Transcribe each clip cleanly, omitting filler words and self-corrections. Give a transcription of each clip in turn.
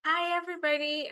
Hi, everybody.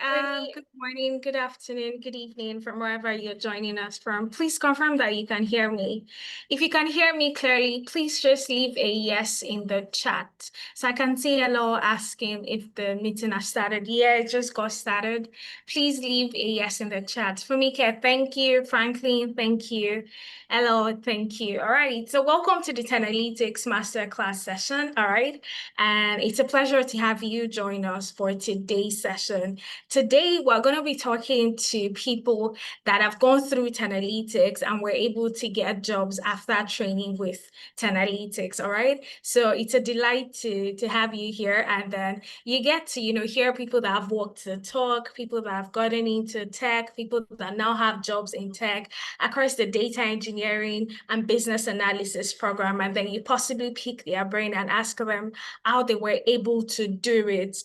Good morning, good afternoon, good evening from wherever you're joining us from. Please confirm that you can hear me. If you can hear me clearly, please just leave a yes in the chat. So I can see hello asking if the meeting has started. Yeah, it just got started. Please leave a yes in the chat. Fumike, thank you. Franklin, thank you. Hello, thank you. All right. So welcome to the 10 Analytics Masterclass session. All right. And it's a pleasure to have you join us for today's session. Today, we're going to be talking to people that have gone through 10 Analytics and were able to get jobs after training with 10 Analytics. All right. So it's a delight to have you here. And then you get to, hear people that have walked the talk, people that have gotten into tech, people that now have jobs in tech across the data engineering and business analysis program. And then you possibly pick their brain and ask them how they were able to do it,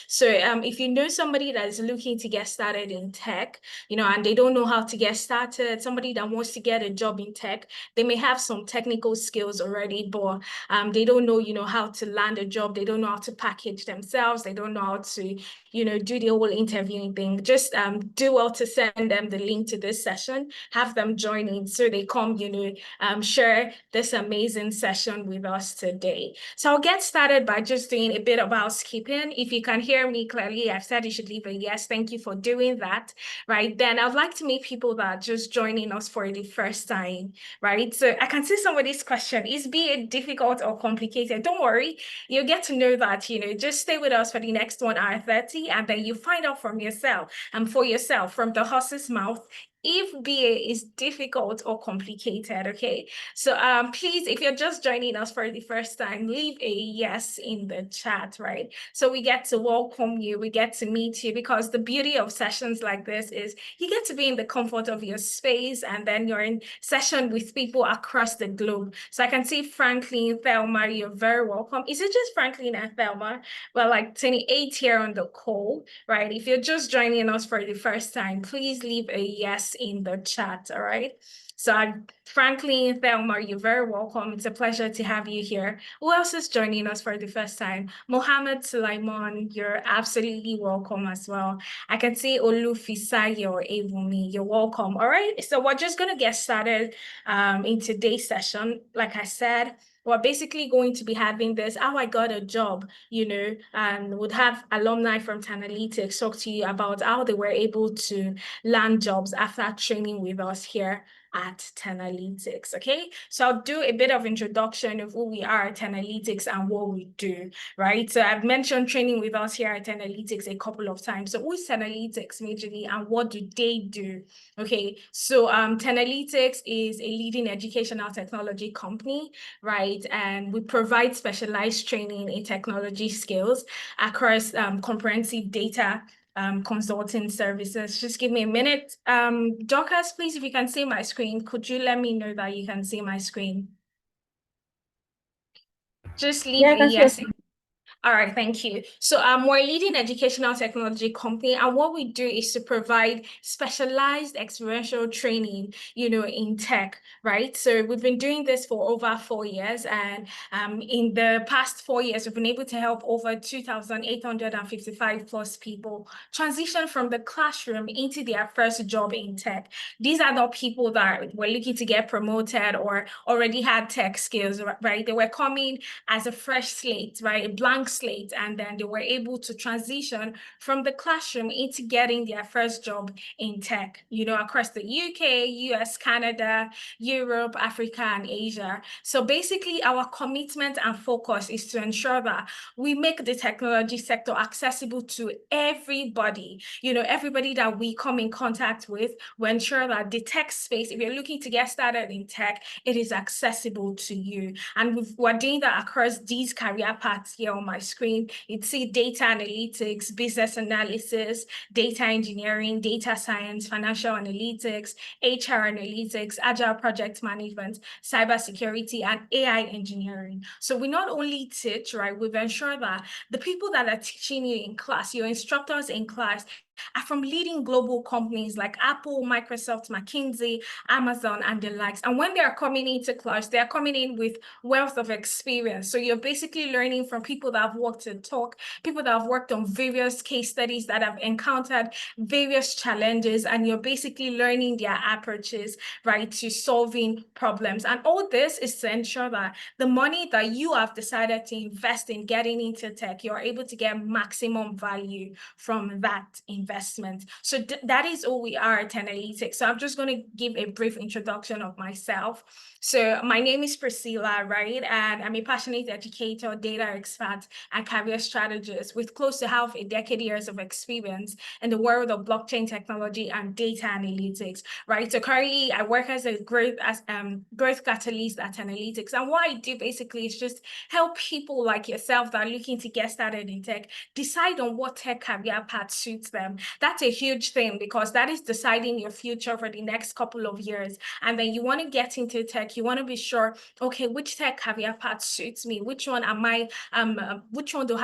So if you know somebody that is looking to get started in tech, and they don't know how to get started, somebody that wants to get a job in tech, they may have some technical skills already, but they don't know, how to land a job. They don't know how to package themselves. They don't know how to, do the whole interviewing thing. Just do well to send them the link to this session, have them join in so they come, share this amazing session with us today. So I'll get started by just doing a bit of housekeeping. If you can hear me clearly, I've said you should leave a yes. Thank you for doing that. Right. Then I'd like to meet people that are just joining us for the first time. Right. So I can see somebody's question. Is BA difficult or complicated? Don't worry. You'll get to know that, just stay with us for the next 1 hour 30, and then you find out from yourself and for yourself from the horse's mouth if BA is difficult or complicated, okay? So please, if you're just joining us for the first time, leave a yes in the chat, right? So we get to welcome you, we get to meet you, because the beauty of sessions like this is you get to be in the comfort of your space, and then you're in session with people across the globe. So I can see Franklin, Thelma, you're very welcome. Is it just Franklin and Thelma? Well, like 28 here on the call, right? If you're just joining us for the first time, please leave a yes in the chat, all right? So Franklin, Thelma, you're very welcome. It's a pleasure to have you here. Who else is joining us for the first time? Mohammed Sulaiman, you're absolutely welcome as well. I can see Olufisayo or Evumi, you're welcome. All right, so we're just going to get started in today's session. Like I said, we're basically going to be having this, how I got a job, and would have alumni from 10 Analytics talk to you about how they were able to land jobs after training with us here at 10 Analytics, okay? So I'll do a bit of introduction of who we are at 10 Analytics and what we do, right? So I've mentioned training with us here at 10 Analytics a couple of times. So who is 10 Analytics majorly and what do they do? Okay, so 10 Analytics is a leading educational technology company, right? And we provide specialized training in technology skills across comprehensive data consulting services. Just give me a minute. Dorcas, please, if you can see my screen, could you let me know that you can see my screen? Just leave Yeah, I a can see your yes. screen. All right, thank you. So we're a leading educational technology company, and what we do is to provide specialized experiential training, in tech, right? So we've been doing this for over 4 years, and in the past 4 years, we've been able to help over 2,855 plus people transition from the classroom into their first job in tech. These are not people that were looking to get promoted or already had tech skills, right? They were coming as a fresh slate, right? A blank slate. And then they were able to transition from the classroom into getting their first job in tech, across the UK, US, Canada, Europe, Africa, and Asia. So basically, our commitment and focus is to ensure that we make the technology sector accessible to everybody, everybody that we come in contact with. We ensure that the tech space, if you're looking to get started in tech, it is accessible to you. And we're doing that across these career paths here on my screen. You'd see data analytics, business analysis, data engineering, data science, financial analytics, HR analytics, agile project management, cybersecurity, and AI engineering. So we not only teach, right, we've ensured that the people that are teaching you in class, your instructors in class, are from leading global companies like Apple, Microsoft, McKinsey, Amazon, and the likes. And when they are coming into class, they are coming in with wealth of experience. So you're basically learning from people that have worked in talk, people that have worked on various case studies that have encountered various challenges, and you're basically learning their approaches, right, to solving problems. And all this is to ensure that the money that you have decided to invest in getting into tech, you're able to get maximum value from that investment. So that is all we are at 10Alytics. So I'm just going to give a brief introduction of myself. So my name is Priscilla, right? And I'm a passionate educator, data expert, and career strategist with close to half a decade years of experience in the world of blockchain technology and data analytics, right? So currently I work as a growth catalyst at 10Alytics. And what I do basically is just help people like yourself that are looking to get started in tech decide on what tech career path suits them. That's a huge thing because that is deciding your future for the next couple of years. And then you want to get into tech, you want to be sure, okay, which tech career path suits me? Which one am I, which one do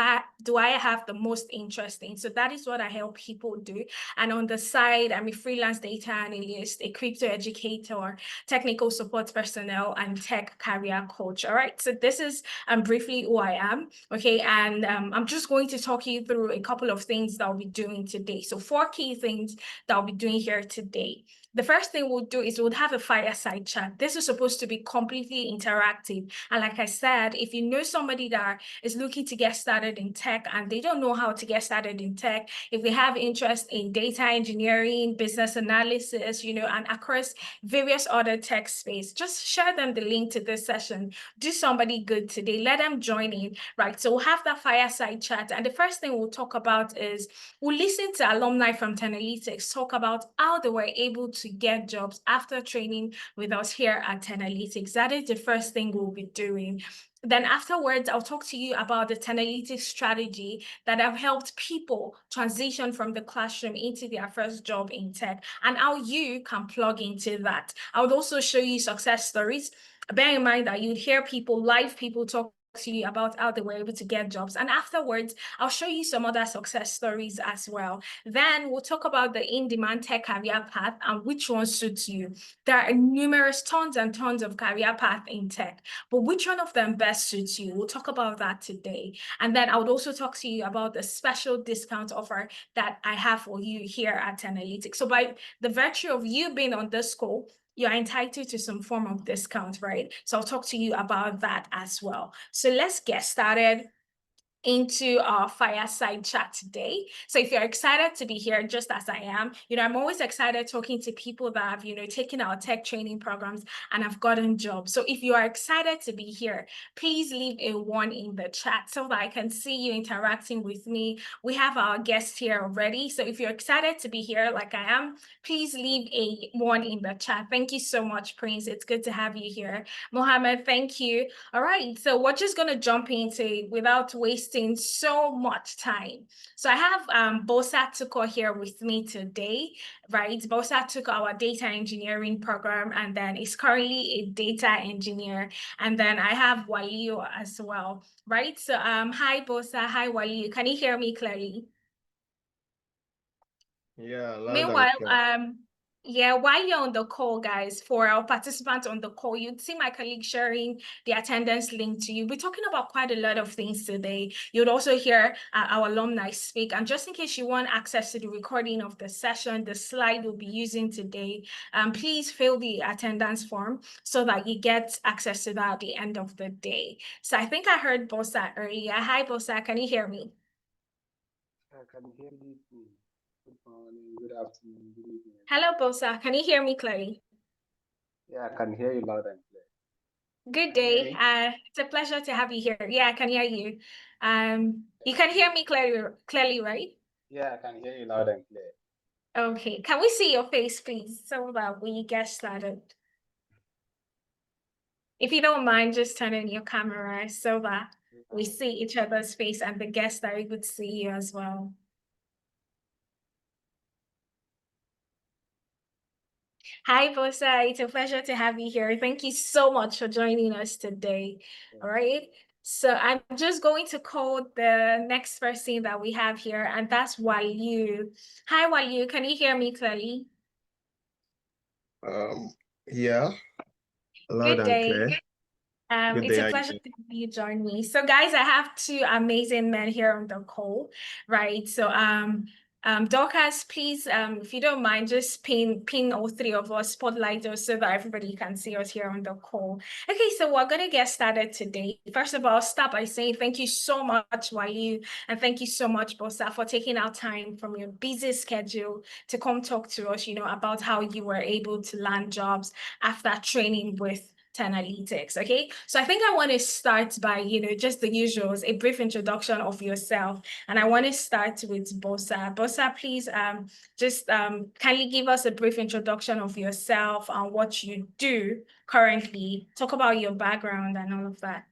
I have the most interest in? So that is what I help people do. And on the side, I'm a freelance data analyst, a crypto educator, technical support personnel, and tech career coach. All right. So this is briefly who I am. Okay. And I'm just going to talk you through a couple of things that I'll be doing today. So 4 key things that I'll be doing here today. The first thing we'll do is we'll have a fireside chat. This is supposed to be completely interactive. And like I said, if you know somebody that is looking to get started in tech and they don't know how to get started in tech, if they have interest in data engineering, business analysis, and across various other tech space, just share them the link to this session. Do somebody good today. Let them join in, right? So we'll have that fireside chat. And the first thing we'll talk about is we'll listen to alumni from 10Alytics talk about how they were able to get jobs after training with us here at 10Alytics. That is the first thing we'll be doing. Then afterwards, I'll talk to you about the 10Alytics strategy that have helped people transition from the classroom into their first job in tech and how you can plug into that. I would also show you success stories. Bear in mind that you'd hear live people talk to you about how they were able to get jobs. And afterwards, I'll show you some other success stories as well. Then we'll talk about the in-demand tech career path and which one suits you. There are numerous tons and tons of career paths in tech, but which one of them best suits you? We'll talk about that today. And then I would also talk to you about the special discount offer that I have for you here at 10Alytics. So by the virtue of you being on this call, you're entitled to some form of discount, right? So I'll talk to you about that as well. So let's get started into our fireside chat today. So if you're excited to be here, just as I am, I'm always excited talking to people that have, taken our tech training programs and have gotten jobs. So if you are excited to be here, please leave a 1 in the chat so that I can see you interacting with me. We have our guests here already. So if you're excited to be here like I am, please leave a 1 in the chat. Thank you so much, Prince. It's good to have you here. Mohammed, thank you. All right, so we're just going to jump into it without wasting so much time. So I have Bosa Tuko here with me today, right? Bosa took our data engineering program and then is currently a data engineer. And then I have Waliyo as well, right? So hi Bosa, hi Waliyo. Can you hear me clearly? Yeah, loud and Meanwhile, clear. yeah, while you're on the call, guys, for our participants on the call, you'd see my colleague sharing the attendance link to you. We're talking about quite a lot of things today. You'd also hear our alumni speak. And just in case you want access to the recording of the session, the slide we'll be using today, please fill the attendance form so that you get access to that at the end of the day. So I think I heard Bosa earlier. Hi, Bosa, can you hear me? I can hear you too. Good morning, good afternoon, good evening, Hello, everybody. Bosa, can you hear me clearly? Yeah, I can hear you loud and clear. Good Can you hear day. me? It's a pleasure to have you here. Yeah, I can hear you. You Thank can you. hear me clearly, right? Yeah, I can hear you loud and clear. Okay. Can we see your face, please, so that we get started? If you don't mind, just turn on your camera so that No we problem. see each other's face and the guests are able to see you as well. Hi, Bosa. It's a pleasure to have you here. Thank you so much for joining us today. All Thank right. you. So I'm just going to call the next person that we have here, and that's Walyu. Hi, Walyu. Can you hear me clearly? Um, yeah, loud Good and day. clear. Good It's day, a how you pleasure doing? to have you join me. So, guys, I have two amazing men here on the call, right? Dorcas, please, if you don't mind, just pin all three of us, spotlight us so that everybody can see us here on the call. Okay, so we're gonna get started today. First of all, I'll start by saying thank you so much, Wayu, and thank you so much, Bosa, for taking out time from your busy schedule to come talk to us, about how you were able to land jobs after training with 10 Analytics. Okay. So I think I want to start by, just the usuals, a brief introduction of yourself. And I want to start with Bosa. Bosa, please just kindly give us a brief introduction of yourself and what you do currently. Talk about your background and all of that.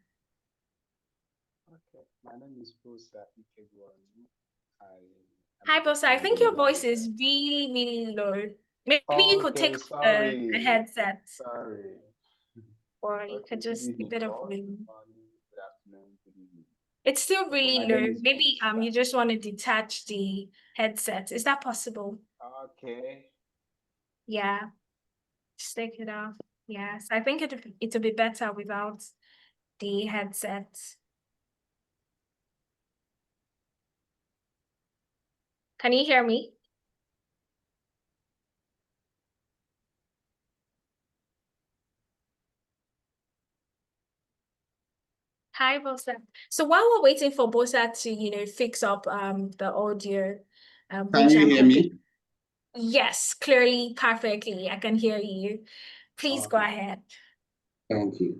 Okay, my name is Post-10Alytics. I am a Hi, data Bosa. I think your voice engineer. is really, really low. Maybe you could take Okay, off the sorry, headset, sorry. or you could Okay, good just a evening, bit of all. Good volume. morning, good afternoon, good evening. It's still Okay, my really name low. is Maybe Post. you just want to detach the headset. Is that possible? Okay, Yeah, just take it off. Yes, I think it'll be better without the headset. Can you hear me? Hi, Bosa. So while we're waiting for Bosa to, fix up the audio, Can which you I'm hear hoping, me? yes, clearly, perfectly, I can hear you. Please go Okay, ahead. thank you.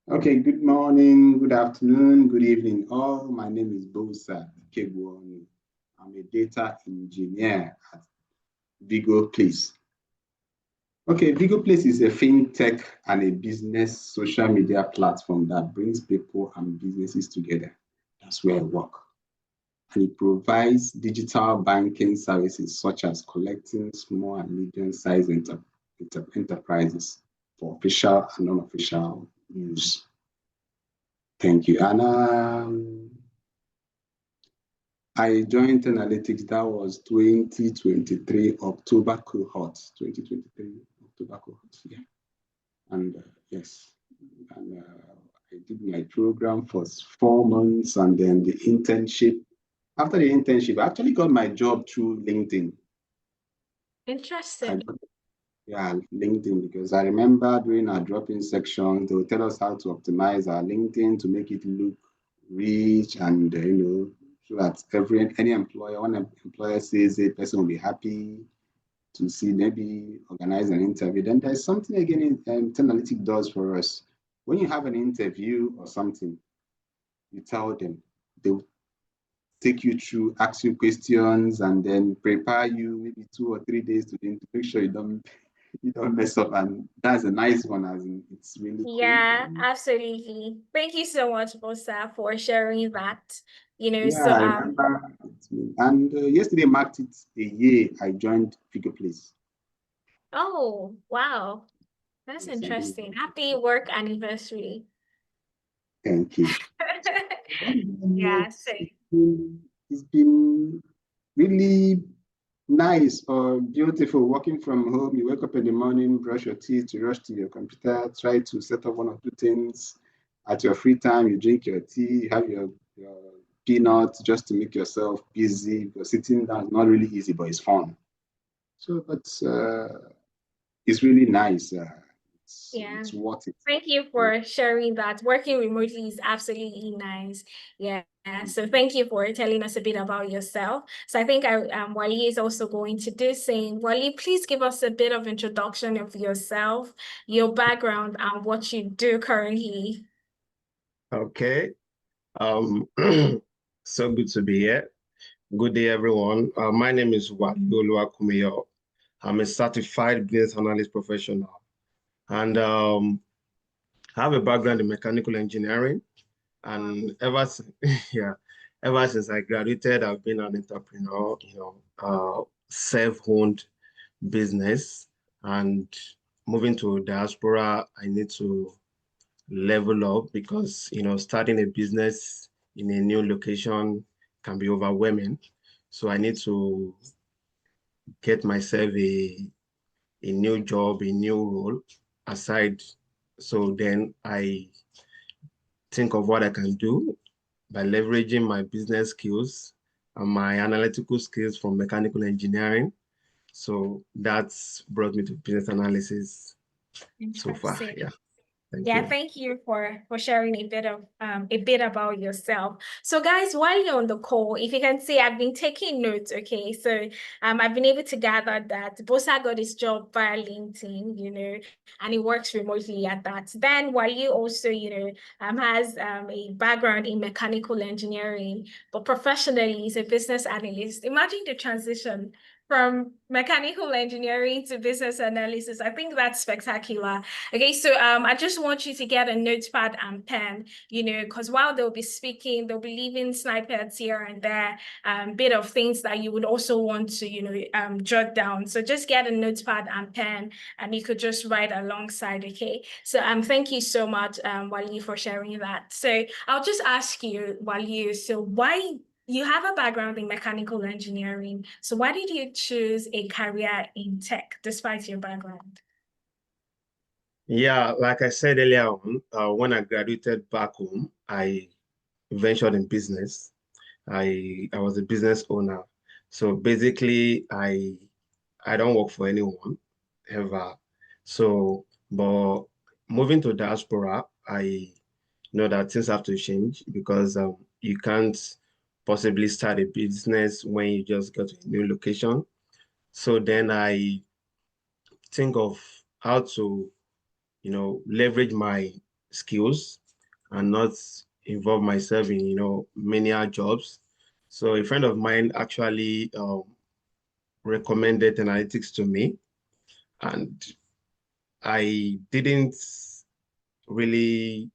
Okay, good morning, good afternoon, good evening, all. My name is Bosa Kegwonu. I'm a data engineer at Vigo Place. Okay, Vigo Place is a fintech and a business social media platform that brings people and businesses together. That's where I work. And it provides digital banking services such as collecting small and medium-sized enterprises for official and unofficial use. Thank you. And I joined Analytics, that was 2023 October cohort, 2023 October cohort, yeah. And yes, and I did my program for 4 months and then the internship. After the internship, I actually got my job through LinkedIn. I Interesting. got, yeah, LinkedIn, because I remember during our drop-in section, they would tell us how to optimize our LinkedIn to make it look rich and, so that any employer, when an employer says a person will be happy to see, maybe organize an interview. Then there's something again in 10 Analytics does for us. When you have an interview or something, you tell them, they take you through, ask you questions, and then prepare you maybe 2 or 3 days to make sure you don't mess up. And that's a nice one, as in it's really cool. Yeah, absolutely. Thank you so much, Bosa, for sharing that. Yeah, I remember. And yesterday marked it a year I joined Figure Place. Oh, wow. That's Yes, I did. interesting. Happy work anniversary. Thank you. Yeah, It's, same. it's been really nice or beautiful working from home. You wake up in the morning, brush your teeth, you rush to your computer, try to set up 1 or 2 things. At your free time, you drink your tea, you have your peanuts just to make yourself busy. Because sitting down is not really easy, but it's fun. So, but it's really nice. Yeah. It's worth it. Thank you for sharing that. Working remotely is absolutely nice. Yeah. So thank you for telling us a bit about yourself. So I think Wally is also going to do same. Wally, please give us a bit of introduction of yourself, your background, and what you do currently. Okay. Um, so good to be here. Good day, everyone. My name is Waliolu Akumeyo. I'm a certified business analyst professional, and I have a background in mechanical engineering. Wow. And yeah, ever since I graduated, I've been an entrepreneur. Self-owned business, and moving to diaspora, I need to level up because, starting a business in a new location can be overwhelming. So I need to get myself a new job, a new role aside. So then I think of what I can do by leveraging my business skills and my analytical skills from mechanical engineering. So that's brought me to business analysis so far. Interesting. Yeah, thank Yeah, you. thank you for sharing a bit about yourself. So guys, while you're on the call, if you can see, I've been taking notes, okay? So I've been able to gather that Bosa got his job via LinkedIn, and he works remotely at that. Then while you also, has a background in mechanical engineering, but professionally he's a business analyst. Imagine the transition from mechanical engineering to business analysis. I think that's spectacular. Okay, so I just want you to get a notepad and pen, because while they'll be speaking, they'll be leaving snippets here and there, bit of things that you would also want to, jot down. So just get a notepad and pen, and you could just write alongside. Okay, so thank you so much, Wally, for sharing that. So I'll just ask you, Wally, so why? You have a background in mechanical engineering. So why did you choose a career in tech despite your background? Yeah, like I said earlier on, when I graduated back home, I ventured in business. I was a business owner. So basically, I don't work for anyone ever. So, but moving to diaspora, I know that things have to change because you can't possibly start a business when you just go to a new location. So then I think of how to, leverage my skills and not involve myself in, menial jobs. So a friend of mine actually recommended analytics to me, and I didn't really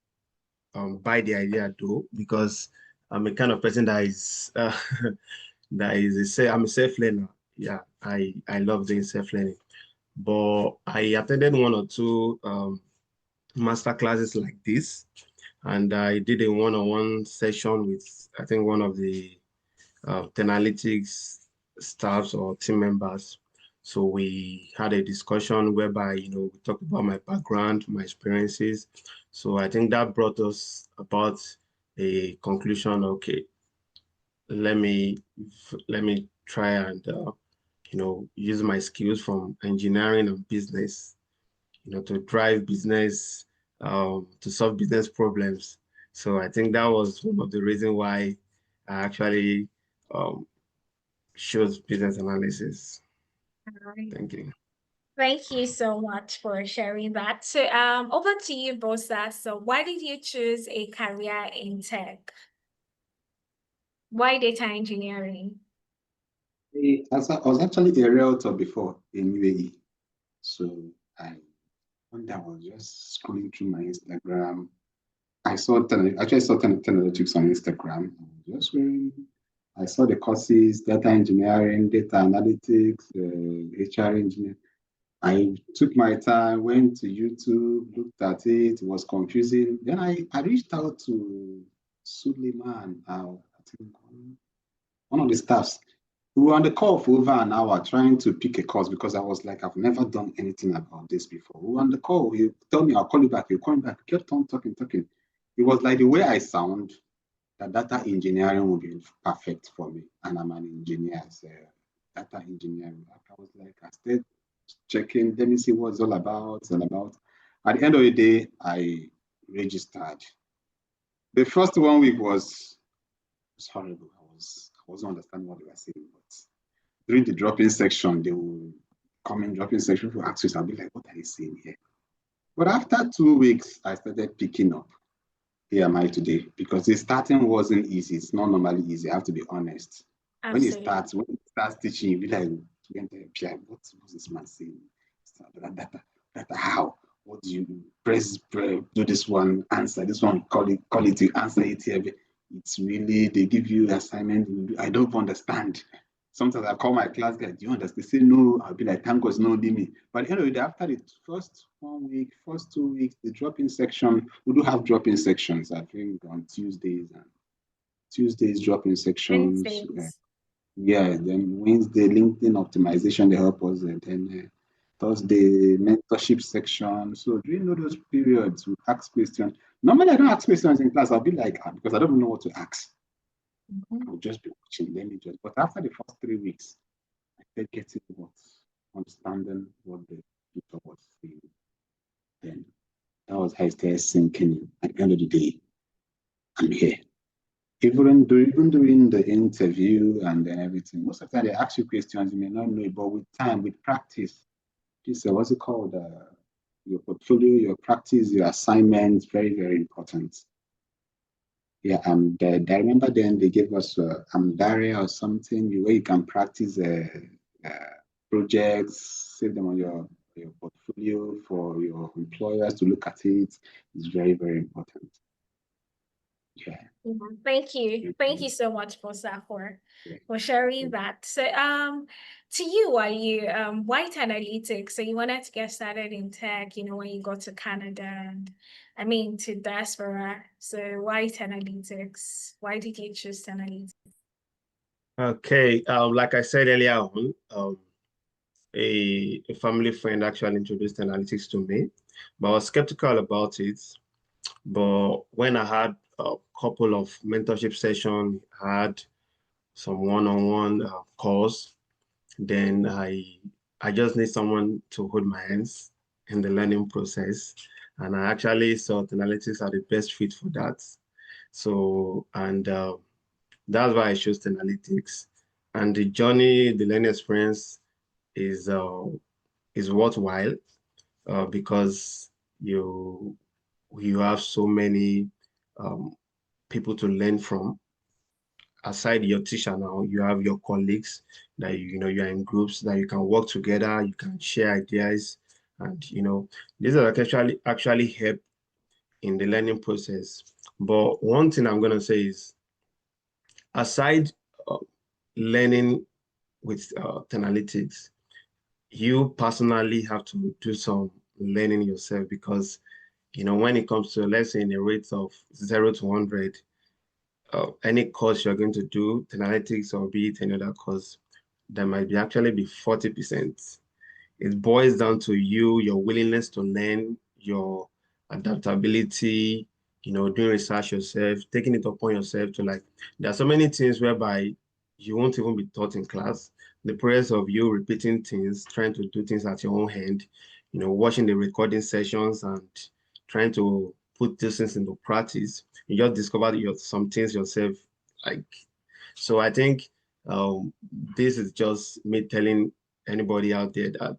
buy the idea though, because I'm a kind of person that is I'm a self-learner. Yeah, I love doing self-learning. But I attended one or two master classes like this, and I did a one-on-one session with I think one of the 10Alytics staffs or team members. So we had a discussion whereby, we talked about my background, my experiences. So I think that brought us about a conclusion. Okay, let me try and use my skills from engineering and business, to drive business, to solve business problems. So I think that was one of the reasons why I actually um, shows business analysis. All right. Thank you. Thank you so much for sharing that. So, over to you, Bosa. So, why did you choose a career in tech? Why data engineering? I was actually a realtor before in UAE. So one day I was just scrolling through my Instagram. I saw 10 Analytics on Instagram. I saw the courses, data engineering, data analytics, HR engineering. I took my time, went to YouTube, looked at it. It was confusing. Then I reached out to Suleiman, I think one of the staffs. We were on the call for over an hour trying to pick a course because I was like, I've never done anything about this before. We were on the call. You told me, I'll call you back. You call me back. We kept on talking. It was like the way I sound, that data engineering would be perfect for me. And I'm an engineer, so data engineering. I was like, I started checking, let me see what it's all about. At the end of the day, I registered. The first 1 week was horrible. I wasn't understanding what they were saying, but during the drop-in section, they will come in drop-in section for access. I'll be like, what are they saying here? But after 2 weeks, I started picking up. Here am I today, because the starting wasn't easy. It's not normally easy. I have to be honest. When it Absolutely. starts teaching, you be like, what's this man saying? Data, how? What do you do this one, answer this one, call it, you answer it here. It's really, they give you assignment. I don't understand. sometimes I call my class guy, do you understand? They say no, I'll be like, thank God it's not only me. But anyway, after the first 1 week, first 2 weeks, the drop-in section, we do have drop-in sections, I think on Tuesdays drop-in sections. Wednesdays. Yeah, then Wednesday, LinkedIn optimization, they help us. And then Thursday, mentorship section. So during all those periods, we ask questions. Normally, I don't ask questions in class. I'll be like, because I don't know what to ask. I'll just be watching. Let me just. But after the first 3 weeks, I started getting understanding what the tutor was saying. Then that was how I started sinking in. At the end of the day, I'm here. Even during the interview and everything, most of the time they ask you questions you may not know, but with time, with practice, this what's it called? Your portfolio, your practice, your assignments, very, very important. Yeah, and I remember then they gave us Amdaria or something where you can practice projects, save them on your portfolio for your employers to look at it. It's very, very important. Yeah. Thank you. Thank you so much, Bosa, for sharing that. So to you, White Analytics, so you wanted to get started in tech, when you got to Canada and to diaspora. So White Analytics, why did you choose analytics? Okay, like I said earlier on, a family friend actually introduced analytics to me, but I was skeptical about it. But when I had a couple of mentorship sessions, had some one-on-one calls, then I just need someone to hold my hands in the learning process. And I actually saw analytics are the best fit for that. So, and that's why I chose analytics. And the journey, the learning experience is worthwhile because you have so many people to learn from. Aside your teacher now, you have your colleagues that you're in groups that you can work together, you can share ideas, and these are actually help in the learning process. But one thing I'm gonna say is, aside uh, learning with analytics, you personally have to do some learning yourself because when it comes to, let's say, in a rate of 0 to 100, any course you're going to do, analytics or be it any other course, there might be actually be 40%. It boils down to you, your willingness to learn, your adaptability, doing research yourself, taking it upon yourself to there are so many things whereby you won't even be taught in class. The process of you repeating things, trying to do things at your own hand, watching the recording sessions and trying to put these things into practice, you just discover some things yourself. Like, so I think this is just me telling anybody out there that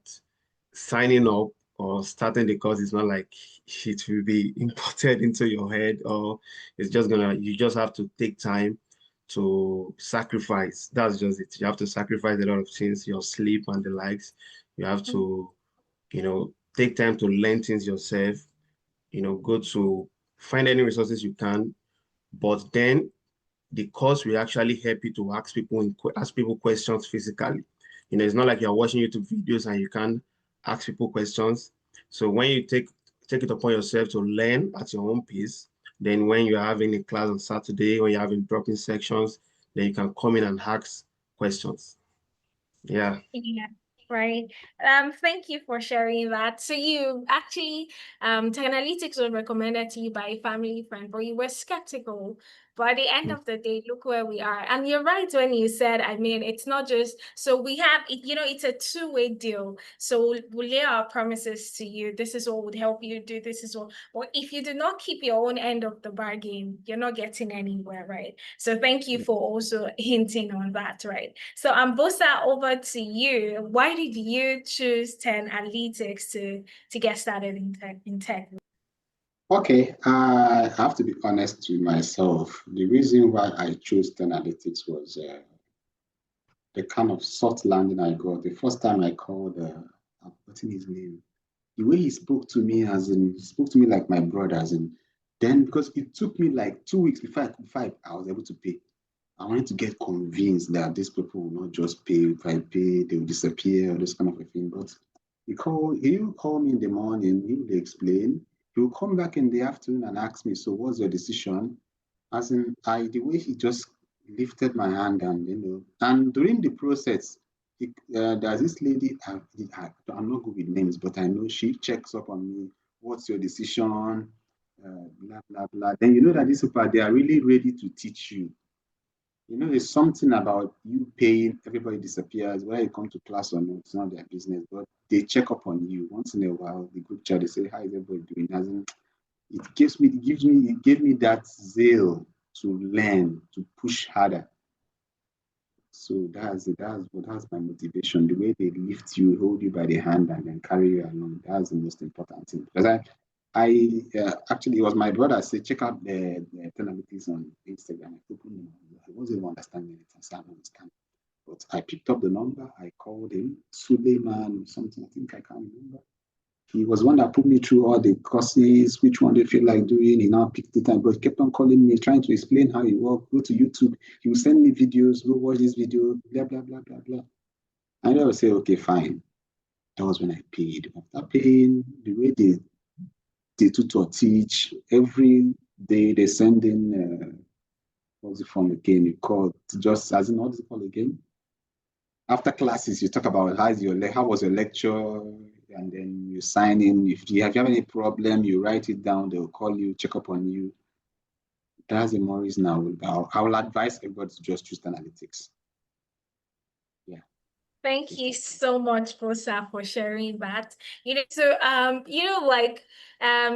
signing up or starting the course is not like it will be imported into your head, or it's just you just have to take time to sacrifice. That's just it. You have to sacrifice a lot of things, your sleep and the likes. You have to, take time to learn things yourself, go to find any resources you can, but then the course will actually help you to ask people questions physically. It's not like you're watching YouTube videos and you can't ask people questions. So when you take it upon yourself to learn at your own pace, then when you're having a class on Saturday, when you're having drop-in sections, then you can come in and ask questions. Yeah. Yeah, right. Thank you for sharing that. So you actually, Technalytics was recommended to you by a family friend, but you were skeptical. But at the end of the day, look where we are. And you're right when you said, it's not just, so we have, it's a two-way deal. So we'll lay our promises to you. This is what would help you do. This is what, but if you do not keep your own end of the bargain, you're not getting anywhere, right? So thank you for also hinting on that, right? So Ambosa, over to you. Why did you choose 10Alytics to get started in tech? Okay, I have to be honest with myself. The reason why I chose 10Alytics was the kind of soft landing I got. The first time I called, I've forgotten his name. The way he spoke to me, he spoke to me like my brother, then because it took me like 2 weeks before I was able to pay. I wanted to get convinced that these people will not just pay. If I pay, they will disappear, or this kind of a thing. But he will call me in the morning, he will explain. He will come back in the afternoon and ask me, so what's your decision? As in, the way he just lifted my hand and during the process, there's this lady, I'm not good with names, but I know she checks up on me. What's your decision? Blah, blah, blah. Then you know that these people, they are really ready to teach you. You know, there's something about you paying, everybody disappears. Whether you come to class or not, it's not their business, but they check up on you once in a while. The group chat, they say, how is everybody doing? It gave me that zeal to learn, to push harder. So that's it. That's my motivation. The way they lift you, hold you by the hand, and then carry you along. That's the most important thing. Because actually, it was my brother said, check out the 10Alytics on Instagram. I wasn't even understanding it. I don't understand. But I picked up the number. I called him, Suleiman or something. I think I can't remember. He was one that put me through all the courses, which one they feel like doing. He now picked it up, but he kept on calling me, trying to explain how it works. Go to YouTube. He will send me videos. Go watch this video. Blah blah blah blah blah. And I would say, okay, fine. That was when I paid. After paying, the way they tutor teach every day, they send in what's the form again? You call just as in what's it called again? After classes, you talk about how was your lecture, and then you sign in. If you have any problem, you write it down. They'll call you, check up on you. That's the more reason I will advise everybody to just choose analytics. Yeah. Thank you so much, Bosa, for sharing that.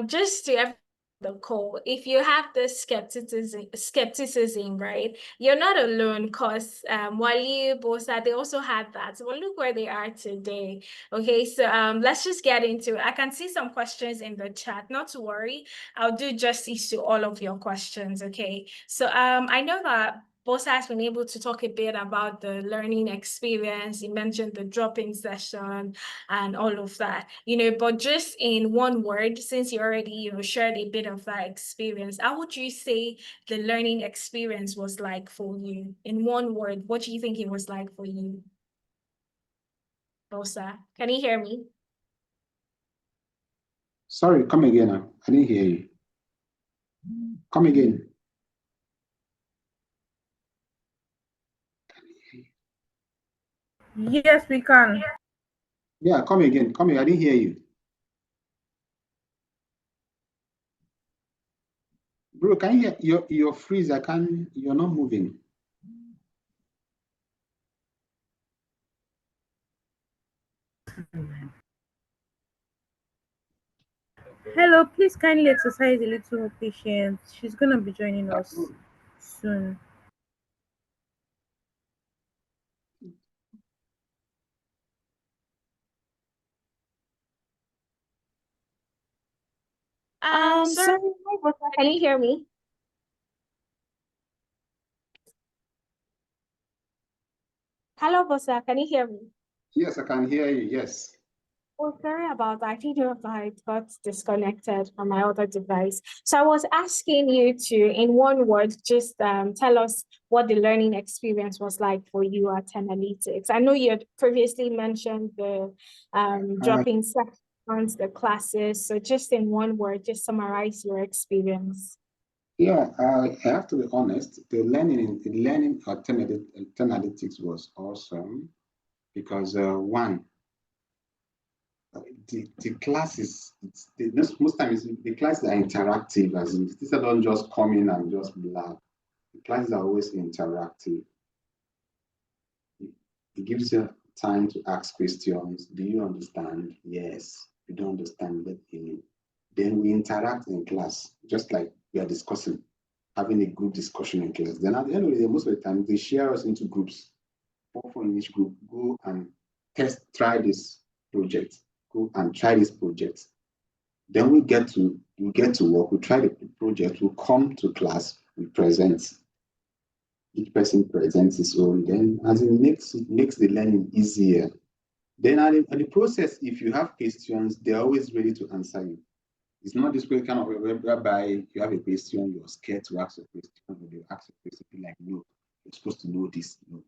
Just to the call, if you have this skepticism, right? You're not alone, because Wali, Bosa, they also had that. Well, look where they are today. Okay, so let's just get into it. I can see some questions in the chat. Not to worry, I'll do justice to all of your questions. Okay, so I know that Bosa has been able to talk a bit about the learning experience. He mentioned the drop-in session and all of that, but just in one word, since you already, shared a bit of that experience, how would you say the learning experience was like for you? In one word, what do you think it was like for you? Bosa, can you hear me? Sorry, come again. I didn't hear you. Come again. Yes, we can. Yeah, come again. Come again. I didn't hear you. Bro, can you hear? You're freeze. You're not moving. Hello, please kindly exercise a little more patience. She's going to be joining us soon. Sorry, can you hear me? Hello, Bosa, can you hear me? Yes, I can hear you. Yes. Oh, sorry about that. I think I got disconnected from my other device. So I was asking you to, in one word, just tell us what the learning experience was like for you at 10Alytics. I know you had previously mentioned the dropping sections, the classes. So just in one word, just summarize your experience. Yeah, I have to be honest. The learning at 10Alytics was awesome because one, the classes, most times the classes are interactive, as in these don't just come in and just blab. The classes are always interactive. It gives you time to ask questions. Do you understand? Yes. You don't understand, let me know. Then we interact in class, just like we are discussing, having a group discussion in class. Then at the end of the day, most of the time, they share us into groups. 4 in each group. Go and try this project. Go and try this project. Then we get to work. We try the project. We come to class. We present. Each person presents his own. Then, as it makes the learning easier. Then at the process, if you have questions, they're always ready to answer you. It's not this way kind of whereby you have a question, you're scared to ask a question, or you ask a question, like, no, You're supposed to know this. No.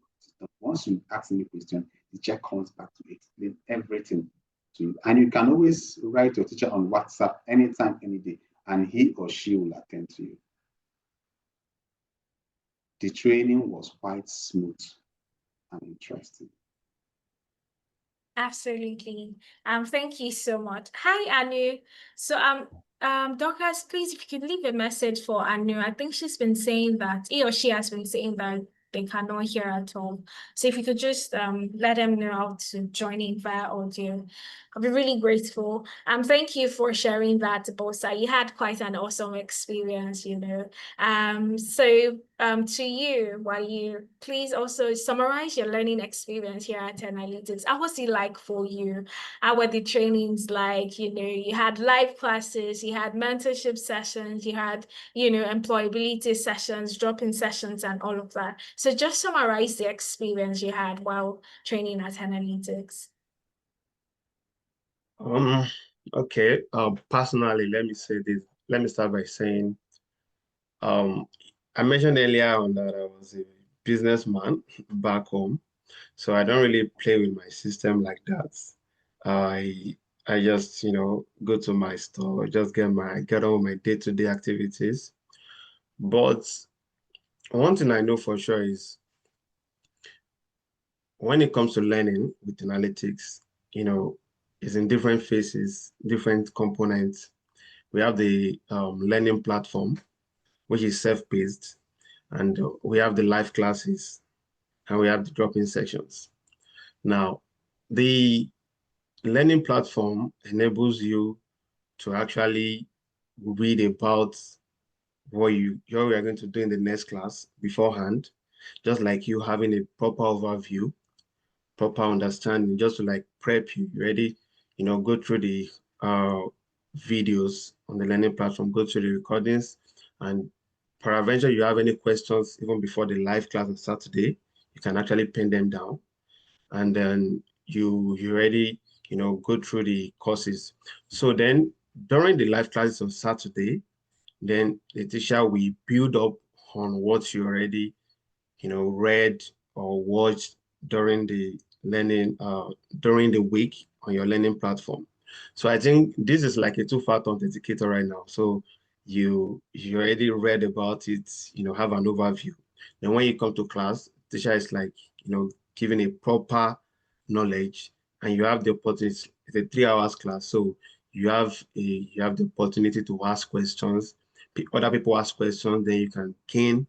Once you ask any question, the teacher comes back to explain everything to you. And you can always write your teacher on WhatsApp anytime, any day, and he or she will attend to you. The training was quite smooth and interesting. Absolutely. Thank you so much. Hi, Anu. So, Dorcas, please, if you could leave a message for Anu. I think she's been saying that he or she has been saying that they cannot hear at all. So if you could just let them know how to join in via audio, I'll be really grateful. Thank you for sharing that, Bosa. You had quite an awesome experience, you know. To you, while you please also summarize your learning experience here at 10Alytics. How was it like for you? How were the trainings like? You know, you had live classes, you had mentorship sessions, you had, you know, employability sessions, drop-in sessions, and all of that. So just summarize the experience you had while training at 10Alytics. Okay. Personally, let me say this. Let me start by saying, I mentioned earlier on that I was a businessman back home, so I don't really play with my system like that. I I just, go to my store, just get on with my day-to-day activities. But one thing I know for sure is when it comes to learning with analytics, you know, it's in different phases, different components. We have the learning platform, which is self-paced, and we have the live classes, and we have the drop-in sections. Now, the learning platform enables you to actually read about what we are going to do in the next class beforehand, just like you having a proper overview, proper understanding, just to like prep you ready, go through the uh, videos on the learning platform, go through the recordings, and peradventure you have any questions even before the live class on Saturday, you can actually pin them down, and then you already go through the courses. So then during the live classes on Saturday, then the teacher will build up on what you already read or watched during the learning during the week on your learning platform. So I think this is like a two-factor authenticator right now. So you already read about it, have an overview. Then when you come to class, teacher is like, giving a proper knowledge, and you have the opportunity. It's a 3 hours class, so you have the opportunity to ask questions. Other people ask questions, then you can gain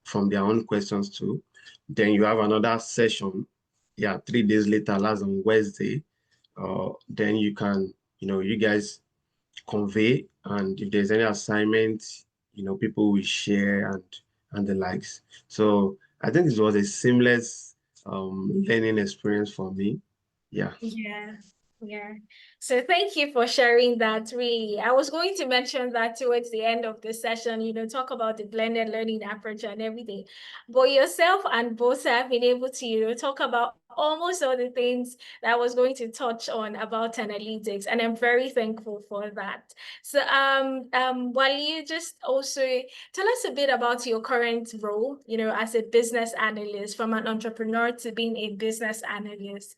from their own questions too. Then you have another session, yeah, 3 days later, last on Wednesday. Then you can, you guys convey, and if there's any assignment, people will share and the likes. So I think it was a seamless learning experience for me. Yeah. Yeah, yeah. So thank you for sharing that, really. I was going to mention that towards the end of the session, talk about the blended learning approach and everything. But yourself and both have been able to, talk about almost all the things that I was going to touch on about analytics, and I'm very thankful for that. So while you just also tell us a bit about your current role, as a business analyst, from an entrepreneur to being a business analyst.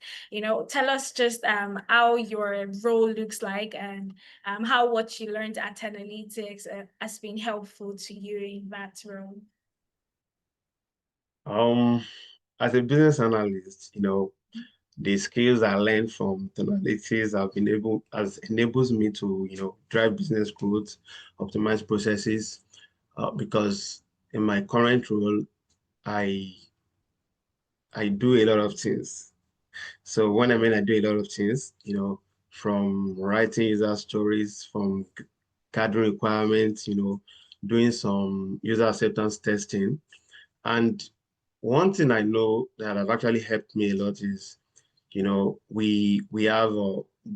Tell us just how your role looks like, and how what you learned at 10Alytics has been helpful to you in that role. As a business analyst, the skills I learned from analytics has enables me to, drive business growth, optimize processes, because in my current role, I I do a lot of things. So when I mean I do a lot of things, from writing user stories, from gathering requirements, doing some user acceptance testing. And one thing I know that have actually helped me a lot is, we have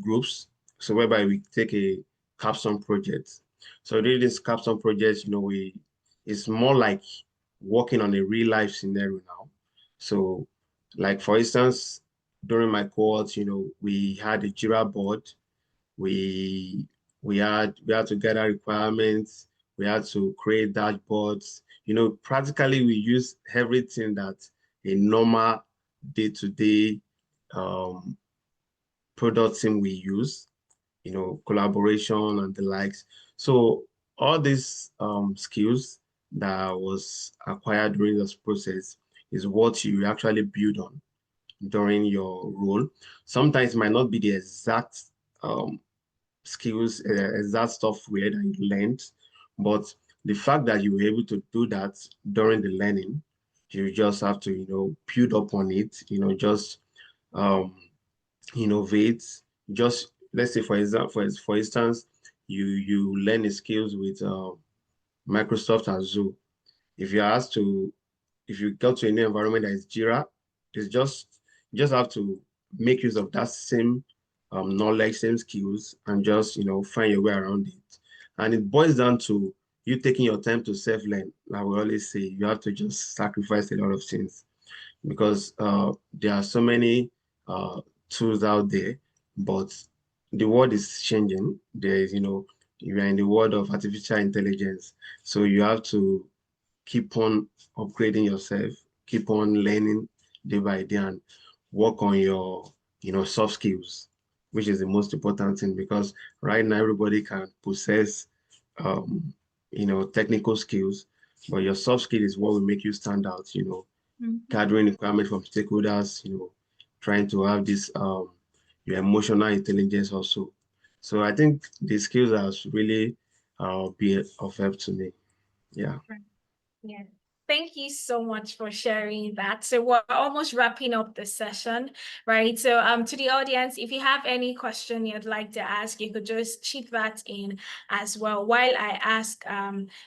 groups, so whereby we take a capstone project. So during this capstone project, it's more like working on a real life scenario now. So, like for instance, during my cohort, we had a Jira board. We we had to gather requirements. We had to create dashboards. practically we use everything that a normal day-to-day product team we use, collaboration and the likes. So all these skills that was acquired during this process is what you actually build on during your role. Sometimes it might not be the exact um, skills, exact software that you learned, but the fact that you were able to do that during the learning, you just have to, build up on it, just um, innovate. Just let's say, for example, for instance, you learn the skills with Microsoft Azure. If you're asked to, if you go to a new environment that is Jira, it's just you just have to make use of that same knowledge, same skills, and just find your way around it. And it boils down to you taking your time to self-learn. Like we always say, you have to just sacrifice a lot of things because there are so many tools out there, but the world is changing. There is, you are in the world of artificial intelligence, so you have to keep on upgrading yourself, keep on learning day by day, and work on your, soft skills, which is the most important thing because right now everybody can possess, um, technical skills, but your soft skill is what will make you stand out, Mhm. gathering requirements from stakeholders, trying to have this your emotional intelligence also. So I think the skills has really been of help to me. Yeah. Yeah. Thank you so much for sharing that. So we're almost wrapping up the session, right? So to the audience, if you have any question you'd like to ask, you could just chip that in as well. While I ask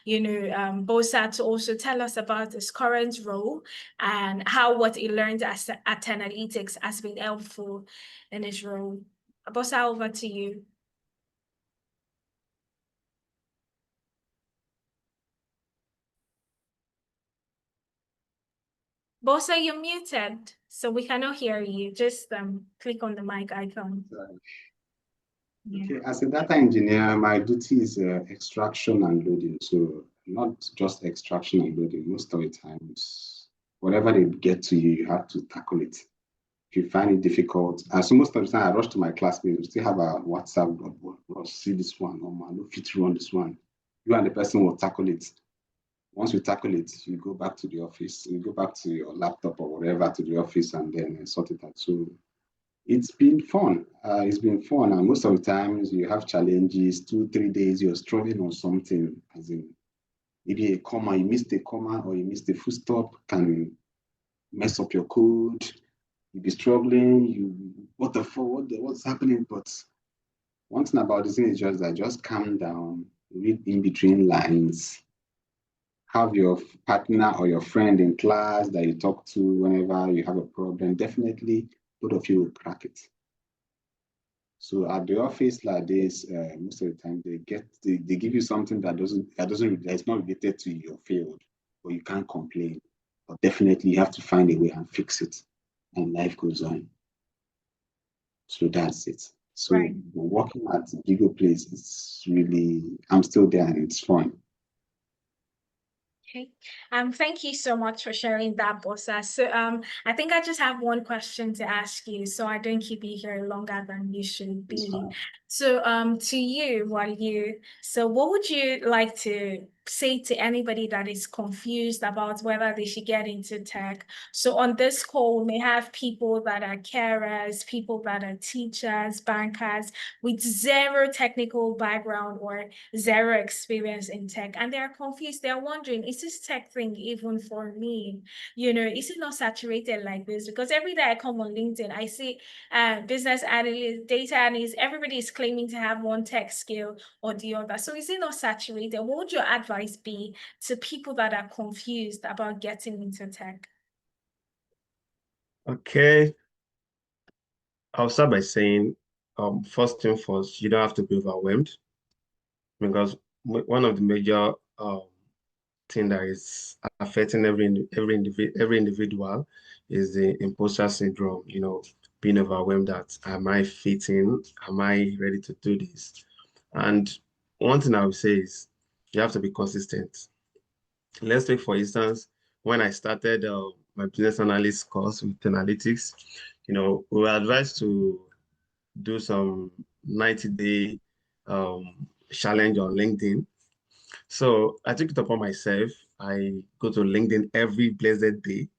Bosa to also tell us about his current role and how what he learned at 10 Analytics has been helpful in his role. Bosa, over to you. Bosa, you're muted, so we cannot hear you. Just click on the mic icon. Sorry. Yeah. Okay, as a data engineer, my duty is extraction and loading. So not just extraction and loading. Most of the times, whatever they get to you, you have to tackle it. If you find it difficult, so most of the time I rush to my classmates. We still have a WhatsApp group. We'll see this one, or man, no fit run this one. You and the person will tackle it. Once you tackle it, you go back to the office. You go back to your laptop or whatever to the office and then sort it out. So it's been fun. It's been fun, and most of the times you have challenges. 2, 3 days you're struggling on something, as in maybe a comma, you missed a comma or you missed a full stop, can mess up your code. You'll be struggling. What the fuck? What's happening? But one thing about this thing is just that just calm down, read in between lines, have your partner or your friend in class that you talk to whenever you have a problem. Definitely, both of you will crack it. So at the office like this, most of the time they give you something that's not related to your field, but you can't complain. But definitely you have to find a way and fix it, and life goes on. So that's it. So Right. working at Gigo Place is really, I'm still there and it's fun. Okay. Thank you so much for sharing that, Bosa. So I think I just have one question to ask you, so I don't keep you here longer than you should It's be. fun. So to you, so what would you like to say to anybody that is confused about whether they should get into tech? So on this call, we may have people that are carers, people that are teachers, bankers with zero technical background or zero experience in tech, and they're confused. They're wondering, is this tech thing even for me? Is it not saturated like this? Because every day I come on LinkedIn, I see business analysts, data analysts, everybody is claiming to have one tech skill or the other. So is it not saturated? What would your advice be to people that are confused about getting into tech? Okay. I'll start by saying, first thing first, you don't have to be overwhelmed because one of the major thing that is affecting every individual is the imposter syndrome. Being overwhelmed that am I fitting? Am I ready to do this? And one thing I would say is you have to be consistent. Let's take, for instance, when I started my business analyst course with analytics, we were advised to do some 90-day challenge on LinkedIn. So I took it upon myself. I go to LinkedIn every blessed day.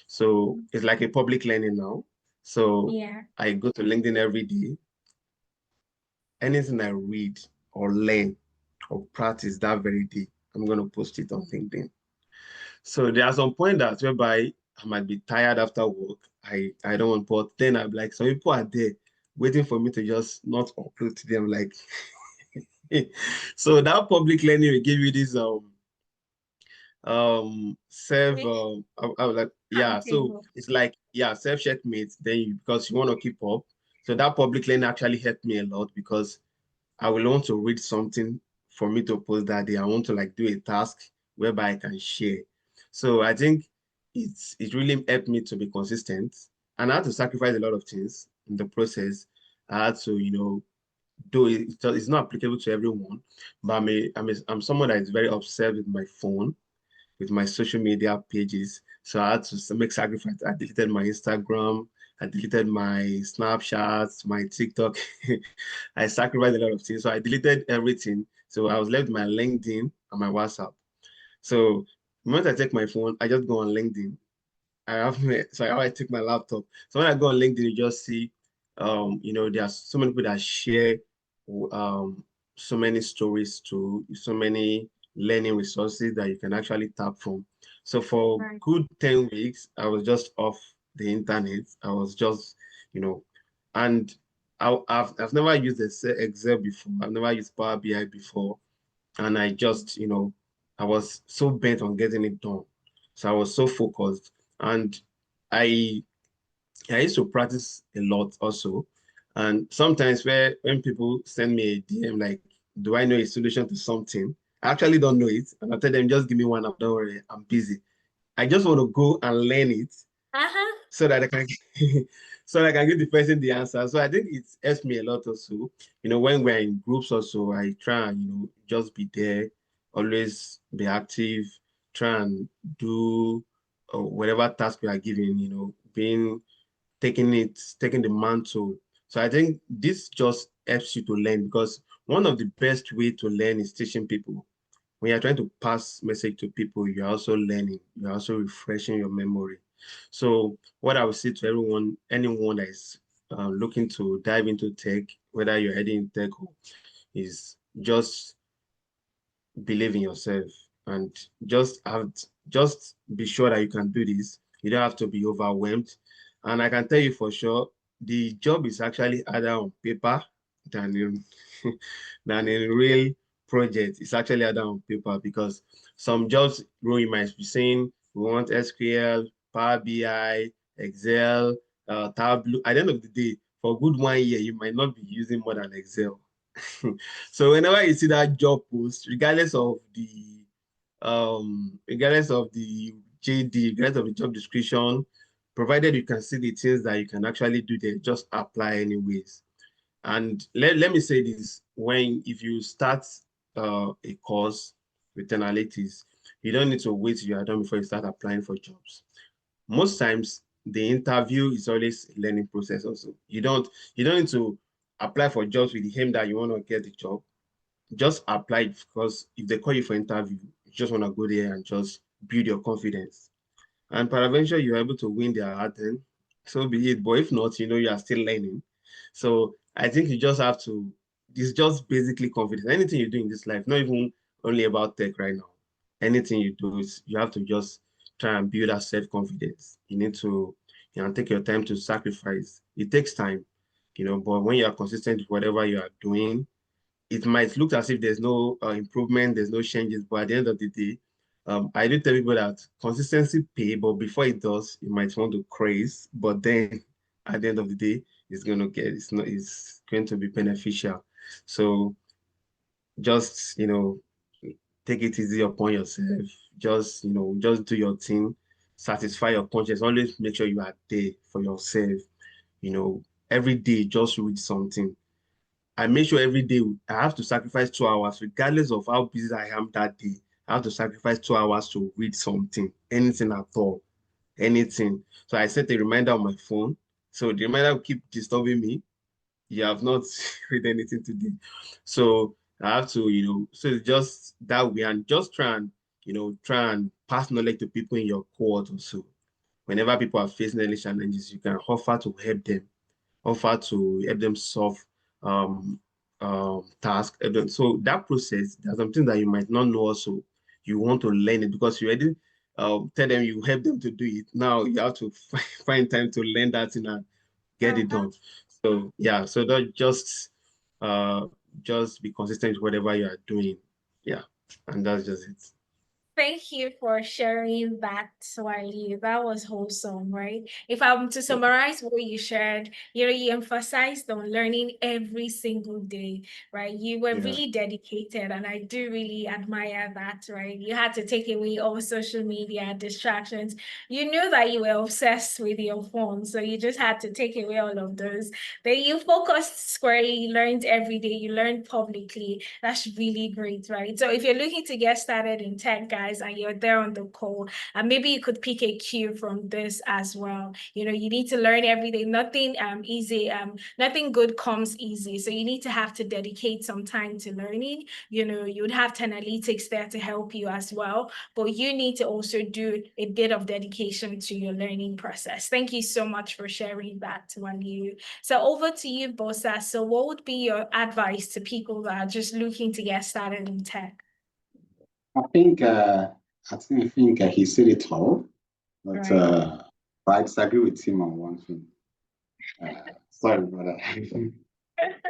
So it's like a public learning now. So Yeah. I go to LinkedIn every day. Anything I read or learn or practice that very day, I'm going to post it on LinkedIn. So there are some point that whereby I might be tired after work. I don't want, but then I'm like, some people are there waiting for me to just not upload to them. Like, so that public learning will give you this self Okay. I was like, yeah, so Timetable. it's like, yeah, self checkmate, then because you want to keep up. So that public learning actually helped me a lot because I will want to read something for me to post that day. I want to like do a task whereby I can share. So I think it really helped me to be consistent, and I had to sacrifice a lot of things in the process. I had to, do it. It's not applicable to everyone, but I'm someone that is very obsessed with my phone, with my social media pages. So I had to make sacrifice. I deleted my Instagram. I deleted my Snapchats, my TikTok. I sacrificed a lot of things. So I deleted everything. So I was left with my LinkedIn and my WhatsApp. So the moment I take my phone, I just go on LinkedIn. I take my laptop. So when I go on LinkedIn, you just see, there are so many people that share um, so many stories to so many learning resources that you can actually tap from. So for Right. good 10 weeks, I was just off the internet. I was just, you know, and I've never used Excel before. I've never used Power BI before. And I just, I was so bent on getting it done. So I was so focused. And I I used to practice a lot also. And sometimes when people send me a DM like, do I know a solution to something? I actually don't know it. And I tell them, just give me one. Don't worry, I'm busy. I just want to go and learn it Uh-huh. so that I can so that I can give the person the answer. So I think it helps me a lot also. When we're in groups also, I try and just be there, always be active, try and do whatever task we are given, being taking the mantle. So I think this just helps you to learn because one of the best way to learn is teaching people. When you're trying to pass message to people, you're also learning, you're also refreshing your memory. So what I would say to anyone that is looking to dive into tech, whether you're heading in tech, is just believe in yourself and just be sure that you can do this. You don't have to be overwhelmed. And I can tell you for sure, the job is actually harder on paper than in than in real project. It's actually harder on paper because some jobs role you might be saying we want SQL, Power BI, Excel, Tableau. At the end of the day, for a good 1 year, you might not be using more than Excel. So whenever you see that job post, regardless of the JD, regardless of the job description, provided you can see the things that you can actually do there, just apply anyways. And let me say this, if you start a course with analytics, you don't need to wait till you are done before you start applying for jobs. Most times the interview is always a learning process also. You don't need to apply for jobs with the aim that you want to get the job. Just apply it because if they call you for interview, you just want to go there and just build your confidence. And peradventure you're able to win their heart, then so be it. But if not, you are still learning. So I think you just have to, it's just basically confidence. Anything you do in this life, not even only about tech right now. Anything you do is you have to just try and build that self-confidence. You need to, take your time to sacrifice. It takes time, but when you are consistent with whatever you are doing, it might look as if there's no improvement, there's no changes, but at the end of the day, I do tell people that consistency pay, but before it does, you might want to craze, but then at the end of the day, it's going to be beneficial. So just, take it easy upon yourself. Just do your thing, satisfy your conscience. Always make sure you are there for yourself. You know, every day, just read something. I make sure every day I have to sacrifice 2 hours, regardless of how busy I am that day. I have to sacrifice 2 hours to read something, anything at all, anything. So I set a reminder on my phone. So the reminder will keep disturbing me. You have not read anything today. So I have to, so it's just that way, and just try and pass knowledge to people in your cohort also. Whenever people are facing any challenges, you can offer to help them, solve um, tasks. So that process, there's something that you might not know also. You want to learn it because you already tell them you help them to do it. Now you have to find time to learn that thing and get it done. So yeah, so that just be consistent with whatever you are doing. Yeah, and that's just it. Thank you for sharing that, Swali. That was wholesome, right? If I'm to summarize what you shared, you emphasized on learning every single day, right? You were Yeah. really dedicated, and I do really admire that, right? You had to take away all social media distractions. You knew that you were obsessed with your phone, so you just had to take away all of those. Then you focused squarely, you learned every day, you learned publicly. That's really great, right? So if you're looking to get started in tech, guys, and you're there on the call, and maybe you could pick a cue from this as well. You need to learn every day. Nothing easy, nothing good comes easy. So you need to have to dedicate some time to learning. You would have 10Alytics there to help you as well, but you need to also do a bit of dedication to your learning process. Thank you so much for sharing that, Waliu. So over to you, Bosa. So what would be your advice to people that are just looking to get started in tech? I think he said it all, but Right. I disagree with him on one thing. Sorry, brother.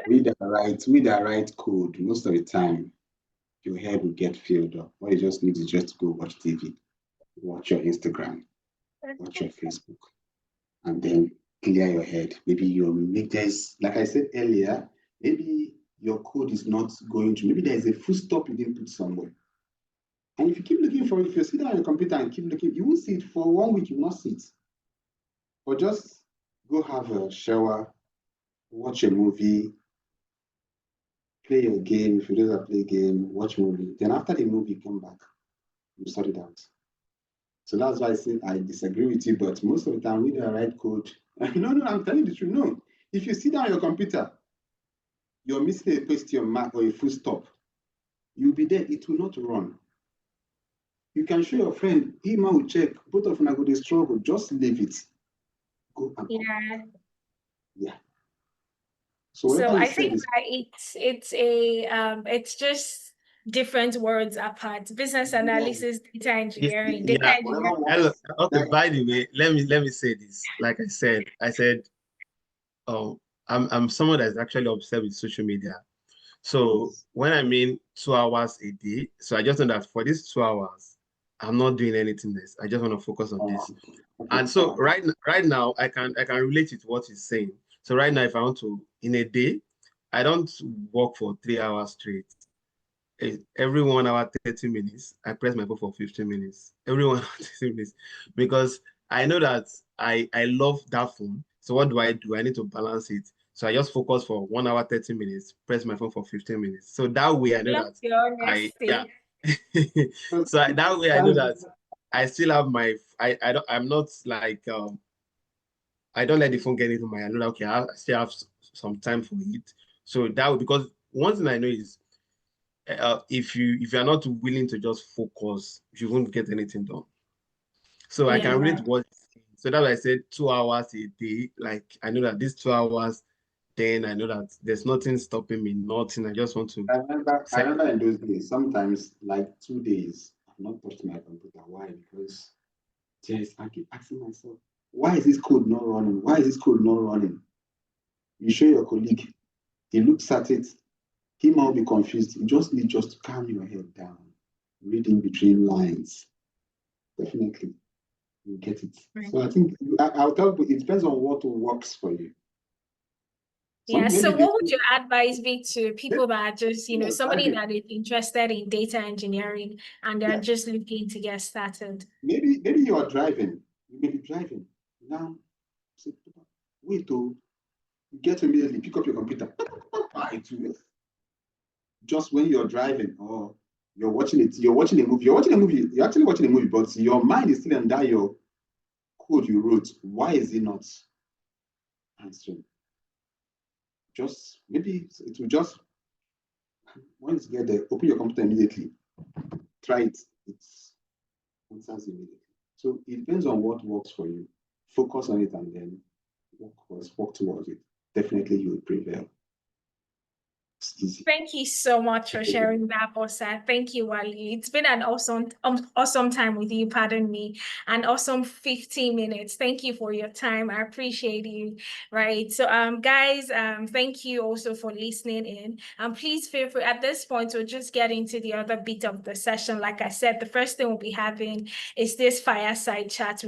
With the right code, most of the time, your head will get filled up. What you just need is just to go watch TV, watch your Instagram, watch your Facebook, and then clear your head. Maybe you make this, like I said earlier, maybe your code is not going to, maybe there's a full stop you didn't put somewhere. And if you keep looking for it, if you sit down on your computer and keep looking, you won't see it for 1 week, you will not see it. But just go have a shower, watch a movie, play your game. If you don't play game, watch movie. Then after the movie, come back, you sort it out. So that's why I say I disagree with you, but most of the time with the right code. No, I'm telling you the truth. No. If you sit down on your computer, you're missing a question mark or a full stop. You'll be there, it will not run. You can show your friend, he man will check, both of them are going to struggle, just leave it. Go and Yeah. yeah. So So whatever you I said think is that it's just different words apart. Business yeah. analysis, data Yes, engineering. Data yeah. Whatever engineering. Hello. works. Okay, That, by the way, let me say this. Like I said, um, I'm someone that's actually obsessed with social media. So yes. when I mean 2 hours a day, so I just know that for these 2 hours, I'm not doing anything else. I just want to focus on this. Okay. And so right now, I can relate it to what he's saying. So right now, if I want to in a day, I don't work for 3 hours straight. Every 1 hour, 30 minutes, I press my phone for 15 minutes. Every 1 hour, 30 minutes. Because I know that I love that phone. So what do? I need to balance it. So I just focus for 1 hour, 30 minutes, press my phone for 15 minutes. So that way I know Love that your yeah. honesty. So that way I know that I still have I don't I'm not like I don't let the phone get into my I know that okay, I still have some time for it. So that way, because one thing I know is if you're not willing to just focus, you won't get anything done. So I can Yeah. relate what. So that's why I said 2 hours a day. Like I know that these 2 hours, then I know that there's nothing stopping me. Nothing. I just want to I set. remember in those days, sometimes like 2 days, I've not touched my computer. Why? Because yes, I keep asking myself, why is this code not running? Why is this code not running? You show your colleague, he looks at it, he might be confused. You just need just to calm your head down, reading between lines. Definitely, you get it. Right. So I think I'll tell you, it depends on what works for you. Yeah. Some So maybe what this would your advice be to people that are just, yes, somebody agree. that is interested in data engineering and they're Yeah. just looking to get started? Maybe you are driving. You may be driving. Now say, wait to get immediately, pick up your computer. It will just when you're driving or you're watching it, you're watching a movie, you're actually watching a movie, but your mind is still under your code you wrote. Why is it not answering? Just maybe it will just, once you get there, open your computer immediately. Try it. It's answers immediately. So it depends on what works for you. Focus on it and then work towards it. Definitely you will prevail. It's easy. Thank you so much for sharing that, Bosa. Thank you, Wally. It's been an awesome time with you, pardon me, an awesome 15 minutes. Thank you for your time. I appreciate you. Right. So guys, thank you also for listening in. Please feel free at this point we'll just get into the other bit of the session. Like I said, the first thing we'll be having is this fireside chat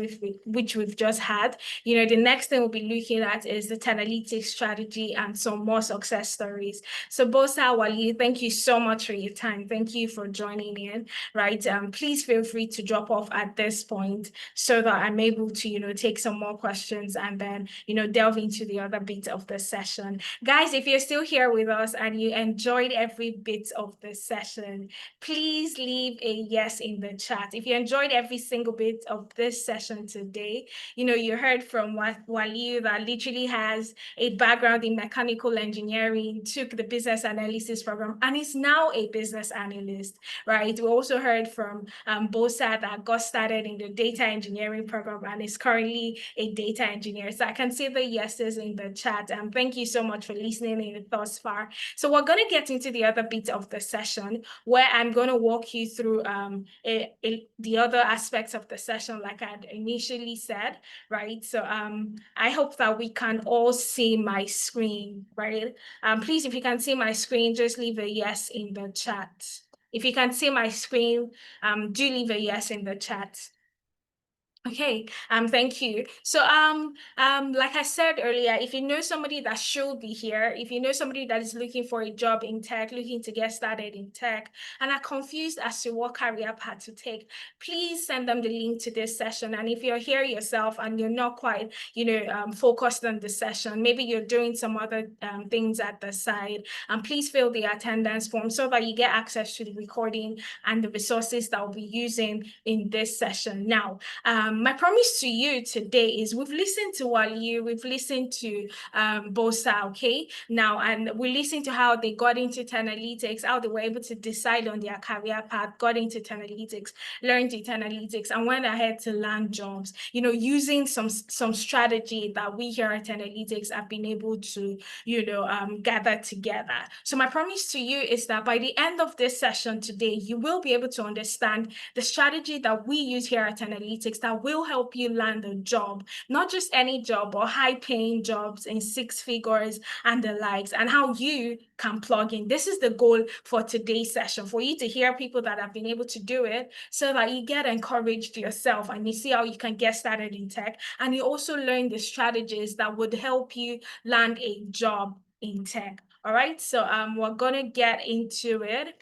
which we've just had. The next thing we'll be looking at is the 10-Alytics strategy and some more success stories. So Bosa, Wali, thank you so much for your time. Thank you for joining in, right? Please feel free to drop off at this point so that I'm able to, take some more questions and then, delve into the other bit of the session. Guys, if you're still here with us and you enjoyed every bit of the session, please leave a yes in the chat. If you enjoyed every single bit of this session today, you heard from Wali that literally has a background in mechanical engineering, took the business analysis program, and is now a business analyst, right? We also heard from Bosa that got started in the data engineering program and is currently a data engineer. So I can see the yeses in the chat. And thank you so much for listening in thus far. So we're going to get into the other bit of the session where I'm going to walk you through the other aspects of the session, like I initially said, right? So I hope that we can all see my screen, right? Please, if you can see my screen, just leave a yes in the chat. If you can see my screen, do leave a yes in the chat. Okay, thank you. So, like I said earlier, if you know somebody that should be here, if you know somebody that is looking for a job in tech, looking to get started in tech, and are confused as to what career path to take, please send them the link to this session. And if you're here yourself and you're not quite, focused on the session, maybe you're doing some other things at the side, please fill the attendance form so that you get access to the recording and the resources that we'll be using in this session. Now, my promise to you today is we've listened to Wally, we've listened to Bosa, okay? Now, and we listened to how they got into 10-Alytics, how they were able to decide on their career path, got into 10-Alytics, learned the 10-Alytics, and went ahead to land jobs, using some strategy that we here at 10-Alytics have been able to, gather together. So my promise to you is that by the end of this session today, you will be able to understand the strategy that we use here at 10-Alytics that will help you land a job, not just any job, but high-paying jobs in 6 figures and the likes, and how you can plug in. This is the goal for today's session, for you to hear people that have been able to do it so that you get encouraged yourself and you see how you can get started in tech, and you also learn the strategies that would help you land a job in tech. All right, so we're gonna get into it.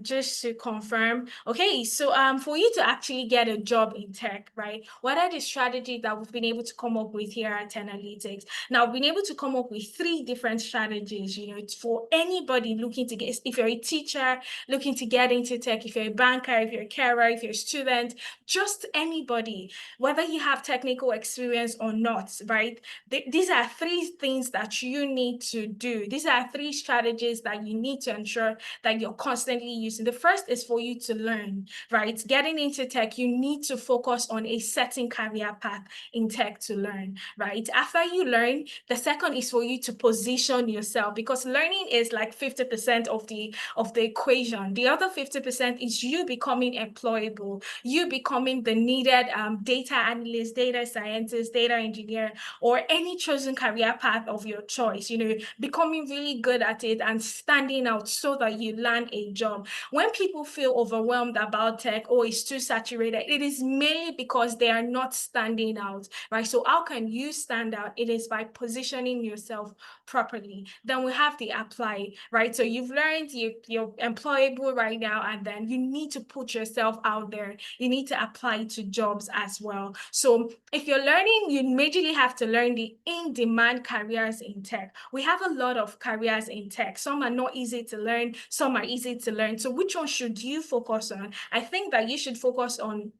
Just to confirm, okay, so for you to actually get a job in tech, right, what are the strategies that we've been able to come up with here at 10-Alytics? Now, we've been able to come up with 3 different strategies, for anybody looking to get, if you're a teacher looking to get into tech, if you're a banker, if you're a carer, if you're a student, just anybody, whether you have technical experience or not, right? These are 3 things that you need to do. These are 3 strategies that you need to ensure that you're constantly using. The first is for you to learn, right? Getting into tech, you need to focus on a certain career path in tech to learn, right? After you learn, the second is for you to position yourself, because learning is like 50% of the equation. The other 50% is you becoming employable, you becoming the needed data analyst, data scientist, data engineer, or any chosen career path of your choice, becoming really good at it and standing out so that you land a job. When people feel overwhelmed about tech or it's too saturated, it is mainly because they are not standing out, right? So how can you stand out? It is by positioning yourself properly. Then we have the apply, right? So you've learned you're employable right now, and then you need to put yourself out there. You need to apply to jobs as well. So if you're learning, you majorly have to learn the in-demand careers in tech. We have a lot of careers in tech. Some are not easy to learn, some are easy to to learn. So which one should you focus on? I think that you should focus on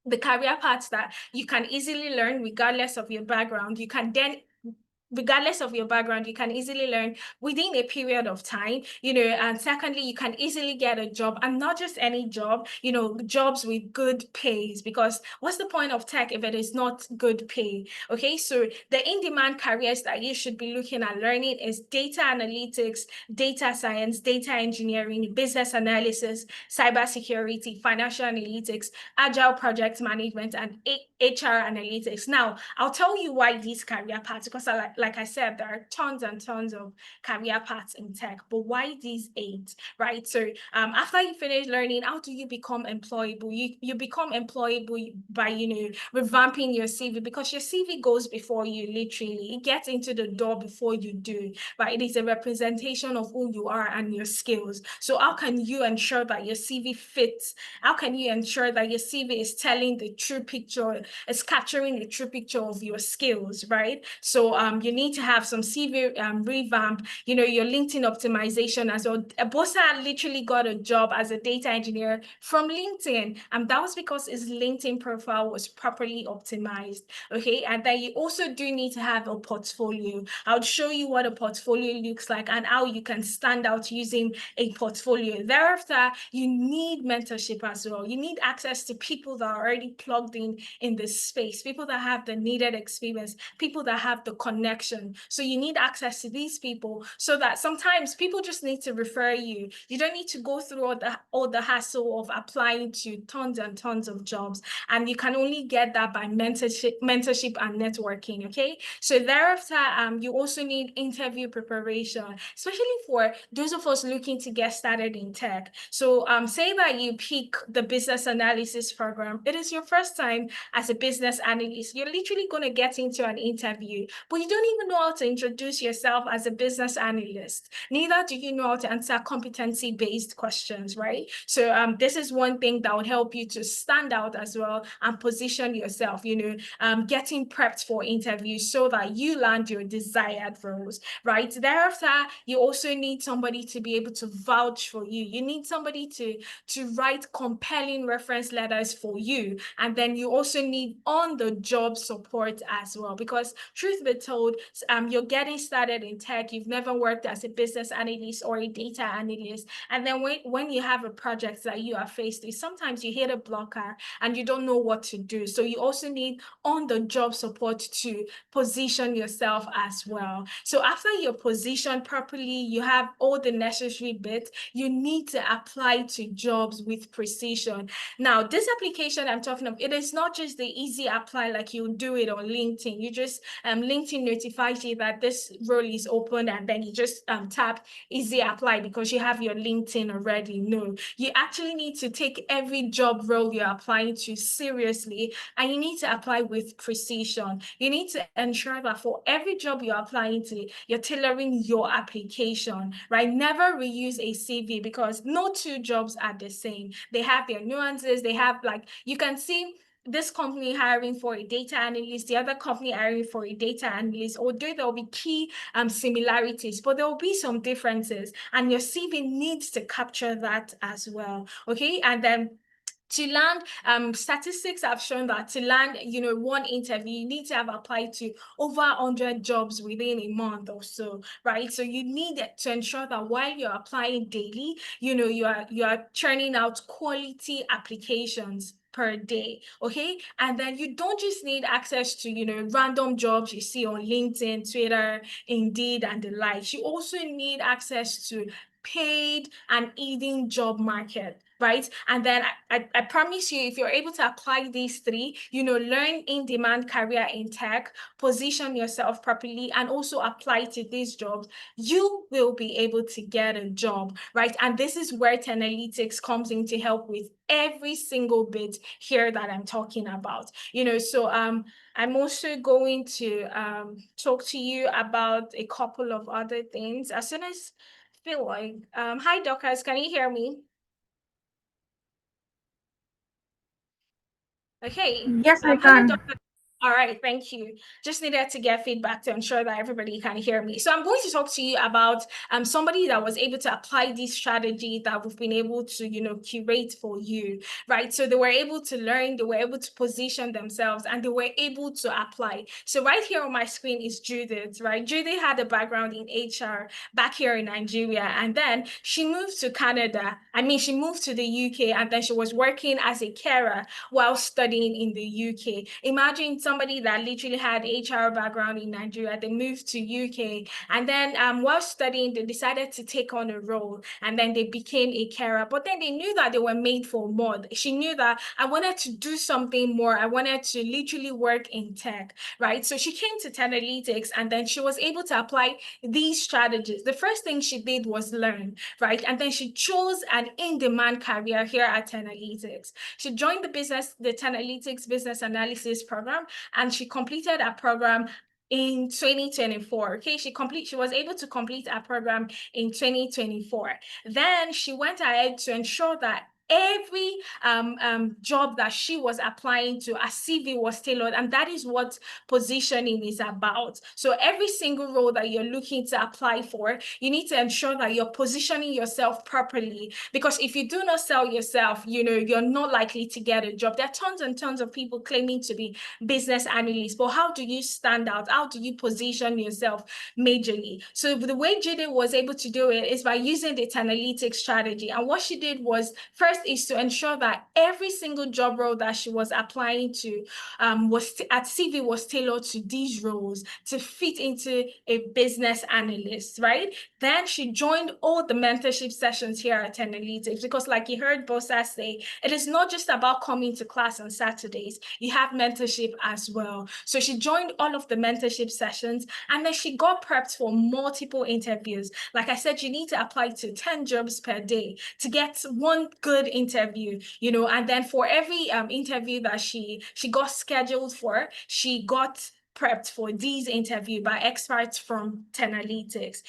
the career paths that you can easily learn regardless of your background. You can then, regardless of your background, you can easily learn within a period of time, and secondly, you can easily get a job, and not just any job, jobs with good pays, because what's the point of tech if it is not good pay? Okay, so the in-demand careers that you should be looking at learning is data analytics, data science, data engineering, business analysis, cybersecurity, financial analytics, agile project management, and HR analytics. Now, I'll tell you why these career paths, because like I said, there are tons and tons of career paths in tech, but why these 8, right? So after you finish learning, how do you become employable? You become employable by, revamping your CV, because your CV goes before you, literally. It gets into the door before you do, right? It is a representation of who you are and your skills. So how can you ensure that your CV fits? How can you ensure that your CV is telling the true picture, is capturing the true picture of your skills, right? So you need to have some CV revamp, your LinkedIn optimization as well. Bosa literally got a job as a data engineer from LinkedIn, and that was because his LinkedIn profile was properly optimized. Okay, and then you also do need to have a portfolio. I'll show you what a portfolio looks like and how you can stand out using a portfolio. Thereafter, you need mentorship as well. You need access to people that are already plugged in this space, people that have the needed experience, people that have the connection. So you need access to these people, so that sometimes people just need to refer you. You don't need to go through all the hassle of applying to tons and tons of jobs, and you can only get that by mentorship and networking. Okay, so thereafter, you also need interview preparation, especially for those of us looking to get started in tech. So say that you pick the business analysis program. It is your first time as a business analyst. You're literally going to get into an interview, but you don't even know how to introduce yourself as a business analyst. Neither do you know how to answer competency-based questions, right? So this is one thing that would help you to stand out as well and position yourself, getting prepped for interviews so that you land your desired roles, right? Thereafter, you also need somebody to be able to vouch for you. You need somebody to write compelling reference letters for you. And then you also need on-the-job support as well, because truth be told, you're getting started in tech, you've never worked as a business analyst or a data analyst, and then when you have a project that you are faced with, sometimes you hit a blocker and you don't know what to do. So you also need on-the-job support to position yourself as well. So after you're positioned properly, you have all the necessary bits, you need to apply to jobs with precision. Now, this application I'm talking of, it is not just the easy apply like you do it on LinkedIn. You just, LinkedIn notifies you that this role is open, and then you just tap easy apply because you have your LinkedIn already. No, you actually need to take every job role you're applying to seriously, and you need to apply with precision. You need to ensure that for every job you're applying to, you're tailoring your application, right? Never reuse a CV, because no two jobs are the same. They have their nuances. They have, like, you can see this company hiring for a data analyst, the other company hiring for a data analyst, although there will be key similarities, but there will be some differences, and your CV needs to capture that as well. Okay, and then to land, statistics have shown that to land, one interview, you need to have applied to over 100 jobs within a month or so, right? So you need to ensure that while you're applying daily, you are churning out quality applications per day. Okay, and then you don't just need access to random jobs you see on LinkedIn, Twitter, Indeed, and the likes. You also need access to paid and eating job market, right? And then I promise you, if you're able to apply these 3, learn in-demand career in tech, position yourself properly, and also apply to these jobs, you will be able to get a job, right? And this is where 10Alytics comes in to help with every single bit here that I'm talking about. So I'm also going to talk to you about a couple of other things as soon as I feel like. Hi, Dockers, can you hear me? Okay. Yes, I Hello, can. Dr. All right, thank you. Just needed to get feedback to ensure that everybody can hear me. So I'm going to talk to you about somebody that was able to apply this strategy that we've been able to, curate for you, right? So they were able to learn, they were able to position themselves, and they were able to apply. So right here on my screen is Judith, right? Judith had a background in HR back here in Nigeria, and then she moved to Canada. She moved to the UK, and then she was working as a carer while studying in the UK. Imagine somebody that literally had HR background in Nigeria, they moved to UK, and then while studying, they decided to take on a role, and then they became a carer. But then they knew that they were made for more. She knew that I wanted to do something more. I wanted to literally work in tech, right? So she came to 10Alytics, and then she was able to apply these strategies. The first thing she did was learn, right? And then she chose an in-demand career here at 10Alytics. She joined the 10Alytics Business Analysis program, and she completed a program in 2024. Okay, she was able to complete a program in 2024. Then she went ahead to ensure that every job that she was applying to, a CV was tailored, and that is what positioning is about. So every single role that you're looking to apply for, you need to ensure that you're positioning yourself properly, because if you do not sell yourself, you're not likely to get a job. There are tons and tons of people claiming to be business analysts, but how do you stand out? How do you position yourself majorly? So the way Jide was able to do it is by using the 10Alytics strategy. And what she did was, first is to ensure that every single job role that she was applying to CV was tailored to these roles to fit into a business analyst, right? Then she joined all the mentorship sessions here at 10Alytics, because like you heard Bosa say, it is not just about coming to class on Saturdays. You have mentorship as well. So she joined all of the mentorship sessions, and then she got prepped for multiple interviews. Like I said, you need to apply to 10 jobs per day to get one good interview, and then for every interview that she got scheduled for, she got prepped for these interviews by experts from 10Alytics.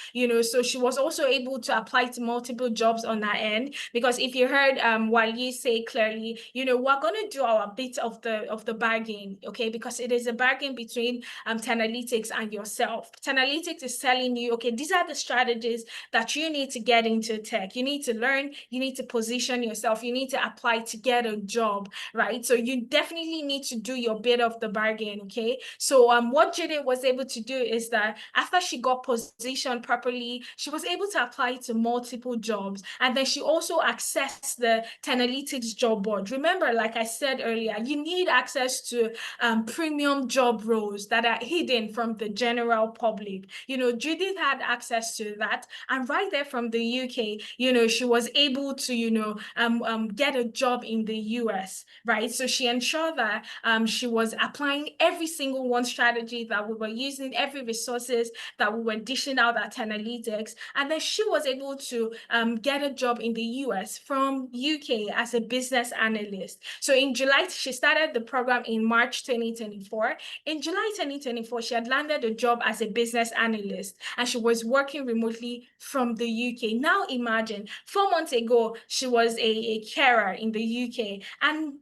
So she was also able to apply to multiple jobs on that end, because if you heard while you say clearly, we're going to do our bit of the bargain, okay? Because it is a bargain between 10Alytics and yourself. 10Alytics is telling you, okay, these are the strategies that you need to get into tech. You need to learn, you need to position yourself, you need to apply to get a job, right? So you definitely need to do your bit of the bargain, okay? So what Jide was able to do is that after she got positioned properly, she was able to apply to multiple jobs, and then she also accessed the 10Alytics job board. Remember, like I said earlier, you need access to premium job roles that are hidden from the general public. Judith had access to that, and right there from the UK, she was able to, get a job in the US, right? So she ensured that she was applying every single one strategy that we were using, every resources that we were dishing out at 10Alytics, and then she was able to get a job in the US from UK as a business analyst. So in July, she started the program in March 2024. In July 2024, she had landed a job as a business analyst, and she was working remotely from the UK. Now imagine, 4 months ago, she was a carer in the UK, and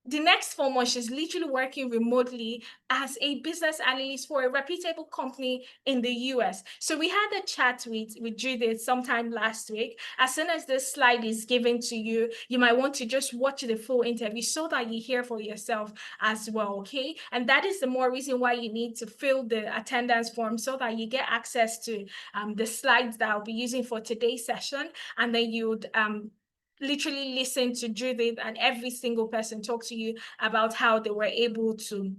the next 4 months, she's literally working remotely as a business analyst for a reputable company in the US. So we had a chat with Judith sometime last week. As soon as this slide is given to you, you might want to just watch the full interview so that you hear for yourself as well, okay? And that is the more reason why you need to fill the attendance form, so that you get access to the slides that I'll be using for today's session, and then you'd literally listen to Judith and every single person talk to you about how they were able to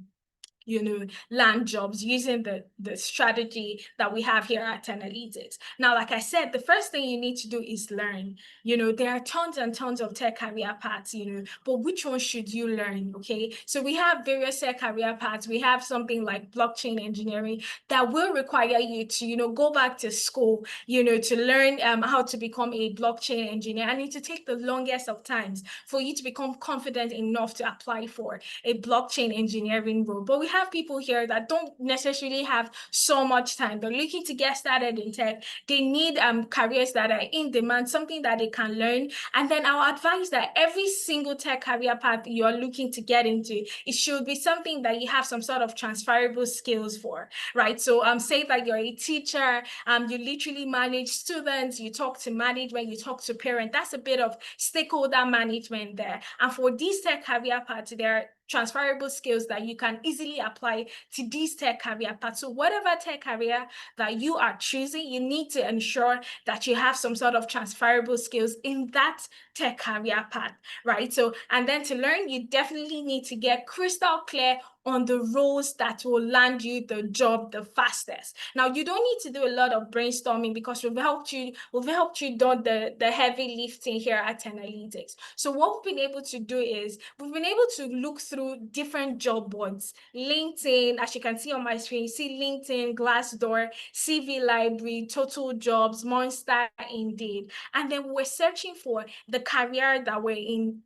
land jobs using the strategy that we have here at 10Alytics. Now, like I said, the first thing you need to do is learn. There are tons and tons of tech career paths, but which one should you learn, okay? So we have various tech career paths. We have something like blockchain engineering that will require you to, go back to school, to learn how to become a blockchain engineer. And it to take the longest of times for you to become confident enough to apply for a blockchain engineering role. But we have have people here that don't necessarily have so much time. They're looking to get started in tech. They need careers that are in demand, something that they can learn. And then I'll advise that every single tech career path you're looking to get into, it should be something that you have some sort of transferable skills for, right? So say that you're a teacher, you literally manage students, you talk to management, you talk to parents. That's a bit of stakeholder management there. And for these tech career paths, there are transferable skills that you can easily apply to these tech career paths. So whatever tech career that you are choosing, you need to ensure that you have some sort of transferable skills in that tech career path, right? So, and then to learn, you definitely need to get crystal clear on the roles that will land you the job the fastest. Now, you don't need to do a lot of brainstorming because we've helped you do the heavy lifting here at 10Alytics. So what we've been able to do is we've been able to look through different job boards. LinkedIn, as you can see on my screen, you see LinkedIn, Glassdoor, CV Library, Total Jobs, Monster, Indeed. And then we're searching for the career that we're in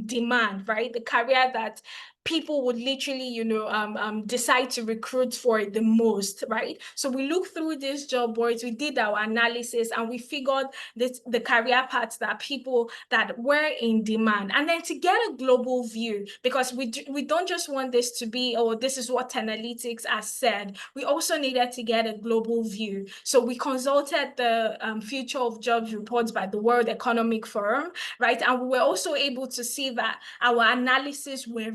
demand, right? The career that people would literally, decide to recruit for the most, right? So we looked through these job boards, we did our analysis, and we figured the career paths that people that were in demand. And then to get a global view, because we don't just want this to be, oh, this is what 10Alytics has said. We also needed to get a global view. So we consulted the Future of Jobs reports by the World Economic Forum, right? And we were also able to see that our analysis were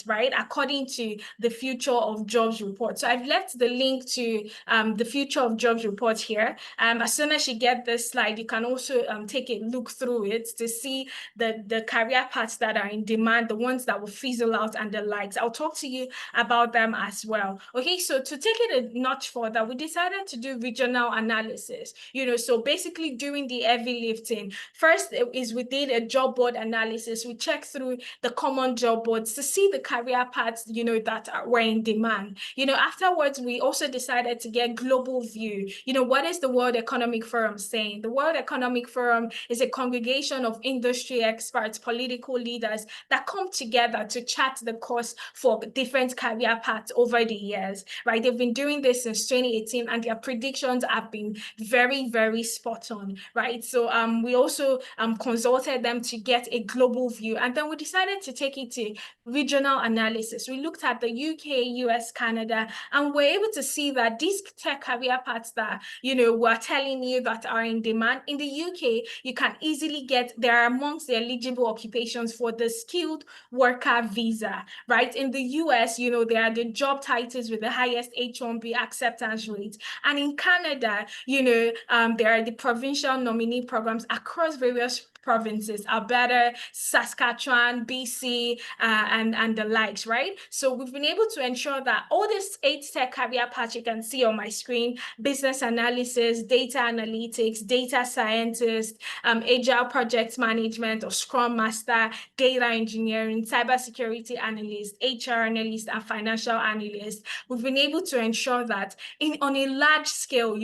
right, according to the Future of Jobs report. So I've left the link to the Future of Jobs report here. As soon as you get this slide, you can also take a look through it to see the career paths that are in demand, the ones that will fizzle out and the likes. I'll talk to you about them as well. Okay, so to take it a notch further, we decided to do regional analysis, so basically doing the heavy lifting. First is we did a job board analysis. We checked through the common job boards to see the career paths, that were in demand. Afterwards, we also decided to get global view. What is the World Economic Forum saying? The World Economic Forum is a congregation of industry experts, political leaders that come together to chart the course for different career paths over the years, right? They've been doing this since 2018, and their predictions have been very, very spot on, right? So we also consulted them to get a global view, and then we decided to take it to regional analysis. We looked at the UK, US, Canada, and we're able to see that these tech career paths that, we're telling you that are in demand, in the UK, you can easily get, they're amongst the eligible occupations for the skilled worker visa, right? In the US, they are the job titles with the highest H-1B acceptance rate. And in Canada, there are the provincial nominee programs across various provinces, Alberta, Saskatchewan, BC, and the likes, right? So we've been able to ensure that all these 8 tech career paths you can see on my screen, business analysis, data analytics, data scientist, agile project management or scrum master, data engineering, cybersecurity analyst, HR analyst, and financial analyst, we've been able to ensure that on a large scale,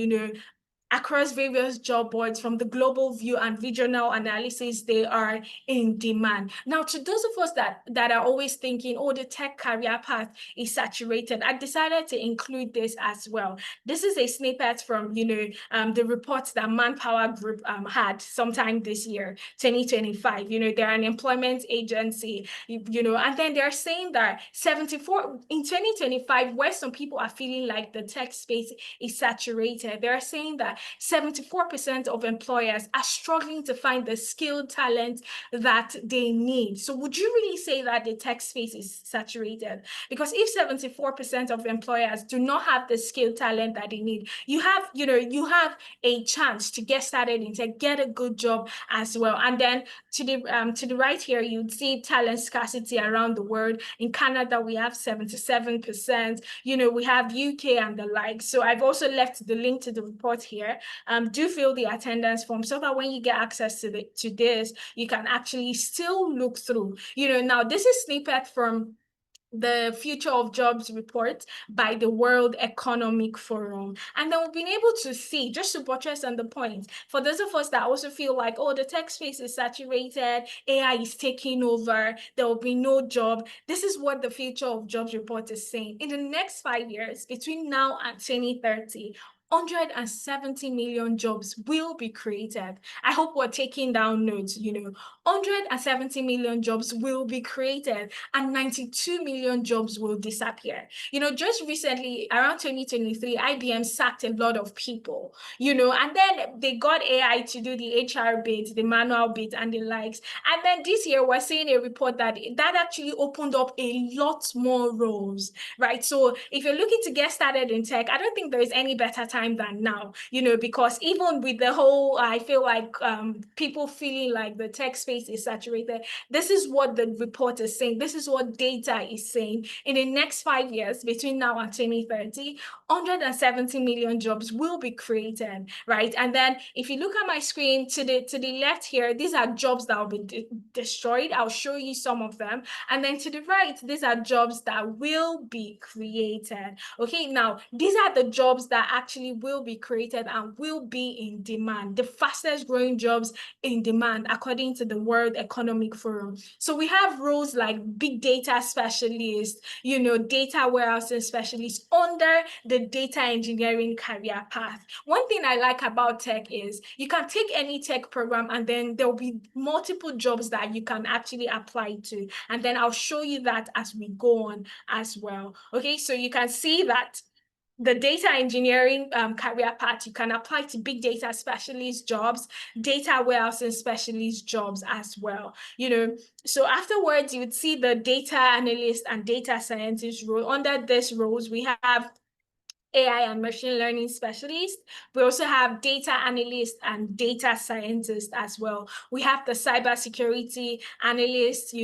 across various job boards from the global view and regional analysis, they are in demand. Now, to those of us that are always thinking, oh, the tech career path is saturated, I decided to include this as well. This is a snippet from, the reports that Manpower Group had sometime this year, 2025. They're an employment agency, and then they're saying that 74 in 2025, where some people are feeling like the tech space is saturated, they're saying that 74% of employers are struggling to find the skilled talent that they need. So would you really say that the tech space is saturated? Because if 74% of employers do not have the skilled talent that they need, you have a chance to get started and to get a good job as well. And then to the right here, you'd see talent scarcity around the world. In Canada, we have 77%. We have UK and the like. So I've also left the link to the report here. Do fill the attendance form so that when you get access to this, you can actually still look through. Now this is snippet from the Future of Jobs report by the World Economic Forum. And then we've been able to see, just to buttress on the point, for those of us that also feel like, oh, the tech space is saturated, AI is taking over, there will be no job. This is what the Future of Jobs report is saying. In the next 5 years, between now and 2030, 170 million jobs will be created. I hope we're taking down notes, 170 million jobs will be created and 92 million jobs will disappear. Just recently, around 2023, IBM sacked a lot of people, and then they got AI to do the HR bit, the manual bit, and the likes. And then this year, we're seeing a report that actually opened up a lot more roles, right? So if you're looking to get started in tech, I don't think there is any better time than now, because even with the whole, I feel like people feeling like the tech space is saturated, this is what the report is saying. This is what data is saying. In the next 5 years, between now and 2030, 170 million jobs will be created, right? And then if you look at my screen to the left here, these are jobs that will be destroyed. I'll show you some of them. And then to the right, these are jobs that will be created. Okay, now these are the jobs that actually will be created and will be in demand, the fastest growing jobs in demand according to the World Economic Forum. So we have roles like big data specialist, data warehousing specialist under the data engineering career path. One thing I like about tech is you can take any tech program and then there'll be multiple jobs that you can actually apply to. And then I'll show you that as we go on as well. Okay, so you can see that the data engineering career path, you can apply to big data specialist jobs, data warehousing specialist jobs as well. So afterwards, you would see the data analyst and data scientist role. Under these roles, we have AI and machine learning specialist. We also have data analyst and data scientist as well. We have the cybersecurity analyst,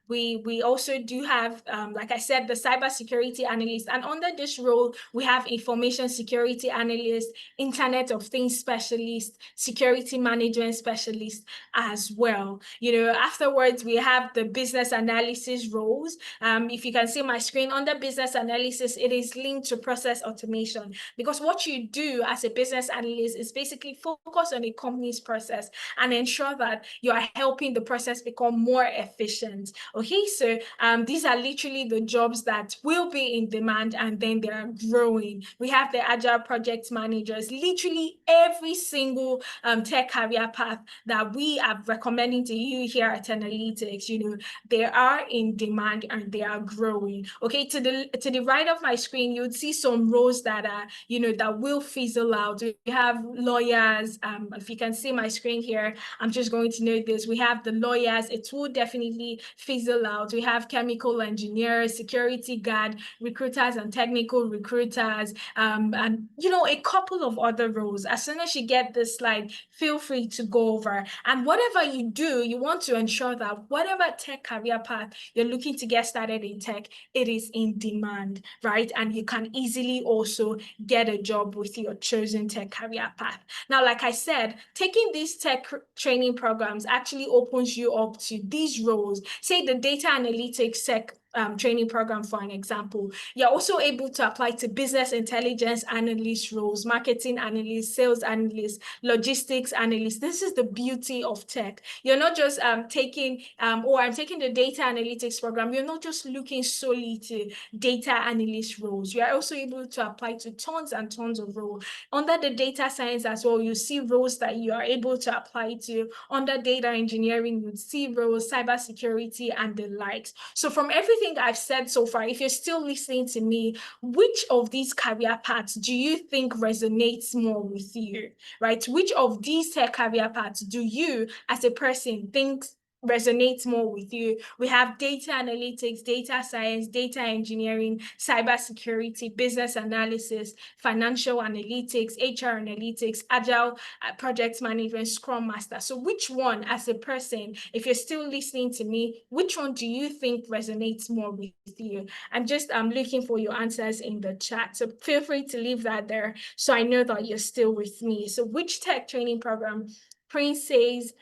we also do have, like I said, the cybersecurity analyst. And under this role, we have information security analyst, Internet of Things specialist, security management specialist as well. Afterwards, we have the business analysis roles. If you can see my screen, under business analysis, it is linked to process automation, because what you do as a business analyst is basically focus on a company's process and ensure that you are helping the process become more efficient. Okay, so these are literally the jobs that will be in demand and then they are growing. We have the agile project managers, literally every single tech career path that we are recommending to you here at 10Alytics, they are in demand and they are growing. Okay, to the right of my screen, you'd see some roles that are, that will fizzle out. We have lawyers. If you can see my screen here, I'm just going to note this. We have the lawyers. It will definitely fizzle out. We have chemical engineers, security guard, recruiters and technical recruiters, and a couple of other roles. As soon as you get this slide, feel free to go over. And whatever you do, you want to ensure that whatever tech career path you're looking to get started in tech, it is in demand, right? And you can easily also get a job with your chosen tech career path. Now, like I said, taking these tech training programs actually opens you up to these roles. Say the data analytics tech training program, for an example. You're also able to apply to business intelligence analyst roles, marketing analyst, sales analyst, logistics analyst. This is the beauty of tech. You're not just I'm taking the data analytics program. You're not just looking solely to data analyst roles. You are also able to apply to tons and tons of roles. Under the data science as well, you see roles that you are able to apply to. Under data engineering, you see roles, cybersecurity, and the likes. So from everything I've said so far, if you're still listening to me, which of these career paths do you think resonates more with you, right? Which of these tech career paths do you as a person think resonates more with you? We have data analytics, data science, data engineering, cybersecurity, business analysis, financial analytics, HR analytics, agile project management, scrum master. So which one, as a person, if you're still listening to me, which one do you think resonates more with you? I'm just looking for your answers in the chat. So feel free to leave that there so I know that you're still with me. So which tech training program? Prince says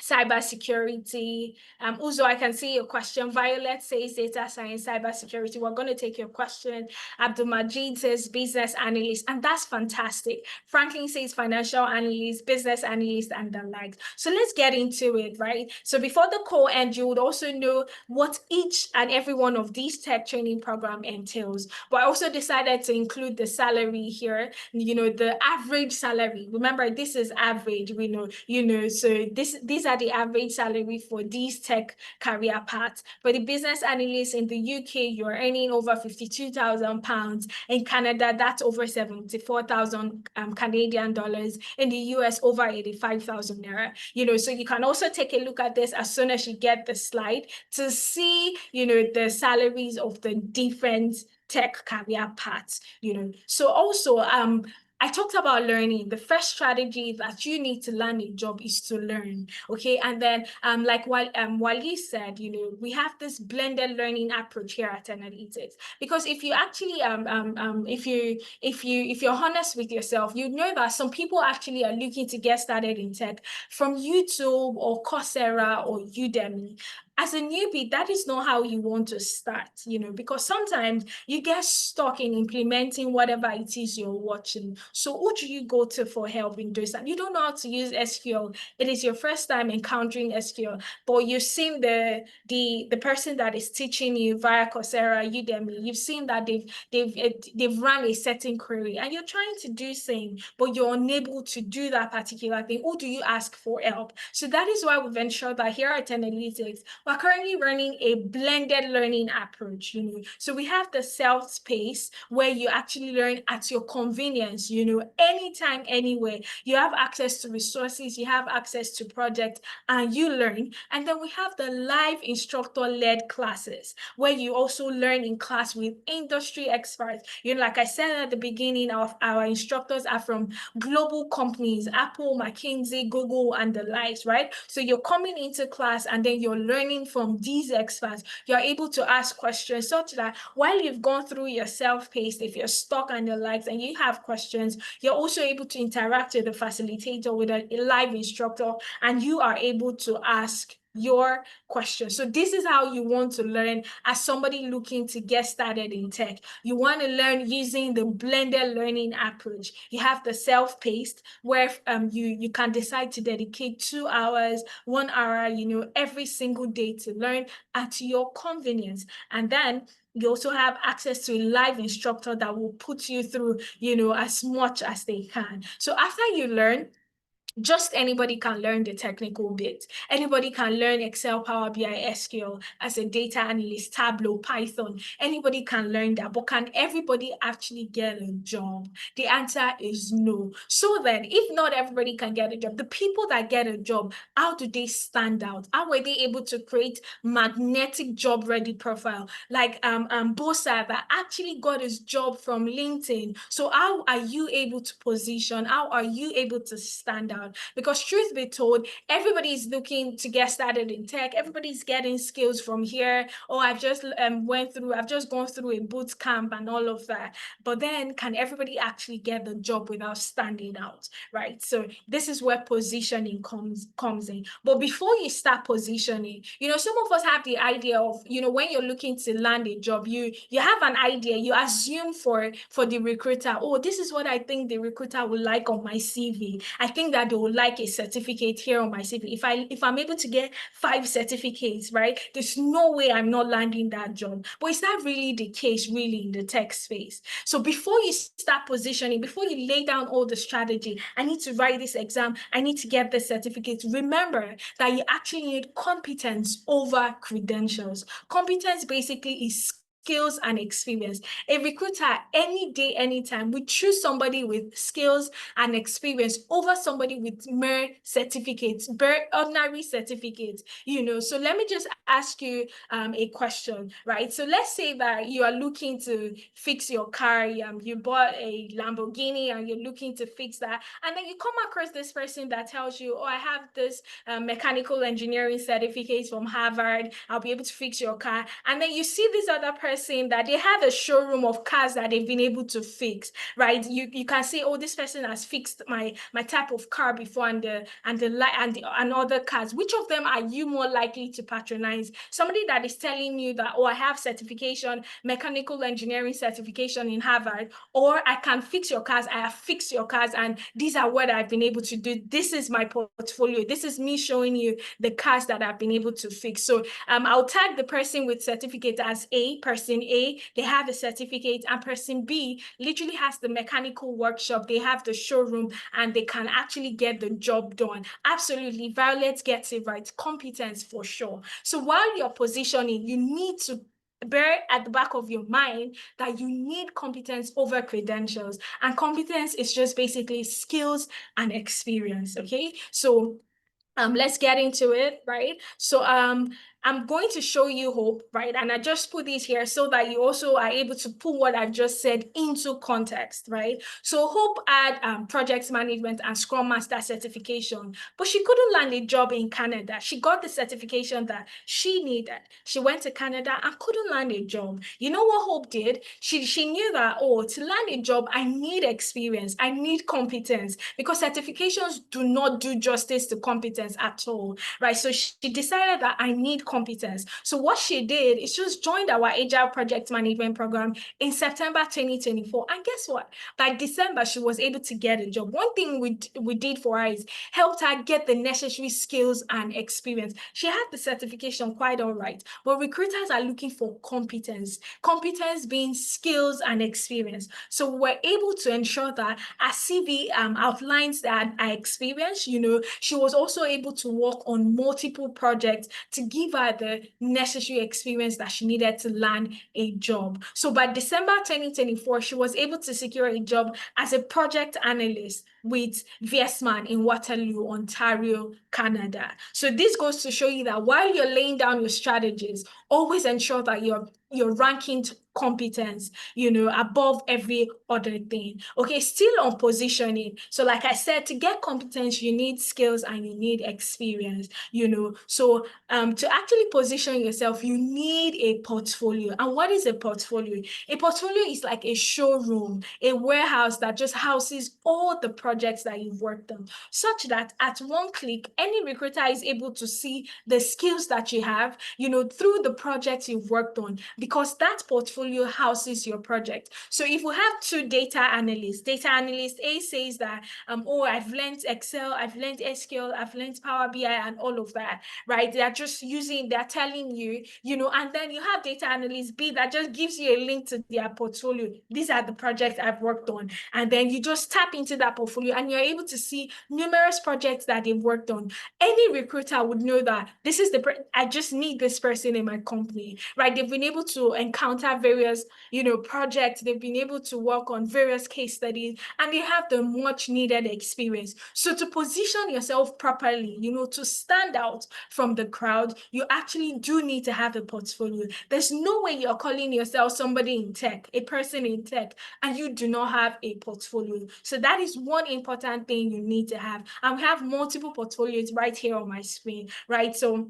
cybersecurity. Uzo, I can see your question. Violet says data science, cybersecurity. We're going to take your question. Abdul Majid says business analyst, and that's fantastic. Franklin says financial analyst, business analyst, and the likes. So let's get into it, right? So before the call ends, you would also know what each and every one of these tech training program entails. But I also decided to include the salary here, the average salary. Remember, this is average, we know, so these are the average salary for these tech career paths. For the business analyst in the UK, you're earning over £52,000. In Canada, that's over 74,000 Canadian dollars. In the US, over 85,000 naira. So you can also take a look at this as soon as you get the slide to see, the salaries of the different tech career paths. So also, I talked about learning. The first strategy that you need to land a job is to learn. Okay. And then like Wally said, we have this blended learning approach here at 10Alytics. Because if you actually if you're honest with yourself, you know that some people actually are looking to get started in tech from YouTube or Coursera or Udemy. As a newbie, that is not how you want to start, because sometimes you get stuck in implementing whatever it is you're watching. So who do you go to for help in doing that? You don't know how to use SQL. It is your first time encountering SQL, but you've seen the person that is teaching you via Coursera, Udemy. You've seen that they've run a certain query, and you're trying to do same, but you're unable to do that particular thing. Who do you ask for help? So that is why we've ensured that here at 10Alytics, we're currently running a blended learning approach. So we have the self-paced where you actually learn at your convenience, anytime, anywhere. You have access to resources, you have access to projects, and you learn. And then we have the live instructor-led classes where you also learn in class with industry experts. Like I said at the beginning, our instructors are from global companies, Apple, McKinsey, Google, and the likes, right? So you're coming into class and then you're learning from these experts. You're able to ask questions such that while you've gone through your self-paced, if you're stuck on the likes and you have questions, you're also able to interact with the facilitator, with a live instructor, and you are able to ask your question. So this is how you want to learn as somebody looking to get started in tech. You want to learn using the blended learning approach. You have the self-paced where you can decide to dedicate 2 hours, 1 hour, every single day to learn at your convenience. And then you also have access to a live instructor that will put you through, as much as they can. So after you learn, just anybody can learn the technical bit. Anybody can learn Excel, Power BI, SQL as a data analyst, Tableau, Python. Anybody can learn that, but can everybody actually get a job? The answer is no. So then, if not everybody can get a job, the people that get a job, how do they stand out? How were they able to create magnetic job-ready profile? Like Bosa that actually got his job from LinkedIn. So how are you able to position? How are you able to stand out? Because truth be told, everybody is looking to get started in tech. Everybody's getting skills from here. Oh, I've just gone through a boot camp and all of that. But then can everybody actually get the job without standing out, right? So this is where positioning comes in. But before you start positioning, some of us have the idea of, when you're looking to land a job, you have an idea, you assume for the recruiter, oh, this is what I think the recruiter would like on my CV. I think that they would like a certificate here on my CV. If I'm able to get 5 certificates, right, there's no way I'm not landing that job. But is that really the case, really, in the tech space? So before you start positioning, before you lay down all the strategy, I need to write this exam, I need to get the certificate. Remember that you actually need competence over credentials. Competence basically is skills and experience. A recruiter, any day, anytime, would choose somebody with skills and experience over somebody with mere certificates, ordinary certificates. So let me just ask you a question, right? So let's say that you are looking to fix your car. You bought a Lamborghini and you're looking to fix that, and then you come across this person that tells you, oh, I have this mechanical engineering certificate from Harvard, I'll be able to fix your car. And then you see this other person person that they have a showroom of cars that they've been able to fix, right? You can say, oh, this person has fixed my type of car before, and other cars. Which of them are you more likely to patronize? Somebody that is telling you that, oh, I have certification, mechanical engineering certification in Harvard, or I can fix your cars, I have fixed your cars, and these are what I've been able to do. This is my portfolio. This is me showing you the cars that I've been able to fix. So I'll tag the person with certificate as person A, they have a certificate, and person B literally has the mechanical workshop, they have the showroom, and they can actually get the job done. Absolutely, Violet gets it right. Competence for sure. So while you're positioning, you need to bear at the back of your mind that you need competence over credentials, and competence is just basically skills and experience. Okay, so let's get into it, right? So I'm going to show you Hope, right? And I just put these here so that you also are able to put what I've just said into context, right? So Hope had project management and Scrum Master certification, but she couldn't land a job in Canada. She got the certification that she needed. She went to Canada and couldn't land a job. You know what Hope did? She knew that, oh, to land a job, I need experience, I need competence, because certifications do not do justice to competence at all, right? So she decided that I need competence. So what she did is just joined our Agile Project Management Program in September 2024. And guess what? By December, she was able to get a job. One thing we did for her is helped her get the necessary skills and experience. She had the certification quite all right, but recruiters are looking for competence. Competence being skills and experience. So we're able to ensure that our CV outlines that our experience. She was also able to work on multiple projects to give her the necessary experience that she needed to land a job. So by December 2024, she was able to secure a job as a project analyst with Viessmann in Waterloo, Ontario, Canada. So this goes to show you that while you're laying down your strategies, always ensure that you're ranking competence, above every other thing. Okay, still on positioning. So like I said, to get competence, you need skills and you need experience, So to actually position yourself, you need a portfolio. And what is a portfolio? A portfolio is like a showroom, a warehouse that just houses all the projects that you've worked on, such that at one click, any recruiter is able to see the skills that you have, through the projects you've worked on, because that portfolio houses your project. So if we have two data analyst A says that, oh, I've learned Excel, I've learned SQL, I've learned Power BI and all of that, right? They're telling you, and then you have data analyst B that just gives you a link to their portfolio. These are the projects I've worked on. And then you just tap into that portfolio and you're able to see numerous projects that they've worked on. Any recruiter would know that this is I just need this person in my company, right? They've been able to encounter various, projects. They've been able to work on various case studies, and they have the much needed experience. So to position yourself properly, to stand out from the crowd, you actually do need to have a portfolio. There's no way you're calling yourself somebody in tech, a person in tech, and you do not have a portfolio. So that is one important thing you need to have. And we have multiple portfolios right here on my screen, right? So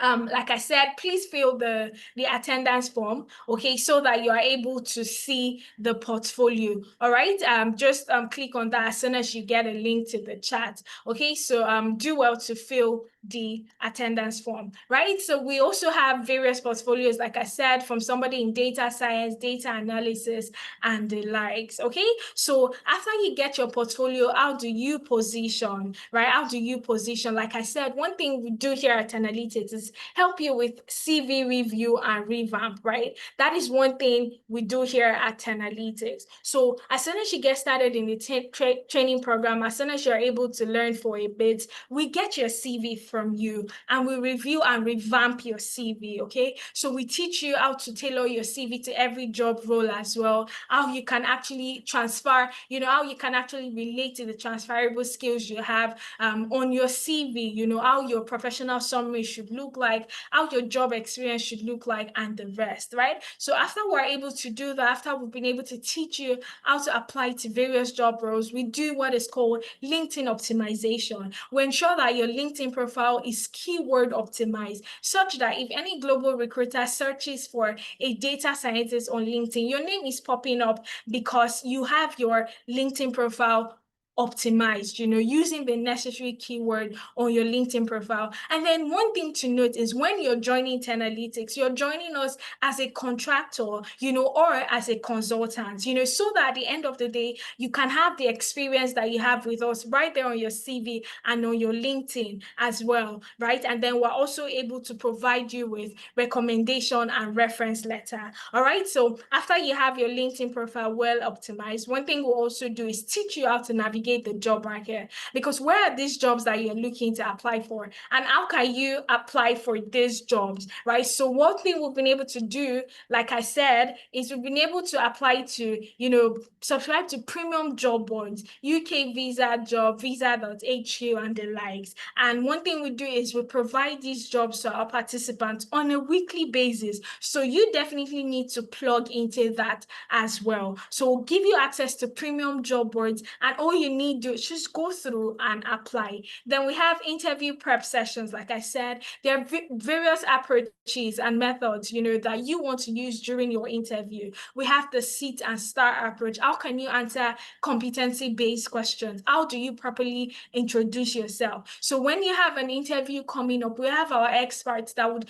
like I said, please fill the attendance form, okay, so that you are able to see the portfolio. All right, just click on that as soon as you get a link to the chat. Okay, so do well to fill the attendance form, right? So we also have various portfolios, like I said, from somebody in data science, data analysis, and the likes. Okay, so after you get your portfolio, how do you position, right? How do you position? Like I said, one thing we do here at Analytics is help you with CV review and revamp, right? That is one thing we do here at Analytics. So as soon as you get started in the training program, as soon as you're able to learn for a bit, we get your CV from you and we review and revamp your CV, okay? So we teach you how to tailor your CV to every job role as well, how you can actually transfer, how you can actually relate to the transferable skills you have on your CV, how your professional summary should look look like, how your job experience should look like, and the rest, right? So after we're able to do that, after we've been able to teach you how to apply to various job roles, we do what is called LinkedIn optimization. We ensure that your LinkedIn profile is keyword optimized, such that if any global recruiter searches for a data scientist on LinkedIn, your name is popping up because you have your LinkedIn profile optimized, using the necessary keyword on your LinkedIn profile. And then one thing to note is when you're joining 10Alytics, you're joining us as a contractor, or as a consultant, so that at the end of the day, you can have the experience that you have with us right there on your CV and on your LinkedIn as well, right? And then we're also able to provide you with recommendation and reference letter. All right. So after you have your LinkedIn profile well optimized, one thing we'll also do is teach you how to navigate the job market, because where are these jobs that you're looking to apply for, and how can you apply for these jobs, right? So one thing we've been able to do, like I said, is we've been able to apply to, subscribe to premium job boards, UK Visa Job, Visa.hu, and the likes. And one thing we do is we provide these jobs to our participants on a weekly basis. So you definitely need to plug into that as well. So we'll give you access to premium job boards, and all you need to do is just go through and apply. Then we have interview prep sessions. Like I said, there are various approaches and methods, that you want to use during your interview. We have the sit and start approach. How can you answer competency-based questions? How do you properly introduce yourself? So when you have an interview coming up, we have our experts that would,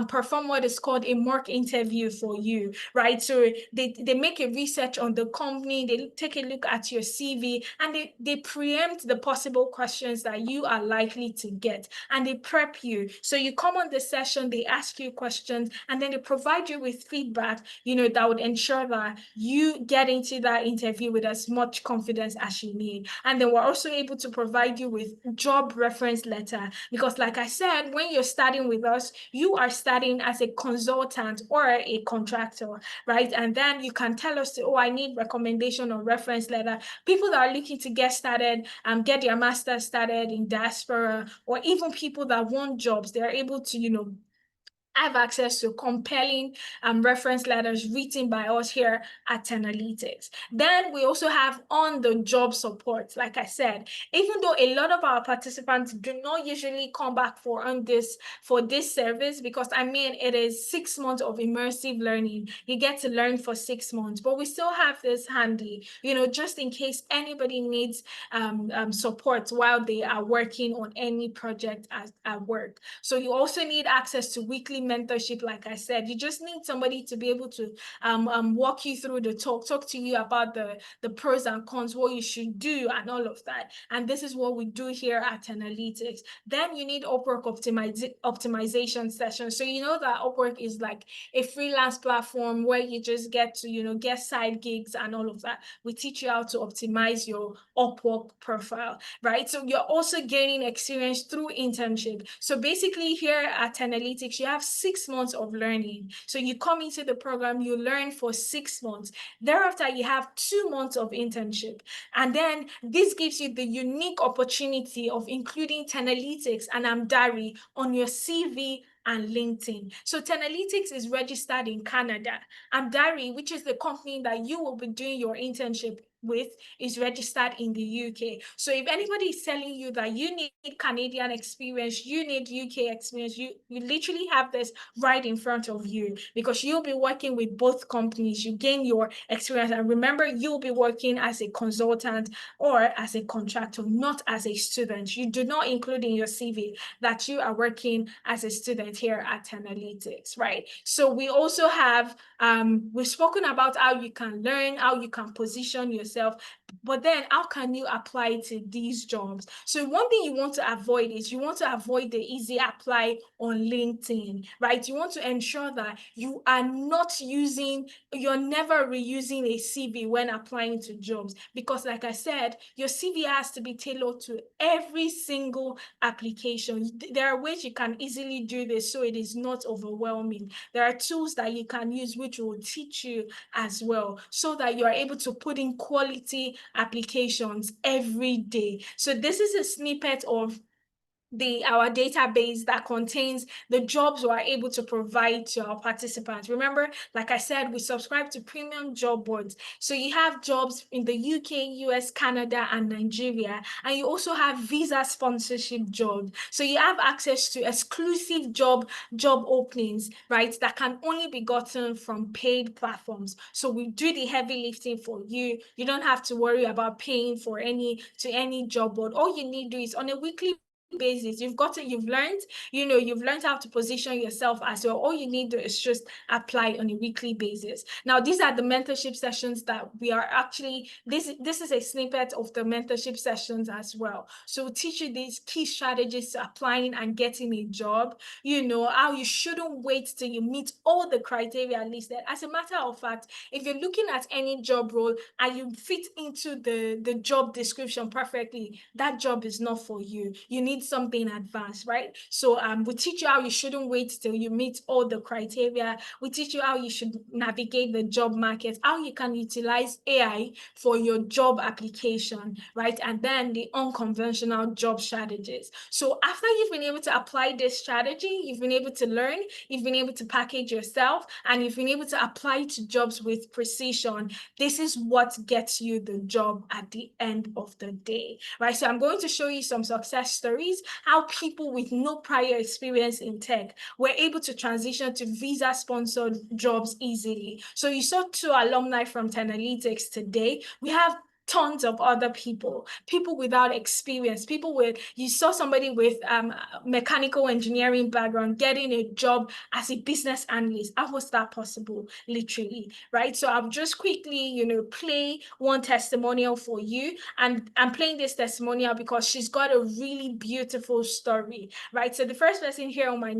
perform what is called a mock interview for you, right? So they make a research on the company, they take a look at your CV, and they preempt the possible questions that you are likely to get, and they prep you. So you come on the session, they ask you questions, and then they provide you with feedback, that would ensure that you get into that interview with as much confidence as you need. And then we're also able to provide you with job reference letter, because like I said, when you're starting with us, you are starting as a consultant or a contractor, right? And then you can tell us, oh, I need recommendation or reference letter. People that are looking to get started, get their master's started in diaspora, or even people that want jobs, they're able to, have access to compelling reference letters written by us here at 10Alytics. Then we also have on-the-job support. Like I said, even though a lot of our participants do not usually come back for this service, because it is 6 months of immersive learning. You get to learn for 6 months, but we still have this handy, just in case anybody needs support while they are working on any project at work. So you also need access to weekly mentorship. Like I said, you just need somebody to be able to walk you through talk to you about the pros and cons, what you should do, and all of that. And this is what we do here at 10Alytics. Then you need Upwork optimization sessions. So you know that Upwork is like a freelance platform where you just get to, get side gigs and all of that. We teach you how to optimize your Upwork profile, right? So you're also gaining experience through internship. So basically here at 10Alytics, you have 6 months of learning. So you come into the program, you learn for 6 months. Thereafter, you have 2 months of internship. And then this gives you the unique opportunity of including 10Alytics and Amdari on your CV and LinkedIn. So 10Alytics is registered in Canada. Amdari, which is the company that you will be doing your internship with, is registered in the UK. So if anybody is telling you that you need Canadian experience, you need UK experience, you literally have this right in front of you, because you'll be working with both companies. You gain your experience, and remember, you'll be working as a consultant or as a contractor, not as a student. You do not include in your CV that you are working as a student here at 10Alytics, right? So we also have, we've spoken about how you can learn, how you can position yourself, but then how can you apply to these jobs? So one thing you want to avoid is the easy apply on LinkedIn, right? You want to ensure that you're never reusing a CV when applying to jobs, because like I said, your CV has to be tailored to every single application. There are ways you can easily do this so it is not overwhelming. There are tools that you can use which will teach you as well, so that you are able to put in quality applications every day. So this is a snippet of our database that contains the jobs we are able to provide to our participants. Remember, like I said, we subscribe to premium job boards. So you have jobs in the UK, US, Canada, and Nigeria, and you also have visa sponsorship jobs. So you have access to exclusive job openings, right, that can only be gotten from paid platforms. So we do the heavy lifting for you. You don't have to worry about paying for any job board. All you need to do is on a weekly basis, you've learned how to position yourself as well. All you need to do is just apply on a weekly basis. Now, these are the mentorship sessions that we are actually, this is a snippet of the mentorship sessions as well. So we'll teach you these key strategies to applying and getting a job, how you shouldn't wait till you meet all the criteria listed. As a matter of fact, if you're looking at any job role and you fit into the job description perfectly, that job is not for you. You need something advanced, right? So we teach you how you shouldn't wait till you meet all the criteria. We teach you how you should navigate the job market, how you can utilize AI for your job application, right? And then the unconventional job strategies. So after you've been able to apply this strategy, you've been able to learn, you've been able to package yourself, and you've been able to apply to jobs with precision. This is what gets you the job at the end of the day, right? So I'm going to show you some success stories, how people with no prior experience in tech were able to transition to visa-sponsored jobs easily. So you saw 2 alumni from 10Alytics today. We have tons of other people without experience, you saw somebody with mechanical engineering background getting a job as a business analyst. How was that possible? Literally, right? So I'll just quickly, play one testimonial for you, and I'm playing this testimonial because she's got a really beautiful story, right? So the first person here on my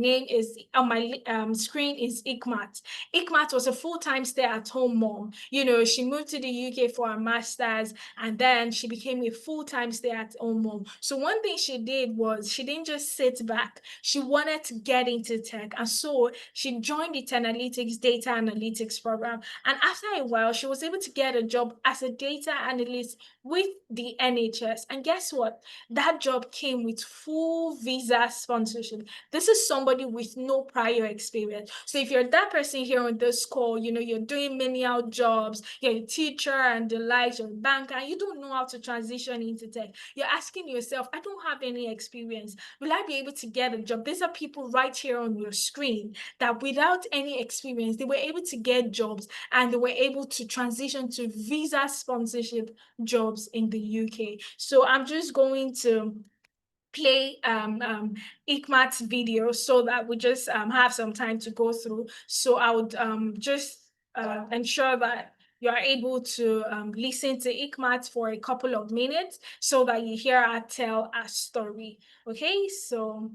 screen is Ikmat. Ikmat was a full-time stay-at-home mom. She moved to the UK for her master's, and then she became a full-time stay-at-home mom. So one thing she did was she didn't just sit back. She wanted to get into tech, and so she joined the 10Alytics data analytics program. And after a while, she was able to get a job as a data analyst with the NHS. And guess what? That job came with full visa sponsorship. This is somebody with no prior experience. So if you're that person here on this call, you're doing menial jobs, you're a teacher and the likes, you're a banker, and you don't know how to transition into tech, you're asking yourself, I don't have any experience. Will I be able to get a job? These are people right here on your screen that without any experience, they were able to get jobs, and they were able to transition to visa sponsorship jobs in the UK. So I'm just going to play Ikmat's video so that we just have some time to go through. So I would just ensure that you are able to listen to Ikmat for a couple of minutes so that you hear her tell a story. Okay, so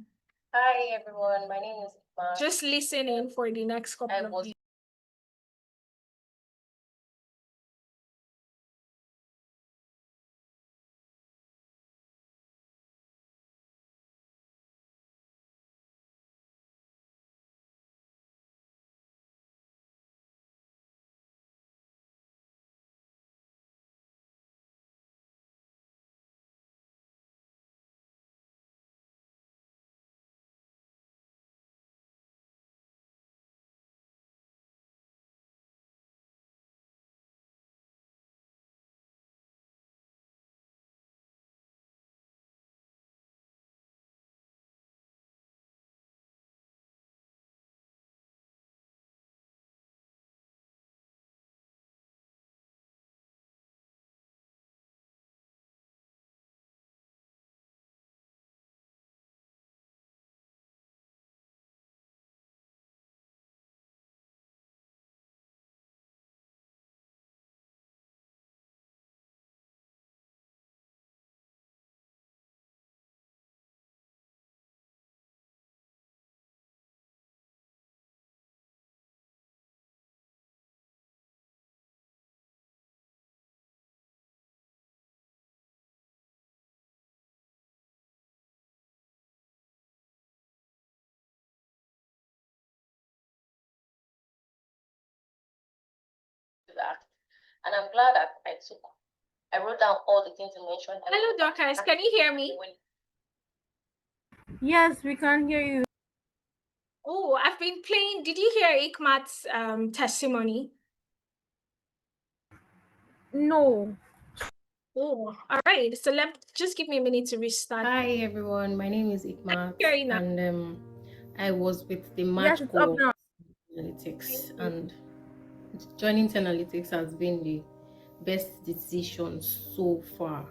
hi everyone, my name is Ikmat. Just listen in for the next couple of minutes. That. And I'm glad that I wrote down all the things you mentioned. Hello, Dorcas. Can you hear me? Yes, we can hear you. Oh, I've been playing. Did you hear Ikmat's testimony? No. Oh, all right. So just give me a minute to restart. Hi everyone, my name is Ikmat, Hear you now. and I was with the Yes, March it's up cohort now. analytics, and joining 10 analytics has been the best decision so far.